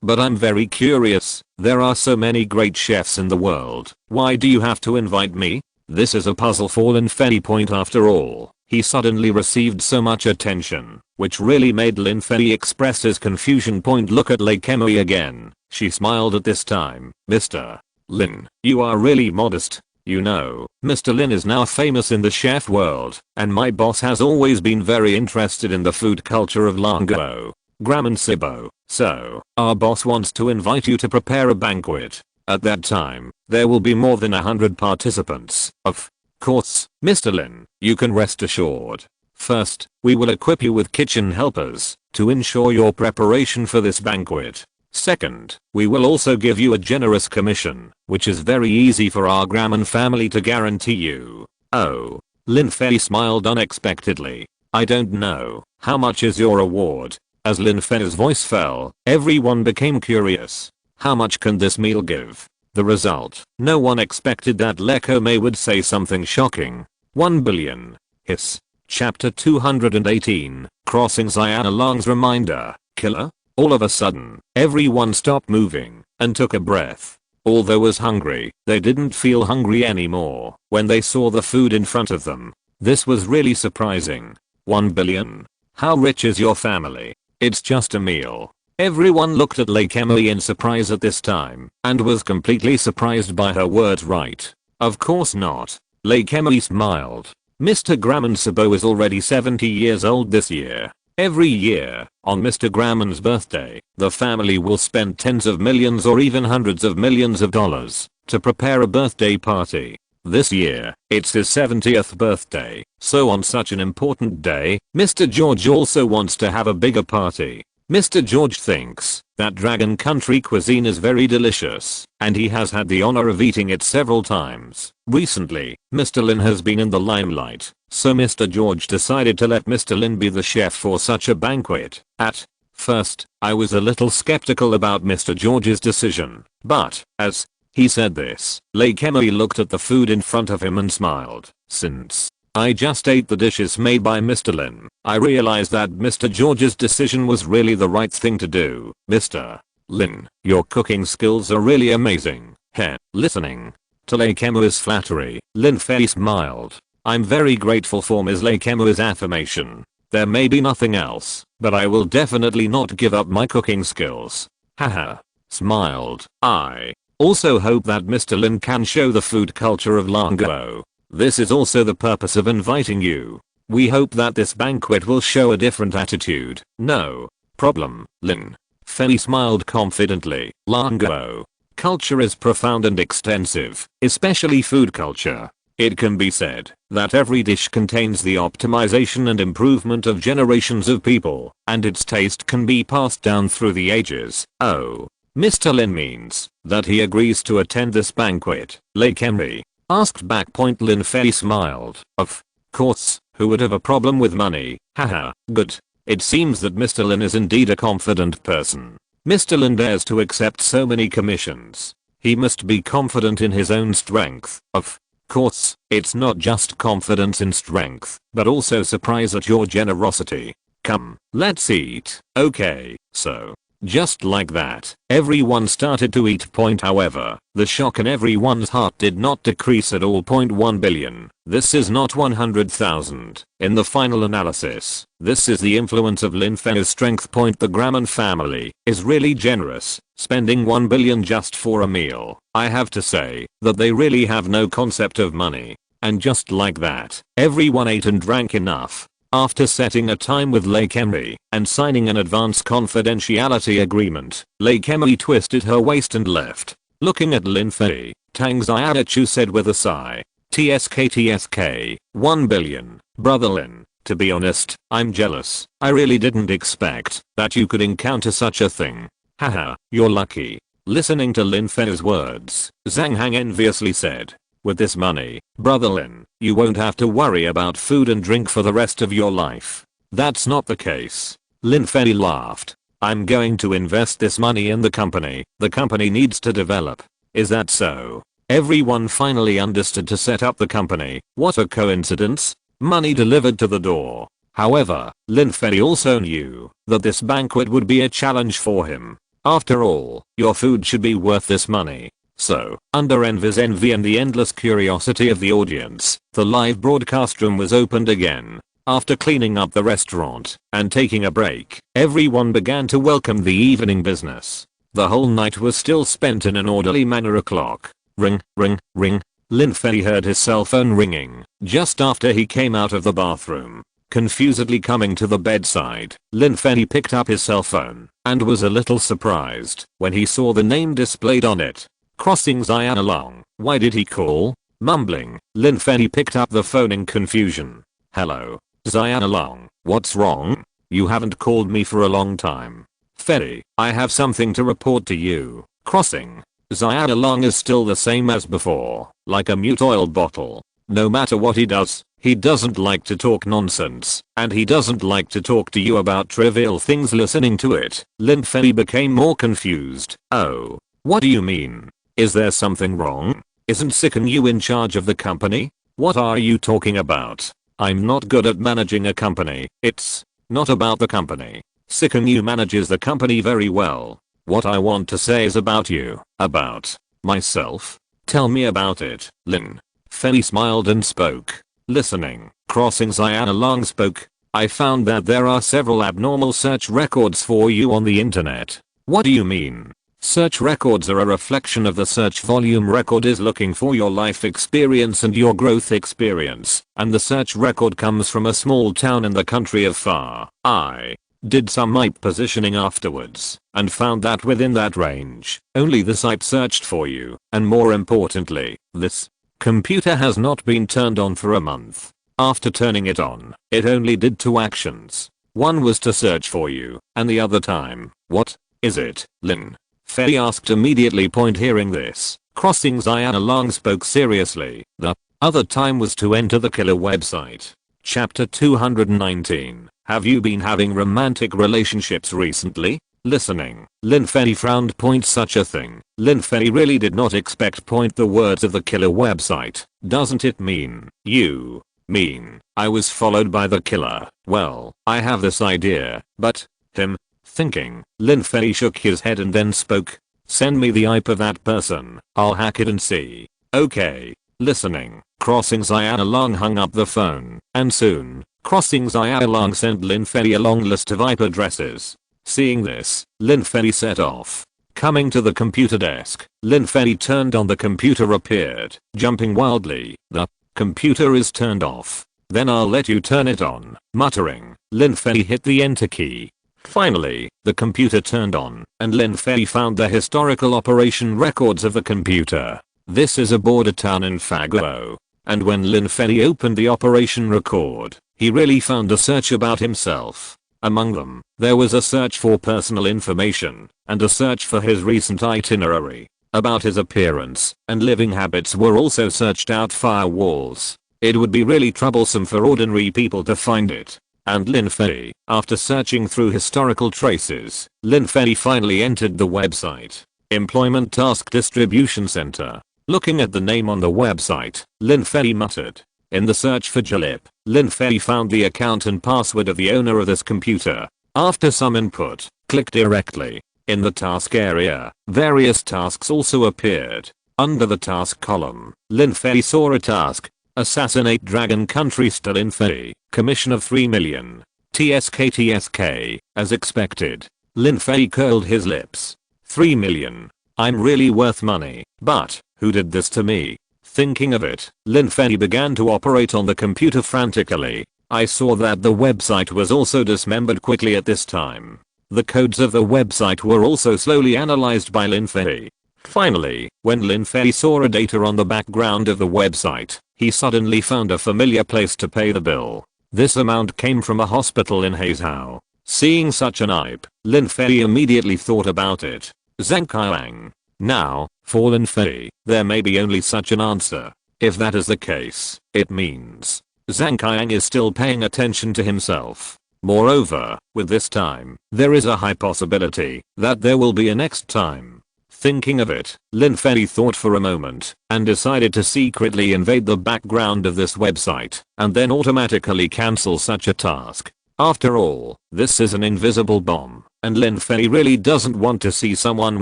But I'm very curious. There are so many great chefs in the world. Why do you have to invite me?" This is a puzzle for Lin Fei. After all, he suddenly received so much attention, which really made Lin Fei express his confusion. Look at Lei Kemi again. She smiled at this time. "Mr. Lin, you are really modest. You know, Mr. Lin is now famous in the chef world, and my boss has always been very interested in the food culture of Languo, Gram and Sibo, so our boss wants to invite you to prepare a banquet. At that time, there will be more than 100 participants. Of course, Mr. Lin, you can rest assured. First, we will equip you with kitchen helpers to ensure your preparation for this banquet. Second, we will also give you a generous commission, which is very easy for our Graham family to guarantee you. Oh. Lin Fei smiled unexpectedly. I don't know, how much is your reward? As Lin Fei's voice fell, everyone became curious. How much can this meal give? The result, no one expected that Leko Mei would say something shocking. 1 billion. Hiss. Chapter 218, Crossing Xiana Long's Reminder, Killer? All of a sudden, everyone stopped moving and took a breath. Although was hungry, they didn't feel hungry anymore when they saw the food in front of them. This was really surprising. 1 billion? How rich is your family? It's just a meal. Everyone looked at Lake Emily in surprise at this time and was completely surprised by her words. Right? Of course not. Lake Emily smiled. Mr. Graham Sabo is already 70 years old this year. Every year, on Mr. Graham's birthday, the family will spend tens of millions or even hundreds of millions of dollars to prepare a birthday party. This year, it's his 70th birthday, so on such an important day, Mr. George also wants to have a bigger party. Mr. George thinks that Dragon Country cuisine is very delicious, and he has had the honor of eating it several times. Recently, Mr. Lin has been in the limelight, so Mr. George decided to let Mr. Lin be the chef for such a banquet. At first, I was a little skeptical about Mr. George's decision, but, as he said this, Lake Emily looked at the food in front of him and smiled. Since I just ate the dishes made by Mr. Lin, I realized that Mr. George's decision was really the right thing to do. Mr. Lin, your cooking skills are really amazing. Heh. Listening to Lake Emily's flattery, Lin Fei smiled. I'm very grateful for Ms. Lake Emily's affirmation. There may be nothing else, but I will definitely not give up my cooking skills. Haha. Smiled. I also hope that Mr. Lin can show the food culture of Languo. This is also the purpose of inviting you. We hope that this banquet will show a different attitude. No problem, Lin Fei smiled confidently. Languo culture is profound and extensive, especially food culture. It can be said that every dish contains the optimization and improvement of generations of people, and its taste can be passed down through the ages. Oh, Mr. Lin means that he agrees to attend this banquet. Lake Emily asked back. Lin Fei smiled. Of course, who would have a problem with money? Haha, good. It seems that Mr. Lin is indeed a confident person. Mr. Lin dares to accept so many commissions. He must be confident in his own strength. Of course, it's not just confidence in strength, but also surprise at your generosity. Come, let's eat. Okay, so just like that, everyone started to eat. However, the shock in everyone's heart did not decrease at all. 1 billion. This is not 100,000. In the final analysis, this is the influence of Lin Fei's strength. The Graham family is really generous, spending 1 billion just for a meal. I have to say that they really have no concept of money. And just like that, everyone ate and drank enough. After setting a time with Lake Emily and signing an advance confidentiality agreement, Lake Emily twisted her waist and left. Looking at Lin Fei, Tang Xiaochu said with a sigh, TSK 1 billion, brother Lin, to be honest, I'm jealous. I really didn't expect that you could encounter such a thing. Haha, you're lucky. Listening to Lin Fei's words, Zhang Hang enviously said, with this money, brother Lin, you won't have to worry about food and drink for the rest of your life. That's not the case. Lin Fei laughed. I'm going to invest this money in the company. The company needs to develop. Is that so? Everyone finally understood to set up the company. What a coincidence. Money delivered to the door. However, Lin Fei also knew that this banquet would be a challenge for him. After all, your food should be worth this money. So, under envy and the endless curiosity of the audience, the live broadcast room was opened again. After cleaning up the restaurant and taking a break, everyone began to welcome the evening business. The whole night was still spent in an orderly manner. O'clock. Ring, ring, ring. Lin Fei heard his cell phone ringing just after he came out of the bathroom. Confusedly coming to the bedside, Lin Fei picked up his cell phone and was a little surprised when he saw the name displayed on it. Crossing Zion along. Why did he call? Mumbling, Lin Fei picked up the phone in confusion. Hello, Zion along. What's wrong? You haven't called me for a long time. Fei, I have something to report to you. Crossing. Zion along is still the same as before, like a mute oil bottle. No matter what he doesn't like to talk nonsense, and he doesn't like to talk to you about trivial things. Listening to it, Lin Fei became more confused. Oh, what do you mean? Is there something wrong? Isn't SYNOPSIS in charge of the company? What are you talking about? I'm not good at managing a company. It's not about the company. SYNOPSIS manages the company very well. What I want to say is about you. About myself? Tell me about it. Lin Fei smiled and spoke. Listening. Crossing Zion along spoke. I found that there are several abnormal search records for you on the internet. What do you mean? Search records are a reflection of the search volume. Record is looking for your life experience and your growth experience, and the search record comes from a small town in the country of Far. I did some map positioning afterwards and found that within that range, only the site searched for you, and more importantly, this computer has not been turned on for a month. After turning it on, it only did 2 actions. One was to search for you, and the other time. What is it, Lin Fei asked immediately. Point hearing this, Crossing Zion along spoke seriously. The other time was to enter the killer website. Chapter 219. Have you been having romantic relationships recently? Listening, Lin Fei frowned. Point such a thing. Lin Fei really did not expect. Point the words of the killer website. Doesn't it mean you mean I was followed by the killer? Well, I have this idea, but him. Thinking, Lin Fei shook his head and then spoke. Send me the IP of that person. I'll hack it and see. Okay. Listening, Crossing Zion along hung up the phone, and soon, Crossing Zion along sent Lin Fei a long list of IP addresses. Seeing this, Lin Fei set off. Coming to the computer desk, Lin Fei turned on the computer. Appeared, jumping wildly. The computer is turned off. Then I'll let you turn it on. Muttering, Lin Fei hit the enter key. Finally, the computer turned on, and Lin Fei found the historical operation records of the computer. This is a border town in Faguo. And when Lin Fei opened the operation record, he really found a search about himself. Among them, there was a search for personal information, and a search for his recent itinerary. About his appearance and living habits were also searched out. Firewalls. It would be really troublesome for ordinary people to find it. And Lin Fei, after searching through historical traces, Lin Fei finally entered the website. Employment Task Distribution Center. Looking at the name on the website, Lin Fei muttered. In the search for Jalip, Lin Fei found the account and password of the owner of this computer. After some input, click directly. In the task area, various tasks also appeared. Under the task column, Lin Fei saw a task. Assassinate Dragon Country Star. Lin Fei, commission of 3 million. TSK. As expected. Lin Fei curled his lips. 3 million. I'm really worth money, but who did this to me? Thinking of it, Lin Fei began to operate on the computer frantically. I saw that the website was also dismembered quickly at this time. The codes of the website were also slowly analyzed by Lin Fei. Finally, when Lin Fei saw a data on the background of the website, he suddenly found a familiar place to pay the bill. This amount came from a hospital in Hazhou. Seeing such an IP, Lin Fei immediately thought about it. Zhangqiang. Now, for Lin Fei, there may be only such an answer. If that is the case, it means Zhangqiang is still paying attention to himself. Moreover, with this time, there is a high possibility that there will be a next time. Thinking of it, Lin Fei thought for a moment and decided to secretly invade the background of this website and then automatically cancel such a task. After all, this is an invisible bomb, and Lin Fei really doesn't want to see someone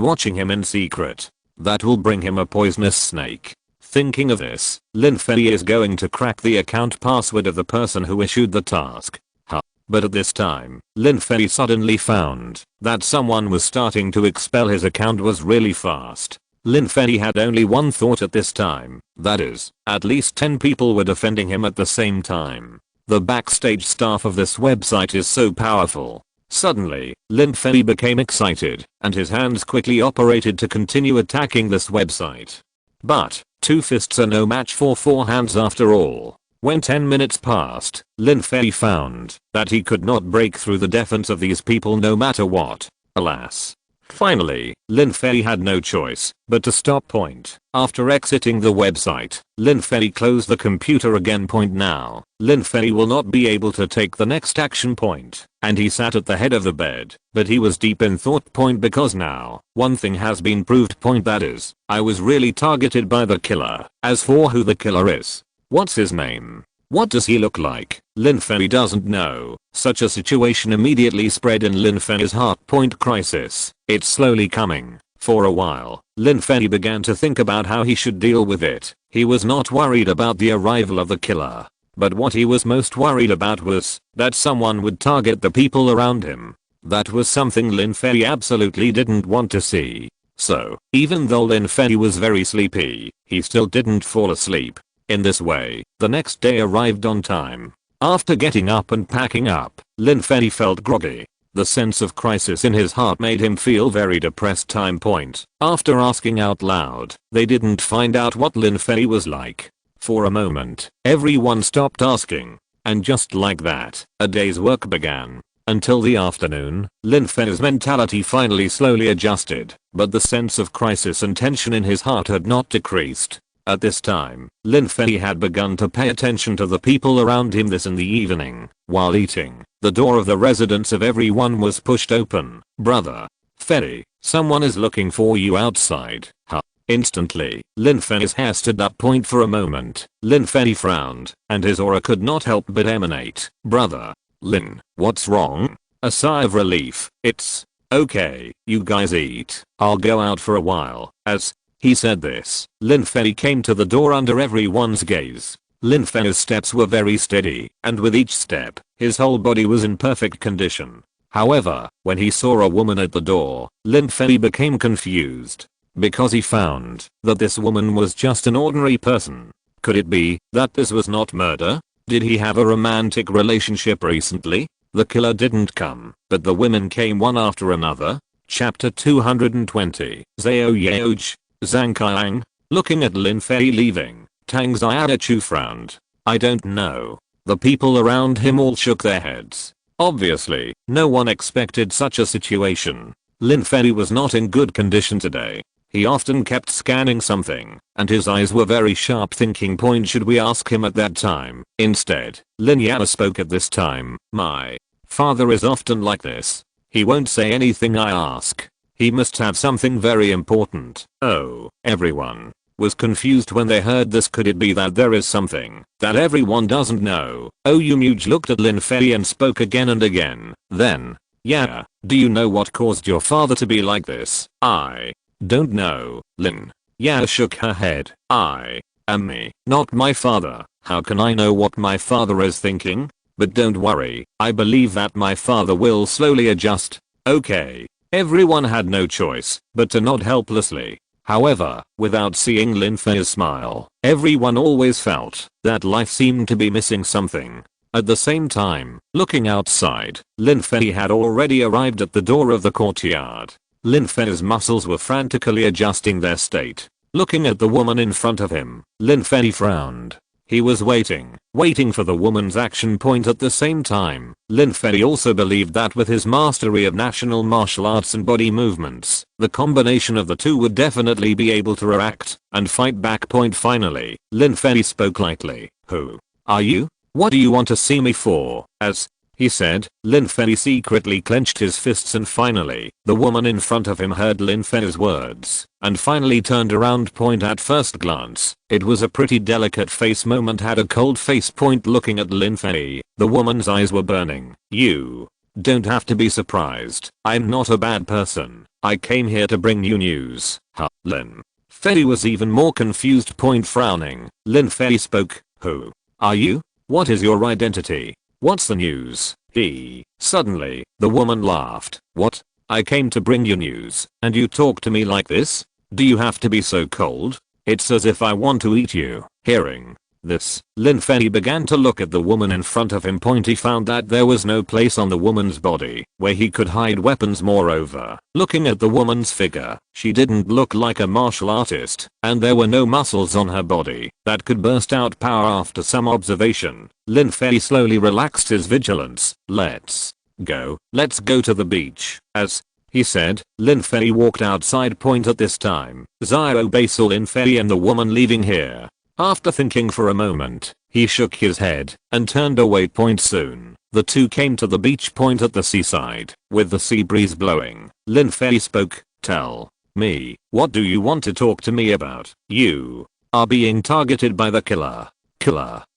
watching him in secret. That will bring him a poisonous snake. Thinking of this, Lin Fei is going to crack the account password of the person who issued the task. But at this time, Lin Fei suddenly found that someone was starting to expel his account was really fast. Lin Fei had only one thought at this time, that is, at least 10 people were defending him at the same time. The backstage staff of this website is so powerful. Suddenly, Lin Fei became excited, and his hands quickly operated to continue attacking this website. But, 2 fists are no match for 4 hands after all. When 10 minutes passed, Lin Fei found that he could not break through the defense of these people no matter what. Alas. Finally, Lin Fei had no choice but to stop. After exiting the website, Lin Fei closed the computer again. Now, Lin Fei will not be able to take the next action. And he sat at the head of the bed, but he was deep in thought. Because now, one thing has been proved. That is, I was really targeted by the killer. As for who the killer is, what's his name? What does he look like? Lin Fei doesn't know. Such a situation immediately spread in Lin Fei's heart. Crisis. It's slowly coming. For a while, Lin Fei began to think about how he should deal with it. He was not worried about the arrival of the killer. But what he was most worried about was that someone would target the people around him. That was something Lin Fei absolutely didn't want to see. So, even though Lin Fei was very sleepy, he still didn't fall asleep. In this way, the next day arrived on time. After getting up and packing up, Lin Fei felt groggy. The sense of crisis in his heart made him feel very depressed. After asking out loud, they didn't find out what Lin Fei was like. For a moment, everyone stopped asking. And just like that, a day's work began. Until the afternoon, Lin Fei's mentality finally slowly adjusted, but the sense of crisis and tension in his heart had not decreased. At this time, Lin Fei had begun to pay attention to the people around him. In the evening, while eating, the door of the residence of everyone was pushed open. Brother Fei, someone is looking for you outside. Instantly, Lin Fei's hair stood up. For a moment, Lin Fei frowned, and his aura could not help but emanate. Brother Lin, what's wrong? A sigh of relief. It's okay, you guys eat. I'll go out for a while. As he said this, Lin Fei came to the door under everyone's gaze. Lin Fei's steps were very steady, and with each step, his whole body was in perfect condition. However, when he saw a woman at the door, Lin Fei became confused. Because he found that this woman was just an ordinary person. Could it be that this was not murder? Did he have a romantic relationship recently? The killer didn't come, but the women came one after another. Chapter 220. Zhao Yaoj. Zhang Qiang. Looking at Lin Fei leaving, Tang Xiaochu frowned. I don't know. The people around him all shook their heads. Obviously, no one expected such a situation. Lin Fei was not in good condition today. He often kept scanning something, and his eyes were very sharp. Should we ask him at that time? Instead, Lin Yao spoke at this time. My father is often like this. He won't say anything I ask. He must have something very important. Oh, everyone was confused when they heard this. Could it be that there is something that everyone doesn't know? Oh, Yumuj looked at Lin Fei and spoke again and again. Then, yeah, do you know what caused your father to be like this? I don't know. Lin Yao shook her head. I am me, not my father. How can I know what my father is thinking? But don't worry, I believe that my father will slowly adjust. Okay. Everyone had no choice but to nod helplessly. However, without seeing Lin Fei's smile, everyone always felt that life seemed to be missing something. At the same time, looking outside, Lin Fei had already arrived at the door of the courtyard. Lin Fei's muscles were frantically adjusting their state. Looking at the woman in front of him, Lin Fei frowned. He was waiting for the woman's action. At the same time, Lin Fei also believed that with his mastery of national martial arts and body movements, the combination of the two would definitely be able to react and fight back. Finally, Lin Fei spoke lightly. Who are you? What do you want to see me for? As he said, Lin Fei secretly clenched his fists, and finally, the woman in front of him heard Lin Fei's words and finally turned around. At first glance, it was a pretty delicate face. Moment had a cold face. Looking at Lin Fei, the woman's eyes were burning. You don't have to be surprised. I'm not a bad person. I came here to bring you news. Lin Fei was even more confused. Frowning, Lin Fei spoke. Who are you? What is your identity? What's the news? Suddenly, the woman laughed. What? I came to bring you news, and you talk to me like this? Do you have to be so cold? It's as if I want to eat you. Hearing this, Lin Fei began to look at the woman in front of him. He found that there was no place on the woman's body where he could hide weapons. Moreover, looking at the woman's figure, she didn't look like a martial artist, and there were no muscles on her body that could burst out power. After some observation, Lin Fei slowly relaxed his vigilance. Let's go to the beach. As he said, Lin Fei walked outside. At this time, Zio saw Lin Fei and the woman leaving here. After thinking for a moment, he shook his head and turned away. Soon, the two came to the beach. At the seaside, with the sea breeze blowing, Lin Fei spoke. Tell me, what do you want to talk to me about? You are being targeted by the killer.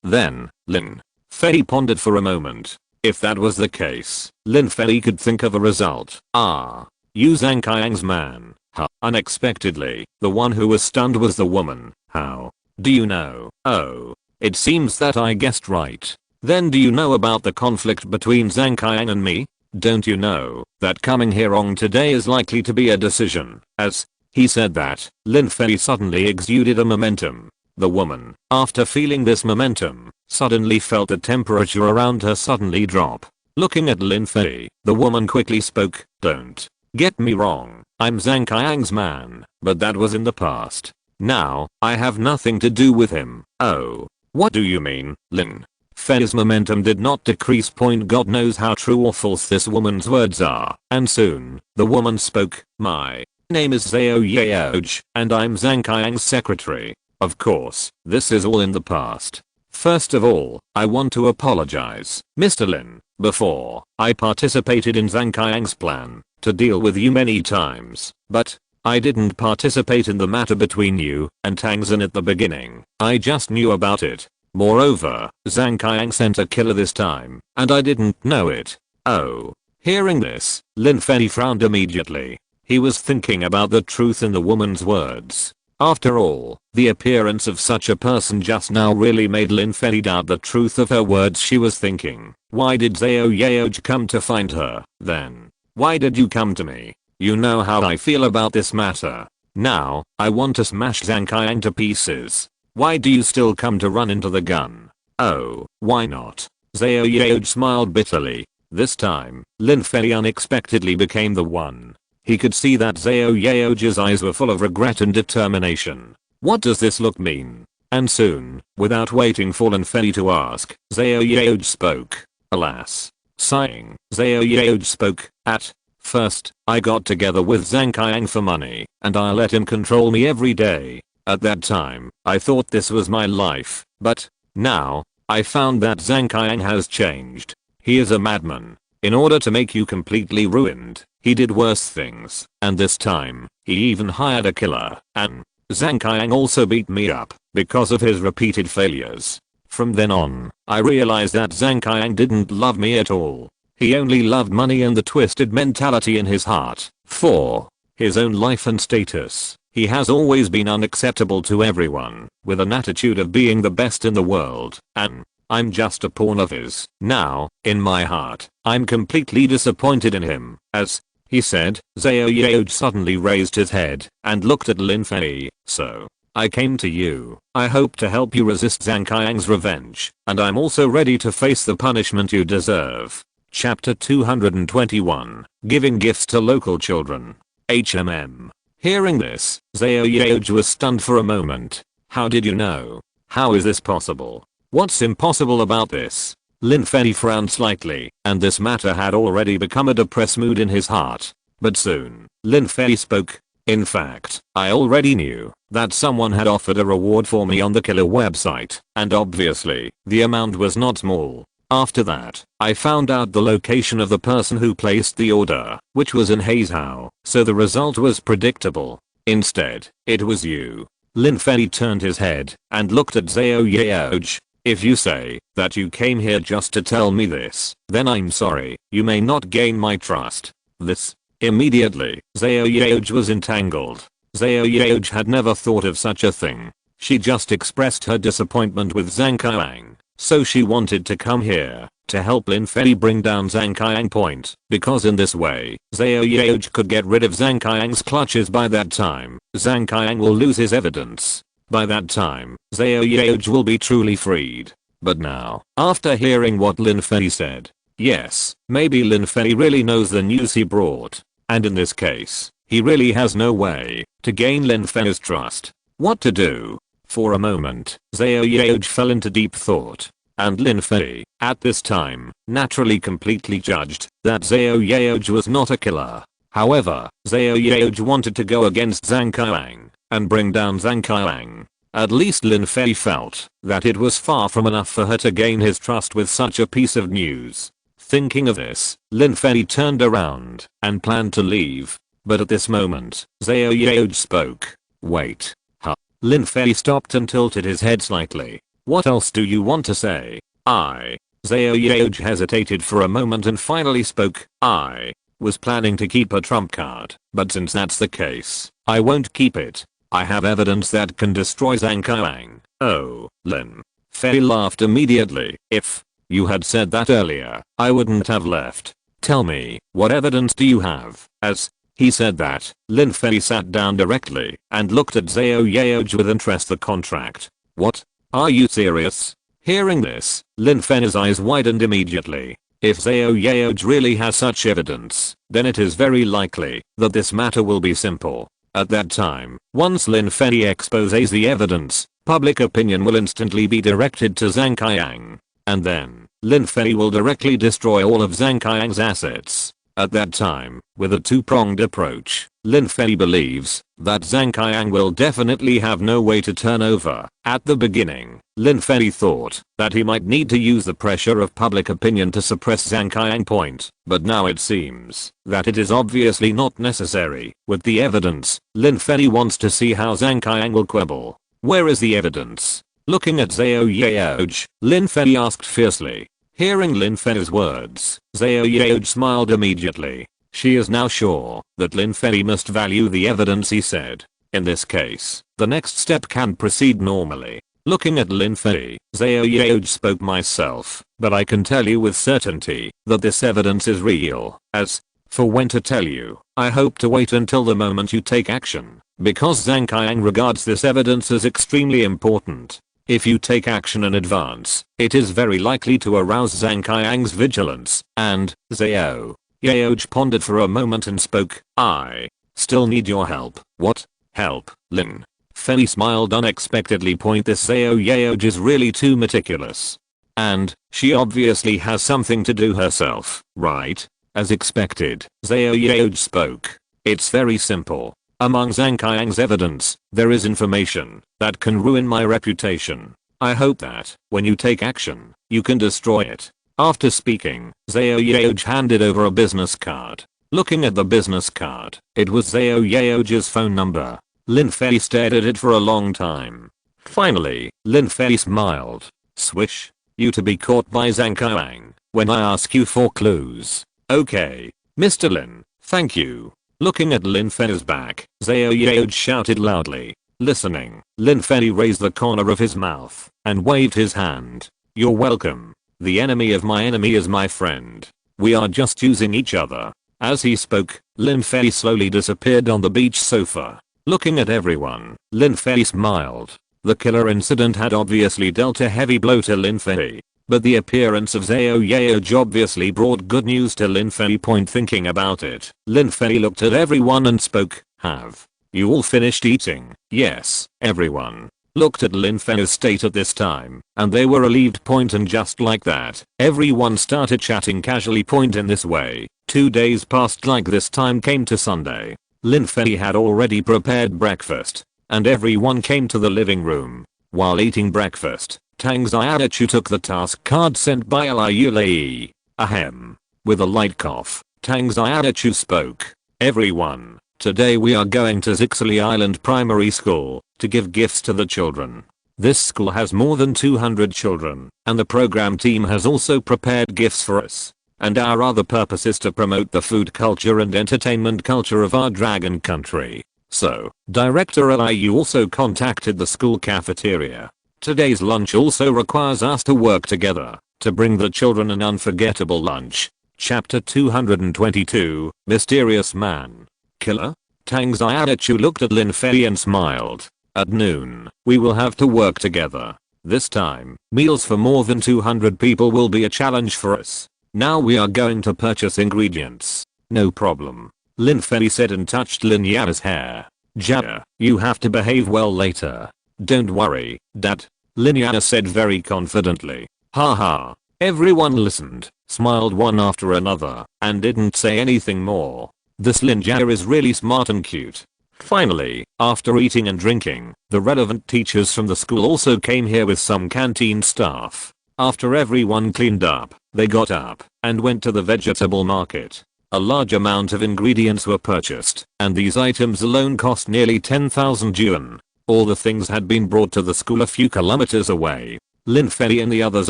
Then, Lin Fei pondered for a moment. If that was the case, Lin Fei could think of a result. You Zhang Qiang's man. Unexpectedly, the one who was stunned was the woman. How do you know? Oh, it seems that I guessed right. Then do you know about the conflict between Zhang Qiang and me? Don't you know that coming here on today is likely to be a decision? As he said that, Lin Fei suddenly exuded a momentum. The woman, after feeling this momentum, suddenly felt the temperature around her suddenly drop. Looking at Lin Fei, the woman quickly spoke. Don't get me wrong, I'm Zhang Qiang's man, but that was in the past. Now, I have nothing to do with him. Oh, what do you mean? Lin Fei's momentum did not decrease. God knows how true or false this woman's words are. And soon, the woman spoke. My name is Zhao Yaoj, and I'm Zhang Qiang's secretary. Of course, this is all in the past. First of all, I want to apologize, Mr. Lin. Before, I participated in Zhang Qiang's plan to deal with you many times, but I didn't participate in the matter between you and Tang Zhen at the beginning. I just knew about it. Moreover, Zhang Qiang sent a killer this time, and I didn't know it. Oh. Hearing this, Lin Fei frowned immediately. He was thinking about the truth in the woman's words. After all, the appearance of such a person just now really made Lin Fei doubt the truth of her words. She was thinking, why did Zhao Yaoj come to find her, then? Why did you come to me? You know how I feel about this matter. Now, I want to smash Zhang Qiang to pieces. Why do you still come to run into the gun? Oh, why not? Zhao Yaoj smiled bitterly. This time, Lin Fei unexpectedly became the one. He could see that Zhao Yaoj's eyes were full of regret and determination. What does this look mean? And soon, without waiting for Lin Fei to ask, Zhao Yaoj spoke. Alas. Sighing, Zhao Yaoj spoke. At first, I got together with Zhang Qiang for money, and I let him control me every day. At that time, I thought this was my life, but now, I found that Zhang Qiang has changed. He is a madman. In order to make you completely ruined, he did worse things, and this time, he even hired a killer, and Zhang Qiang also beat me up because of his repeated failures. From then on, I realized that Zhang Qiang didn't love me at all. He only loved money and the twisted mentality in his heart for his own life and status. He has always been unacceptable to everyone, with an attitude of being the best in the world, and I'm just a pawn of his. Now, in my heart, I'm completely disappointed in him. As he said, Zhao Yaoj suddenly raised his head and looked at Lin Fei. So, I came to you. I hope to help you resist Zhang Qiang's revenge, and I'm also ready to face the punishment you deserve. Chapter 221, Giving Gifts to Local Children. HMM. Hearing this, Zhao Yaoj was stunned for a moment. How did you know? How is this possible? What's impossible about this? Lin Fei frowned slightly, and this matter had already become a depressed mood in his heart. But soon, Lin Fei spoke. In fact, I already knew that someone had offered a reward for me on the killer website, and obviously, the amount was not small. After that, I found out the location of the person who placed the order, which was in Hazhou, so the result was predictable. Instead, it was you. Lin Fei turned his head and looked at Zhao Yaoj. If you say that you came here just to tell me this, then I'm sorry, you may not gain my trust. This. Immediately, Zhao Yaoj was entangled. Zhao Yaoj had never thought of such a thing. She just expressed her disappointment with Zhang Qiang. So she wanted to come here to help Lin Fei bring down Zhang Qiang Point, because in this way, Zhao Yaoj could get rid of Zhang Qiang's clutches. By that time, Zhang Qiang will lose his evidence. By that time, Zhao Yaoj will be truly freed. But now, after hearing what Lin Fei said, yes, maybe Lin Fei really knows the news he brought. And in this case, he really has no way to gain Lin Fei's trust. What to do? For a moment, Zhao Yaoj fell into deep thought. And Lin Fei, at this time, naturally completely judged that Zhao Yaoj was not a killer. However, Zhao Yaoj wanted to go against Zhang Qiang and bring down Zhang Qiang. At least Lin Fei felt that it was far from enough for her to gain his trust with such a piece of news. Thinking of this, Lin Fei turned around and planned to leave. But at this moment, Zhao Yaoj spoke. Wait. Huh? Lin Fei stopped and tilted his head slightly. What else do you want to say? Zhao Yaoj hesitated for a moment and finally spoke. I was planning to keep a trump card, but since that's the case, I won't keep it. I have evidence that can destroy Zhang Qiang. Oh, Lin Fei laughed immediately. If you had said that earlier, I wouldn't have left. Tell me, what evidence do you have? As he said that, Lin Fei sat down directly and looked at Zhao Yaoj with interest. The contract. What? Are you serious? Hearing this, Lin Fei's eyes widened immediately. If Zhao Yaoj really has such evidence, then it is very likely that this matter will be simple. At that time, once Lin Fei exposes the evidence, public opinion will instantly be directed to Zhang Qiang. And then, Lin Fei will directly destroy all of Zhang Qiang's assets. At that time, with a two-pronged approach, Lin Fei believes that Zhang Qiang will definitely have no way to turn over. At the beginning, Lin Fei thought that he might need to use the pressure of public opinion to suppress Zhang Qiang Point, but now it seems that it is obviously not necessary. With the evidence, Lin Fei wants to see how Zhang Qiang will quibble. Where is the evidence? Looking at Zhao Yaoj, Lin Fei asked fiercely. Hearing Lin Fei's words, Zhao Yaoj smiled immediately. She is now sure that Lin Fei must value the evidence he said. In this case, the next step can proceed normally. Looking at Lin Fei, Zhao Yaoj spoke. Myself, but I can tell you with certainty that this evidence is real. As for when to tell you, I hope to wait until the moment you take action, because Zhang Qiang regards this evidence as extremely important. If you take action in advance, it is very likely to arouse Zhang Qiang's vigilance, and Zhao Yaoj pondered for a moment and spoke. I still need your help. What? Help? Lin Fei smiled unexpectedly. This Zhao Yaoj is really too meticulous. And she obviously has something to do herself, right? As expected, Zhao Yaoj spoke. It's very simple. Among Zhang Qiang's evidence, there is information that can ruin my reputation. I hope that, when you take action, you can destroy it. After speaking, Zhao Yaoj handed over a business card. Looking at the business card, it was Zhao Yaoj's phone number. Lin Fei stared at it for a long time. Finally, Lin Fei smiled. Swish. You to be caught by Zhang Qiang when I ask you for clues. Okay, Mr. Lin, thank you. Looking at Lin Fei's back, Zhao Yaoj shouted loudly. Listening, Lin Fei raised the corner of his mouth and waved his hand. You're welcome. The enemy of my enemy is my friend. We are just using each other. As he spoke, Lin Fei slowly disappeared on the beach sofa. Looking at everyone, Lin Fei smiled. The killer incident had obviously dealt a heavy blow to Lin Fei. But the appearance of Zhao Yaoj obviously brought good news to Lin Fei. Thinking about it, Lin Fei looked at everyone and spoke. Have you all finished eating? Yes, everyone looked at Lin Fei's state at this time, and they were relieved. And just like that, everyone started chatting casually. In this way, 2 days passed. Like this time came to Sunday. Lin Fei had already prepared breakfast, and everyone came to the living room. While eating breakfast, Tang Xiaochu took the task card sent by Liu Lei. Ahem. With a light cough, Tang Xiaochu spoke. Everyone, today we are going to Zixili Island Primary School to give gifts to the children. This school has more than 200 children, and the program team has also prepared gifts for us. And our other purpose is to promote the food culture and entertainment culture of our dragon country. So, Director Liu also contacted the school cafeteria. Today's lunch also requires us to work together. to bring the children an unforgettable lunch. Chapter 222, Mysterious Man. Killer? Tang Xiaochu looked at Lin Fei and smiled. At noon, we will have to work together. This time, meals for more than 200 people will be a challenge for us. Now we are going to purchase ingredients. No problem. Lin Fei said and touched Lin Yao's hair. Jia, you have to behave well later. Don't worry, Dad. Lin Yao said very confidently. Haha. Everyone listened, smiled one after another, and didn't say anything more. This Lin Yao is really smart and cute. Finally, after eating and drinking, the relevant teachers from the school also came here with some canteen staff. After everyone cleaned up, they got up and went to the vegetable market. A large amount of ingredients were purchased, and these items alone cost nearly 10,000 yuan. All the things had been brought to the school a few kilometers away. Lin Fei and the others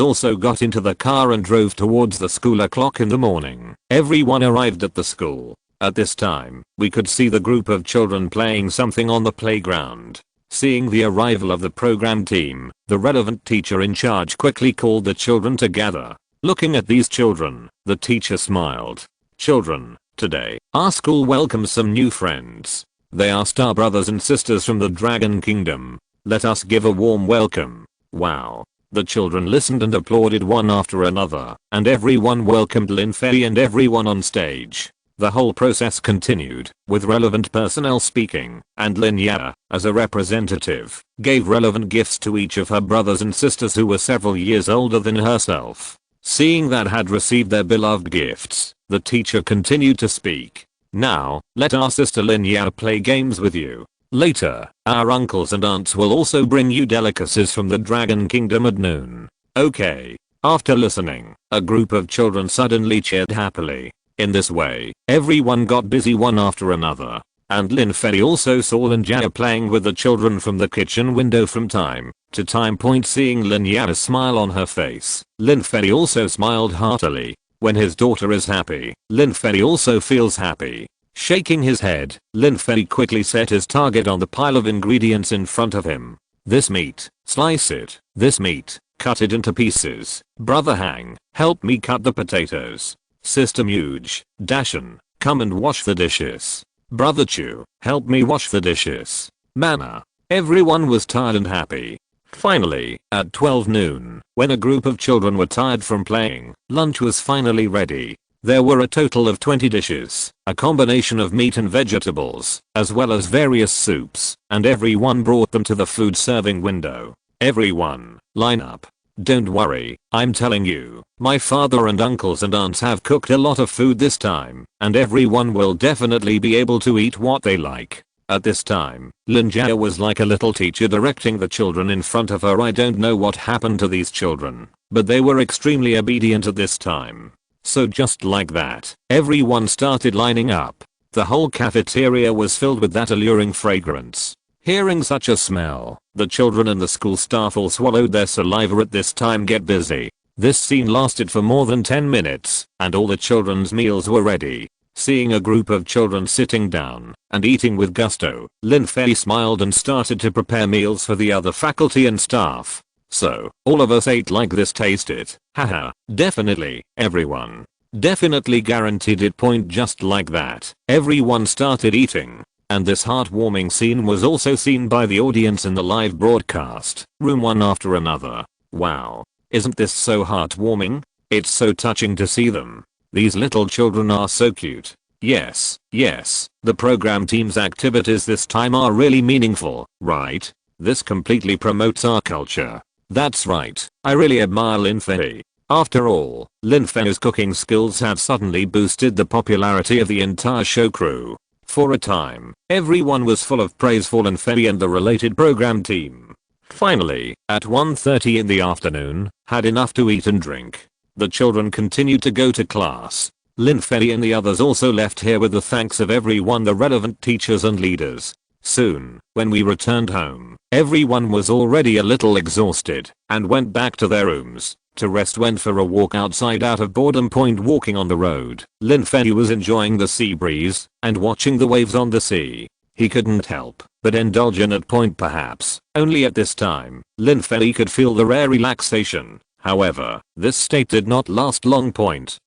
also got into the car and drove towards the school o'clock in the morning. Everyone arrived at the school. At this time, we could see the group of children playing something on the playground. Seeing the arrival of the program team, the relevant teacher in charge quickly called the children together. Looking at these children, the teacher smiled. Children, today, our school welcomes some new friends. They are star brothers and sisters from the Dragon Kingdom. Let us give a warm welcome. Wow. The children listened and applauded one after another, and everyone welcomed Lin Fei and everyone on stage. The whole process continued, with relevant personnel speaking, and Lin Yao, as a representative, gave relevant gifts to each of her brothers and sisters who were several years older than herself. Seeing that had received their beloved gifts, the teacher continued to speak. Now, let our sister Lin Yao play games with you. Later, our uncles and aunts will also bring you delicacies from the Dragon Kingdom at noon. Okay. After listening, a group of children suddenly cheered happily. In this way, everyone got busy one after another. And Lin Fei also saw Lin Yao playing with the children from the kitchen window from time to time. Seeing Lin Yao's smile on her face, Lin Fei also smiled heartily. When his daughter is happy, Lin Fei also feels happy. Shaking his head, Lin Fei quickly set his target on the pile of ingredients in front of him. This meat, slice it. This meat, cut it into pieces. Brother Hang, help me cut the potatoes. Sister Muge, Dashan, come and wash the dishes. Brother Chu, help me wash the dishes. Mana. Everyone was tired and happy. Finally, at 12 noon, when a group of children were tired from playing, lunch was finally ready. There were a total of 20 dishes, a combination of meat and vegetables, as well as various soups, and everyone brought them to the food serving window. Everyone, line up. Don't worry, I'm telling you, my father and uncles and aunts have cooked a lot of food this time, and everyone will definitely be able to eat what they like. At this time, Lin Yao was like a little teacher directing the children in front of her. I don't know what happened to these children, but they were extremely obedient at this time. So just like that, everyone started lining up. The whole cafeteria was filled with that alluring fragrance. Hearing such a smell, the children and the school staff all swallowed their saliva at this time. Get busy. This scene lasted for more than 10 minutes, and all the children's meals were ready. Seeing a group of children sitting down and eating with gusto, Lin Fei smiled and started to prepare meals for the other faculty and staff. So, all of us ate like this. Taste it. Haha, definitely, everyone. Definitely guaranteed it. Just like that, everyone started eating. And this heartwarming scene was also seen by the audience in the live broadcast room one after another. Wow. Isn't this so heartwarming? It's so touching to see them. These little children are so cute. Yes, the program team's activities this time are really meaningful, right? This completely promotes our culture. That's right, I really admire Lin Fei. After all, Lin Fei's cooking skills have suddenly boosted the popularity of the entire show crew. For a time, everyone was full of praise for Lin Fei and the related program team. Finally, at 1:30 in the afternoon, had enough to eat and drink. The children continued to go to class. Lin Fei and the others also left here with the thanks of everyone, the relevant teachers and leaders. Soon, when we returned home, everyone was already a little exhausted and went back to their rooms to rest. Went for a walk outside out of boredom. Walking on the road, Lin Fei was enjoying the sea breeze and watching the waves on the sea. He couldn't help but indulge in it. Perhaps only at this time, Lin Fei could feel the rare relaxation. However, this state did not last long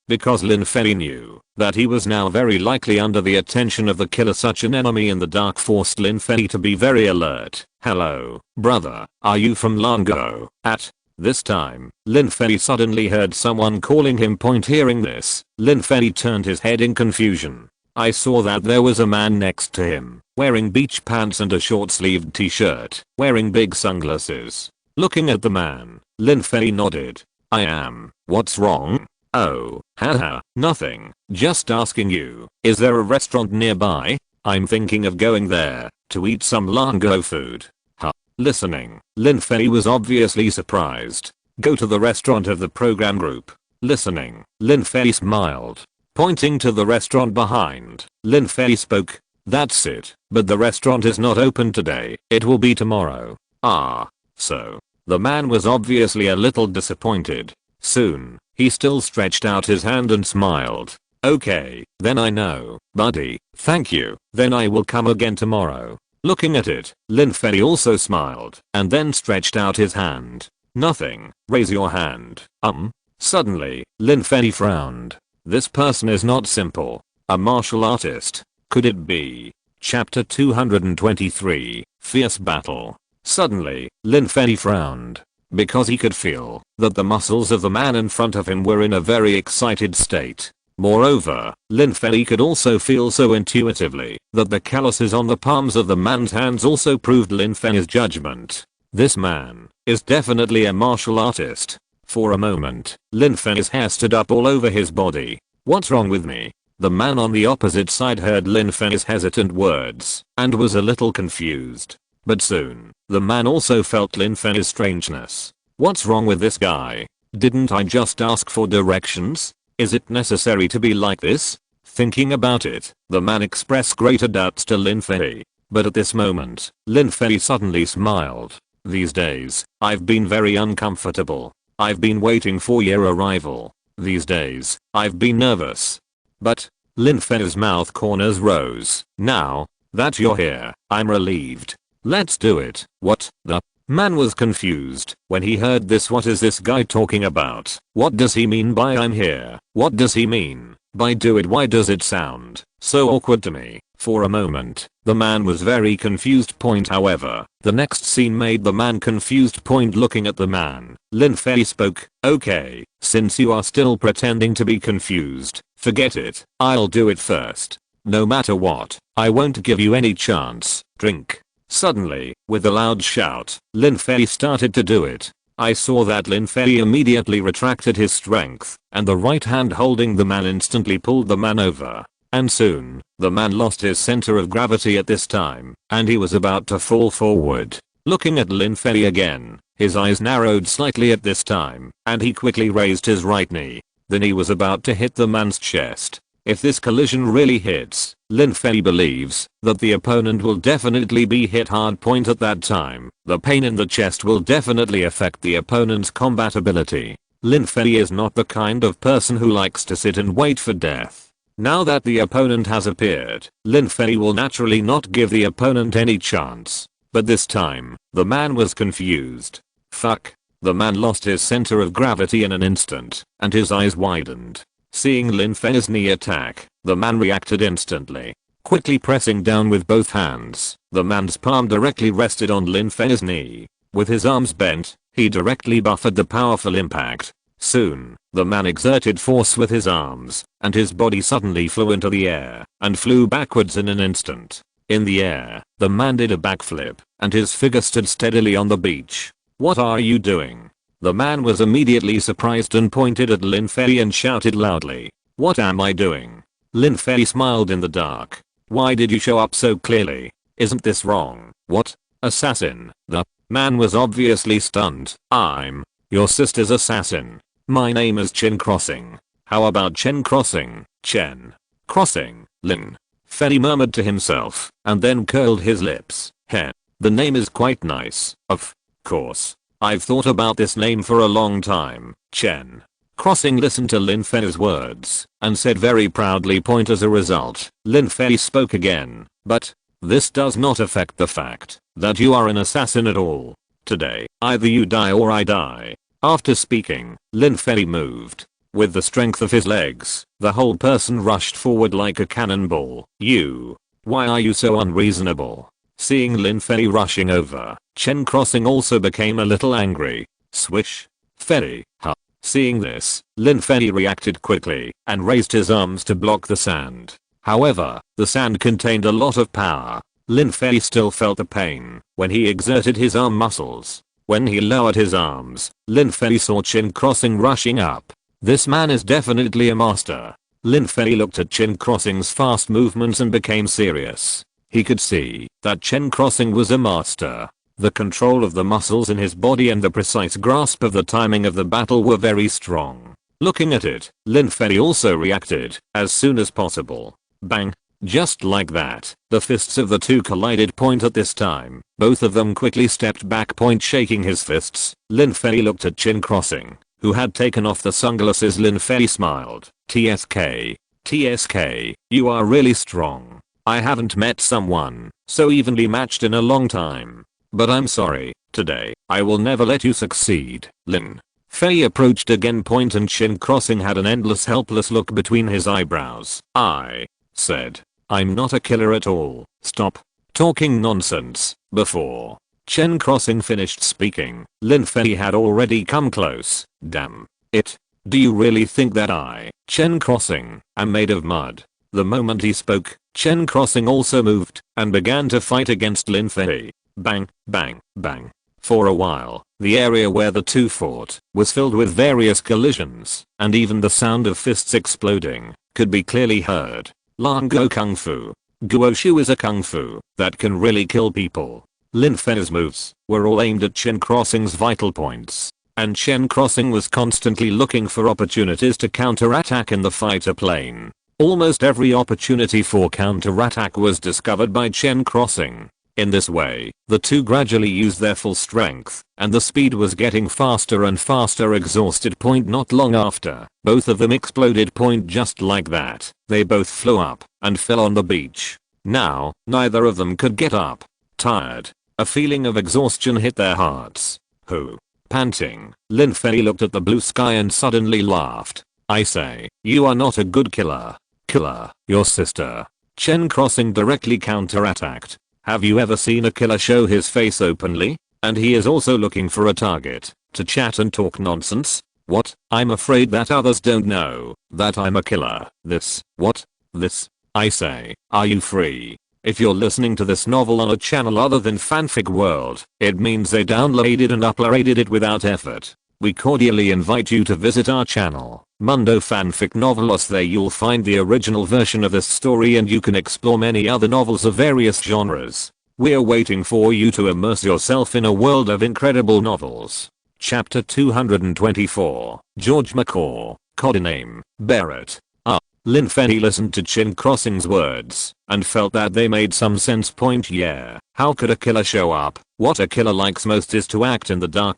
because Lin Fei knew that he was now very likely under the attention of the killer. Such an enemy in the dark forced Lin Fei to be very alert. "Hello, brother, are you from Lango?" At this time, Lin Fei suddenly heard someone calling him. Hearing this, Lin Fei turned his head in confusion. I saw that there was a man next to him, wearing beach pants and a short-sleeved t-shirt, wearing big sunglasses. Looking at the man, Lin Fei nodded. "I am. What's wrong?" "Oh, haha, nothing. Just asking you, is there a restaurant nearby? I'm thinking of going there to eat some Lango food." Huh. Listening, Lin Fei was obviously surprised. "Go to the restaurant of the program group." Listening, Lin Fei smiled. Pointing to the restaurant behind, Lin Fei spoke. "That's it, but the restaurant is not open today. It will be tomorrow." "Ah, so." The man was obviously a little disappointed. Soon, he still stretched out his hand and smiled. "Okay, then I know, buddy, thank you, then I will come again tomorrow." Looking at it, Lin Fei also smiled and then stretched out his hand. "Nothing, raise your hand." Suddenly, Lin Fei frowned. This person is not simple. A martial artist. Could it be? Chapter 223, Fierce Battle. Suddenly, Lin Fei frowned because he could feel that the muscles of the man in front of him were in a very excited state. Moreover, Lin Fei could also feel so intuitively that the calluses on the palms of the man's hands also proved Lin Fei's judgment. This man is definitely a martial artist. For a moment, Lin Fei's hair stood up all over his body. "What's wrong with me?" The man on the opposite side heard Lin Fei's hesitant words and was a little confused. But soon, the man also felt Lin Fei's strangeness. "What's wrong with this guy? Didn't I just ask for directions? Is it necessary to be like this?" Thinking about it, the man expressed greater doubts to Lin Fei. But at this moment, Lin Fei suddenly smiled. "These days, I've been very uncomfortable. I've been waiting for your arrival. These days, I've been nervous." But, Lin Fei's mouth corners rose. "Now that you're here, I'm relieved. Let's do it." "What the?" Man was confused when he heard this. What is this guy talking about? What does he mean by "I'm here"? What does he mean by "do it"? Why does it sound so awkward to me? For a moment, the man was very confused. However, the next scene made the man confused. Looking at the man, Lin Fei spoke. "Okay, since you are still pretending to be confused, forget it. I'll do it first. No matter what, I won't give you any chance. Drink." Suddenly, with a loud shout, Lin Fei started to do it. I saw that Lin Fei immediately retracted his strength, and the right hand holding the man instantly pulled the man over. And soon, the man lost his center of gravity at this time, and he was about to fall forward. Looking at Lin Fei again, his eyes narrowed slightly at this time, and he quickly raised his right knee. Then he was about to hit the man's chest. If this collision really hits, Lin Fei believes that the opponent will definitely be hit hard. At that time, the pain in the chest will definitely affect the opponent's combat ability. Lin Fei is not the kind of person who likes to sit and wait for death. Now that the opponent has appeared, Lin Fei will naturally not give the opponent any chance. But this time, the man was confused. Fuck. The man lost his center of gravity in an instant, and his eyes widened. Seeing Lin Fei's knee attack, the man reacted instantly. Quickly pressing down with both hands, the man's palm directly rested on Lin Fei's knee. With his arms bent, he directly buffered the powerful impact. Soon, the man exerted force with his arms, and his body suddenly flew into the air, and flew backwards in an instant. In the air, the man did a backflip, and his figure stood steadily on the beach. "What are you doing?" The man was immediately surprised and pointed at Lin Fei and shouted loudly. "What am I doing?" Lin Fei smiled in the dark. "Why did you show up so clearly? Isn't this wrong?" "What? Assassin?" The man was obviously stunned. "I'm your sister's assassin. My name is Chen Crossing. How about Chen Crossing?" "Chen Crossing?" Lin Fei murmured to himself, and then curled his lips. "Heh. The name is quite nice. Of course. I've thought about this name for a long time." Chen Crossing listened to Lin Fei's words and said very proudly. As a result, Lin Fei spoke again. "But this does not affect the fact that you are an assassin at all. Today, either you die or I die." After speaking, Lin Fei moved. With the strength of his legs, the whole person rushed forward like a cannonball. Why are you so unreasonable? Seeing Lin Fei rushing over, Chen Crossing also became a little angry. Swish. Fei, huh. Seeing this, Lin Fei reacted quickly and raised his arms to block the sand. However, the sand contained a lot of power. Lin Fei still felt the pain when he exerted his arm muscles. When he lowered his arms, Lin Fei saw Chen Crossing rushing up. This man is definitely a master. Lin Fei looked at Chen Crossing's fast movements and became serious. He could see that Chen Crossing was a master. The control of the muscles in his body and the precise grasp of the timing of the battle were very strong. Looking at it, Lin Fei also reacted as soon as possible. Bang. Just like that, the fists of the two collided. At this time, both of them quickly stepped back. Shaking his fists, Lin Fei looked at Chen Crossing, who had taken off the sunglasses. Lin Fei smiled. TSK, you are really strong. I haven't met someone so evenly matched in a long time. But I'm sorry, today, I will never let you succeed. Lin Fei approached again. And Chen Crossing had an endless helpless look between his eyebrows. I said, I'm not a killer at all. Stop talking nonsense. Before Chen Crossing finished speaking, Lin Fei had already come close. Damn it. Do you really think that I, Chen Crossing, am made of mud? The moment he spoke, Chen Crossing also moved and began to fight against Lin Fei. Bang, bang, bang. For a while, the area where the two fought was filled with various collisions, and even the sound of fists exploding could be clearly heard. Lango Kung Fu. Guoshu is a kung fu that can really kill people. Lin Fei's moves were all aimed at Chen Crossing's vital points, and Chen Crossing was constantly looking for opportunities to counterattack in the fighter plane. Almost every opportunity for counterattack was discovered by Chen Crossing. In this way, the two gradually used their full strength, and the speed was getting faster and faster. Exhausted. Not long after, both of them exploded. Just like that, they both flew up and fell on the beach. Now, neither of them could get up. Tired. A feeling of exhaustion hit their hearts. Panting, Lin Fei looked at the blue sky and suddenly laughed. I say, you are not a good killer. Killer, your sister. Chen Crossing directly counterattacked. Have you ever seen a killer show his face openly? And he is also looking for a target to chat and talk nonsense? What? I'm afraid that others don't know that I'm a killer. This, what? This? I say, are you free? If you're listening to this novel on a channel other than Fanfic World, it means they downloaded and uploaded it without effort. We cordially invite you to visit our channel, Mundo Fanfic Novelos. There you'll find the original version of this story and you can explore many other novels of various genres. We're waiting for you to immerse yourself in a world of incredible novels. Chapter 224, George McCaw, codename, Barrett. Lin Fei listened to Chen Crossing's words and felt that they made some sense. Yeah, how could a killer show up? What a killer likes most is to act in the dark.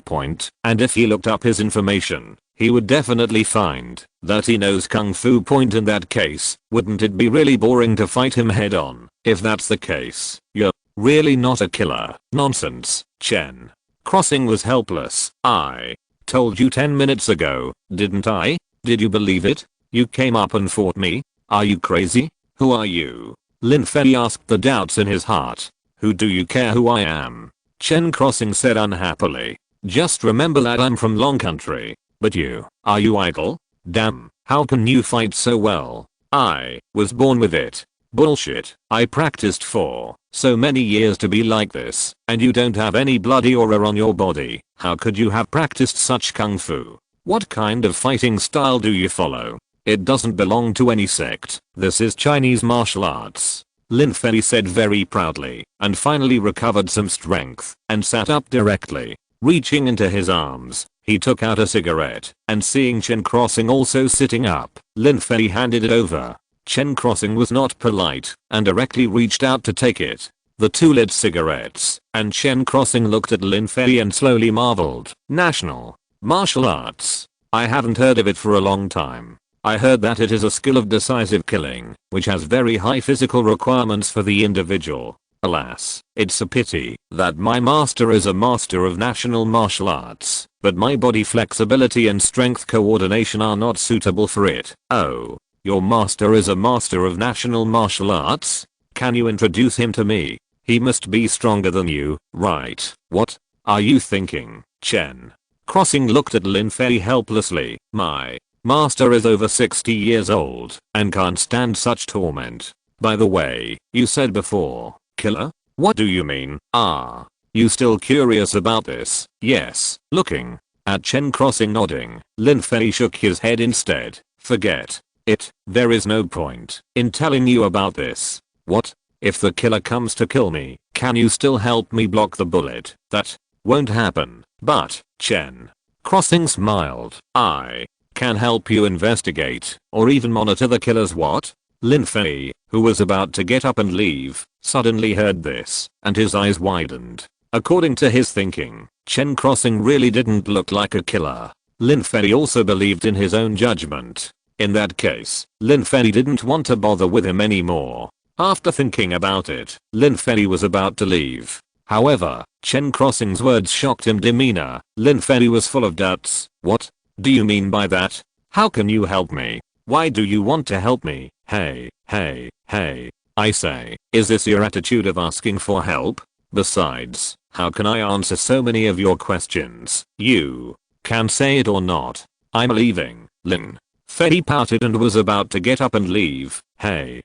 And if he looked up his information, he would definitely find that he knows Kung Fu. In that case, wouldn't it be really boring to fight him head on? If that's the case, you're really not a killer. Nonsense, Chen Crossing was helpless. I told you 10 minutes ago, didn't I? Did you believe it? You came up and fought me? Are you crazy? Who are you? Lin Fei asked, the doubts in his heart. Who do you care who I am? Chen Crossing said unhappily. Just remember that I'm from Long Country. But you, are you idle? Damn, how can you fight so well? I was born with it. Bullshit, I practiced for so many years to be like this, and you don't have any bloody aura on your body. How could you have practiced such kung fu? What kind of fighting style do you follow? It doesn't belong to any sect. This is Chinese martial arts. Lin Fei said very proudly, and finally recovered some strength and sat up directly. Reaching into his arms, he took out a cigarette, and seeing Chen Crossing also sitting up, Lin Fei handed it over. Chen Crossing was not polite and directly reached out to take it. The two lit cigarettes, and Chen Crossing looked at Lin Fei and slowly marveled. National martial arts. I haven't heard of it for a long time. I heard that it is a skill of decisive killing, which has very high physical requirements for the individual. Alas, it's a pity that my master is a master of national martial arts. but my body flexibility and strength coordination are not suitable for it. Oh, your master is a master of national martial arts? Can you introduce him to me? He must be stronger than you, right? What are you thinking, Chen? Crossing looked at Lin Fei helplessly. My master is over 60 years old and can't stand such torment. By the way, you said before, killer? What do you mean? Ah, you still curious about this? Yes. Looking at Chen Crossing nodding, Lin Fei shook his head instead. Forget it. There is no point in telling you about this. What? If the killer comes to kill me, can you still help me block the bullet? That won't happen. But, Chen Crossing smiled. I can help you investigate or even monitor the killer's what? Lin Fei, who was about to get up and leave, suddenly heard this, and his eyes widened. According to his thinking, Chen Crossing really didn't look like a killer. Lin Fei also believed in his own judgment. In that case, Lin Fei didn't want to bother with him anymore. After thinking about it, Lin Fei was about to leave. However, Chen Crossing's words shocked him demeanor. Lin Fei was full of doubts. What do you mean by that? How can you help me? Why do you want to help me? Hey, I say, is this your attitude of asking for help? Besides, how can I answer so many of your questions? You can say it or not. I'm leaving. Lin Fei pouted and was about to get up and leave. Hey,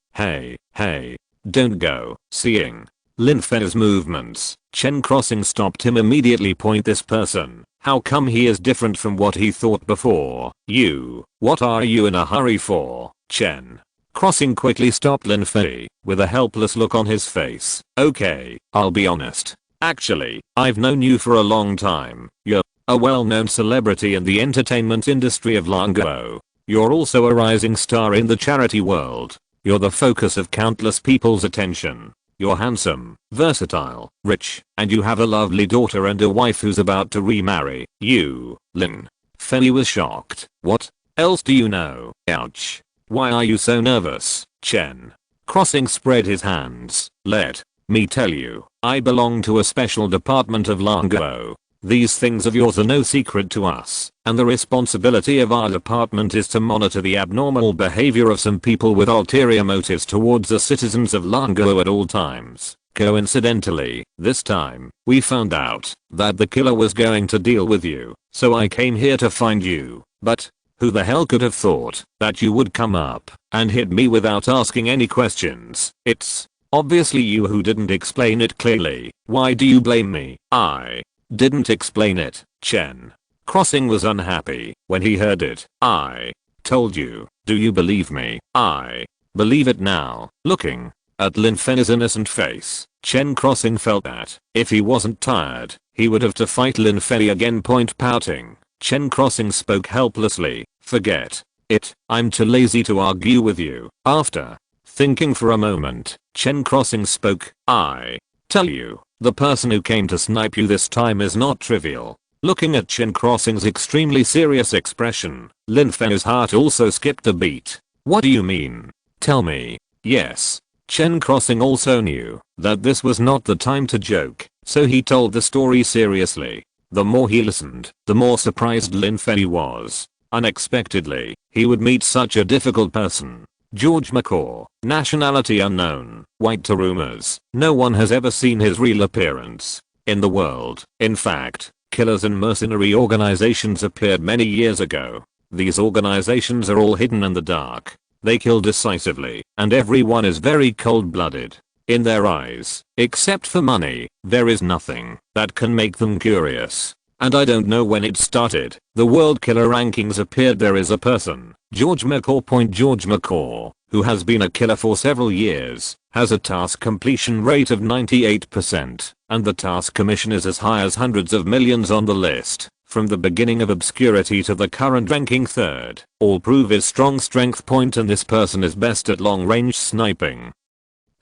don't go. Seeing Lin Fei's movements, Chen Crossing stopped him immediately. Point this person. How come he is different from what he thought before? You, what are you in a hurry for? Chen Crossing quickly stopped Lin Fei, with a helpless look on his face. Okay, I'll be honest. Actually, I've known you for a long time. You're a well-known celebrity in the entertainment industry of Languo. You're also a rising star in the charity world. You're the focus of countless people's attention. You're handsome, versatile, rich, and you have a lovely daughter and a wife who's about to remarry. You, Lin Fei was shocked. What else do you know? Ouch. Why are you so nervous? Chen Crossing spread his hands. Let me tell you, I belong to a special department of Languo. These things of yours are no secret to us, and the responsibility of our department is to monitor the abnormal behavior of some people with ulterior motives towards the citizens of Languo at all times. Coincidentally, this time, we found out that the killer was going to deal with you, so I came here to find you. But who the hell could have thought that you would come up and hit me without asking any questions? It's obviously you who didn't explain it clearly. Why do you blame me? I didn't explain it. Chen Crossing was unhappy when he heard it. I told you. Do you believe me? I believe it now. Looking at Lin Fei's innocent face, Chen Crossing felt that if he wasn't tired, he would have to fight Lin Fei again. Pouting, Chen Crossing spoke helplessly. Forget it. I'm too lazy to argue with you. After thinking for a moment, Chen Crossing spoke. I tell you, the person who came to snipe you this time is not trivial. Looking at Chen Crossing's extremely serious expression, Lin Fei's heart also skipped a beat. What do you mean? Tell me. Yes. Chen Crossing also knew that this was not the time to joke, so he told the story seriously. The more he listened, the more surprised Lin Fei was. Unexpectedly, he would meet such a difficult person. George McCaw, nationality unknown, white to rumors. No one has ever seen his real appearance in the world. In fact, killers and mercenary organizations appeared many years ago. These organizations are all hidden in the dark. They kill decisively, and everyone is very cold-blooded. In their eyes, except for money, there is nothing that can make them curious. And I don't know when it started. The world killer rankings appeared. There is a person, George McCaw. George McCaw, who has been a killer for several years, has a task completion rate of 98%, and the task commission is as high as hundreds of millions on the list. From the beginning of obscurity to the current ranking third, all prove his strong strength point, and this person is best at long-range sniping.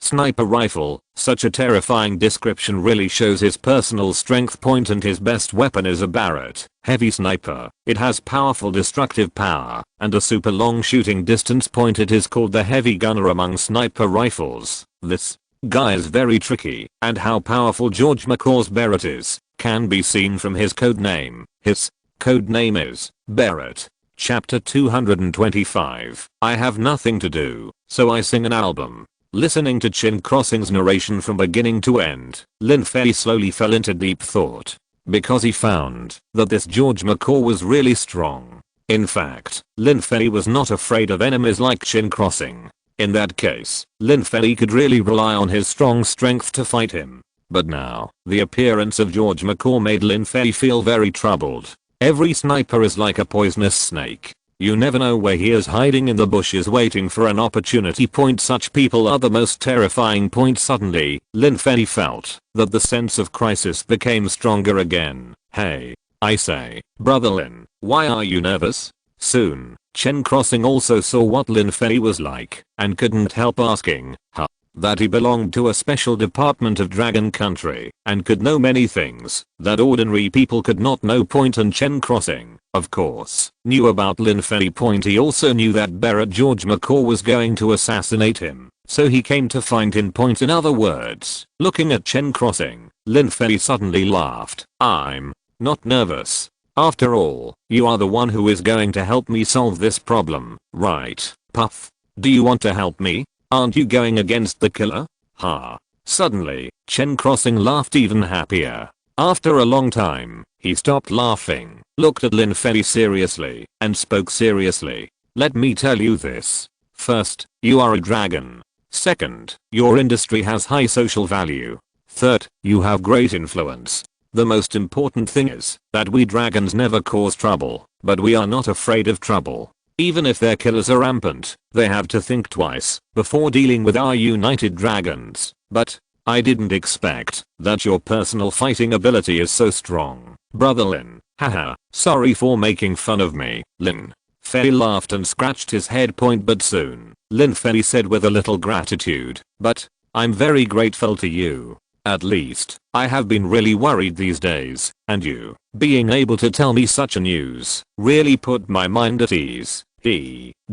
Sniper rifle, such a terrifying description really shows his personal strength point, and his best weapon is a Barrett heavy sniper. It has powerful destructive power and a super long shooting distance point. It is called the heavy gunner among sniper rifles. This guy is very tricky, and how powerful George McCaw's Barrett is can be seen from his code name. His Code name is Barrett. Chapter 225. I have nothing to do, so I sing an album. Listening to Chin Crossing's narration from beginning to end, Lin Fei slowly fell into deep thought. Because he found that this George McCaw was really strong. In fact, Lin Fei was not afraid of enemies like Chin Crossing. In that case, Lin Fei could really rely on his strong strength to fight him. But now, the appearance of George McCaw made Lin Fei feel very troubled. Every sniper is like a poisonous snake. You never know where he is hiding in the bushes waiting for an opportunity point. Such people are the most terrifying point. Suddenly, Lin Fei felt that the sense of crisis became stronger again. Hey, I say, brother Lin, why are you nervous? Soon, Chen Crossing also saw what Lin Fei was like and couldn't help asking, huh? That he belonged to a special department of Dragon Country and could know many things that ordinary people could not know. And Chen Crossing, of course, knew about Lin Fei. He also knew that Barrett George McCaw was going to assassinate him, so he came to find him. In other words, looking at Chen Crossing, Lin Fei suddenly laughed. I'm not nervous. After all, you are the one who is going to help me solve this problem, right, Puff? Do you want to help me? Aren't you going against the killer? Ha. Suddenly, Chen Crossing laughed even happier. After a long time, he stopped laughing, looked at Lin Fei seriously, and spoke seriously. Let me tell you this. First, you are a dragon. Second, your industry has high social value. Third, you have great influence. The most important thing is that we dragons never cause trouble, but we are not afraid of trouble. Even if their killers are rampant, they have to think twice before dealing with our united dragons. But I didn't expect that your personal fighting ability is so strong, brother Lin. Haha, sorry for making fun of me, Lin Fei laughed and scratched his head. But soon, Lin Fei said with a little gratitude, but I'm very grateful to you. At least, I have been really worried these days, and you being able to tell me such a news really put my mind at ease.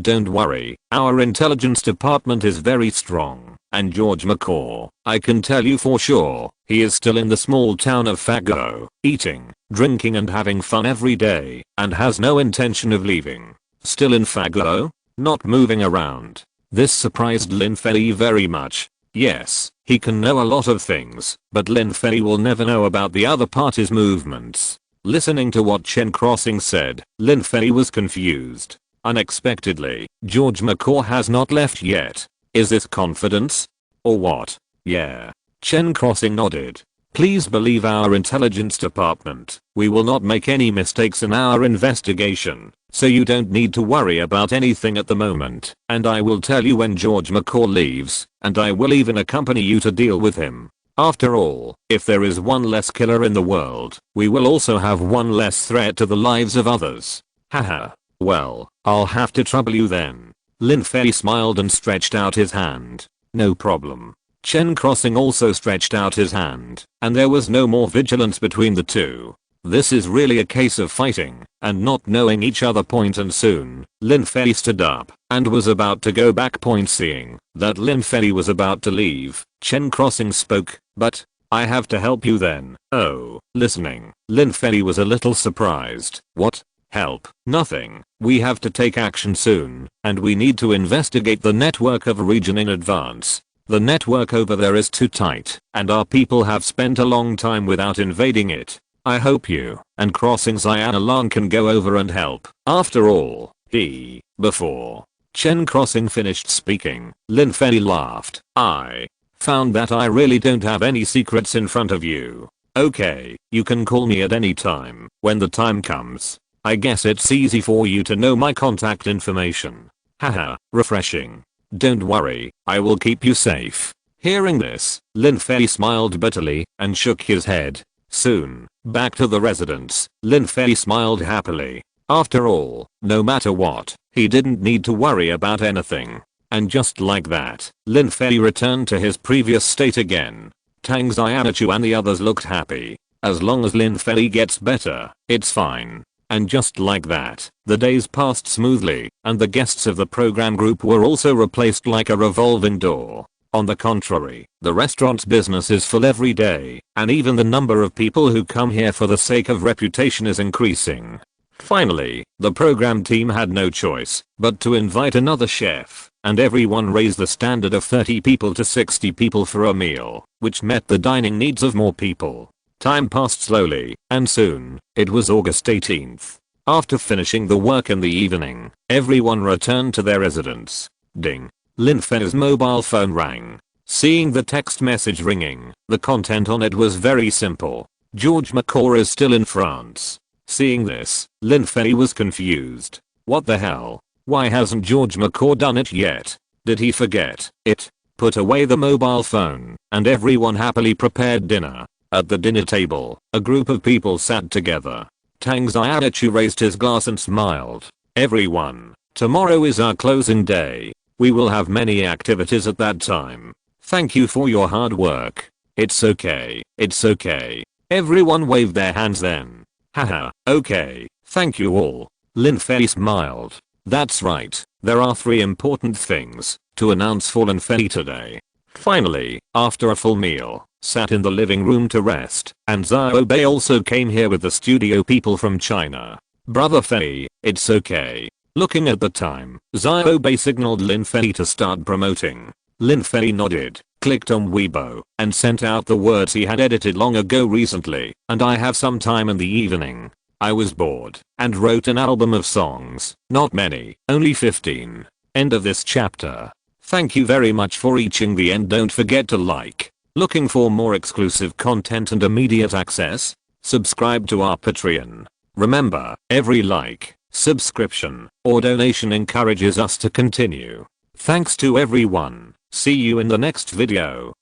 Don't worry, our intelligence department is very strong, and George McCaw, I can tell you for sure, he is still in the small town of Fago, eating, drinking and having fun every day, and has no intention of leaving. Still in Fago? Not moving around. This surprised Lin Fei very much. Yes, he can know a lot of things, but Lin Fei will never know about the other party's movements. Listening to what Chen Crossing said, Lin Fei was confused. Unexpectedly, George McCaw has not left yet. Is this confidence? Or what? Yeah. Chen Crossing nodded. Please believe our intelligence department. We will not make any mistakes in our investigation, so you don't need to worry about anything at the moment. And I will tell you when George McCaw leaves, and I will even accompany you to deal with him. After all, if there is one less killer in the world, we will also have one less threat to the lives of others. Haha. Well, I'll have to trouble you then. Lin Fei smiled and stretched out his hand. No problem. Chen Crossing also stretched out his hand, and there was no more vigilance between the two. This is really a case of fighting and not knowing each other. And soon, Lin Fei stood up and was about to go back. Seeing that Lin Fei was about to leave, Chen Crossing spoke, but I have to help you then. Oh, listening, Lin Fei was a little surprised. What? Help? Nothing. We have to take action soon, and we need to investigate the network of a region in advance. The network over there is too tight, and our people have spent a long time without invading it. I hope you and Crossing Xianalan can go over and help. After all, before Chen Crossing finished speaking, Lin Fei laughed. I found that I really don't have any secrets in front of you. Okay, you can call me at any time when the time comes. I guess it's easy for you to know my contact information. Haha, refreshing. Don't worry, I will keep you safe. Hearing this, Lin Fei smiled bitterly and shook his head. Soon, back to the residence, Lin Fei smiled happily. After all, no matter what, he didn't need to worry about anything. And just like that, Lin Fei returned to his previous state again. Tang Xianachu and the others looked happy. As long as Lin Fei gets better, it's fine. And just like that, the days passed smoothly, and the guests of the program group were also replaced like a revolving door. On the contrary, the restaurant's business is full every day, and even the number of people who come here for the sake of reputation is increasing. Finally, the program team had no choice but to invite another chef, and everyone raised the standard of 30 people to 60 people for a meal, which met the dining needs of more people. Time passed slowly, and soon, it was August 18th. After finishing the work in the evening, everyone returned to their residence. Ding. Lin Fei's mobile phone rang. Seeing the text message ringing, the content on it was very simple. George McCaw is still in France. Seeing this, Lin Fei was confused. What the hell? Why hasn't George McCaw done it yet? Did he forget it? Put away the mobile phone, and everyone happily prepared dinner. At the dinner table, a group of people sat together. Tang Xiaochu raised his glass and smiled. Everyone, tomorrow is our closing day. We will have many activities at that time. Thank you for your hard work. It's okay, it's okay. Everyone waved their hands then. Haha, okay, thank you all. Lin Fei smiled. That's right, there are 3 important things to announce for Lin Fei today. Finally, after a full meal, sat in the living room to rest, and Xiao Bei also came here with the studio people from China. Brother Fei, it's okay. Looking at the time, Xiao Bei signaled Lin Fei to start promoting. Lin Fei nodded, clicked on Weibo, and sent out the words he had edited long ago recently, and I have some time in the evening. I was bored, and wrote an album of songs, not many, only 15. End of this chapter. Thank you very much for reaching the end. Don't forget to like. Looking for more exclusive content and immediate access? Subscribe to our Patreon. Remember, every like, subscription, or donation encourages us to continue. Thanks to everyone. See you in the next video.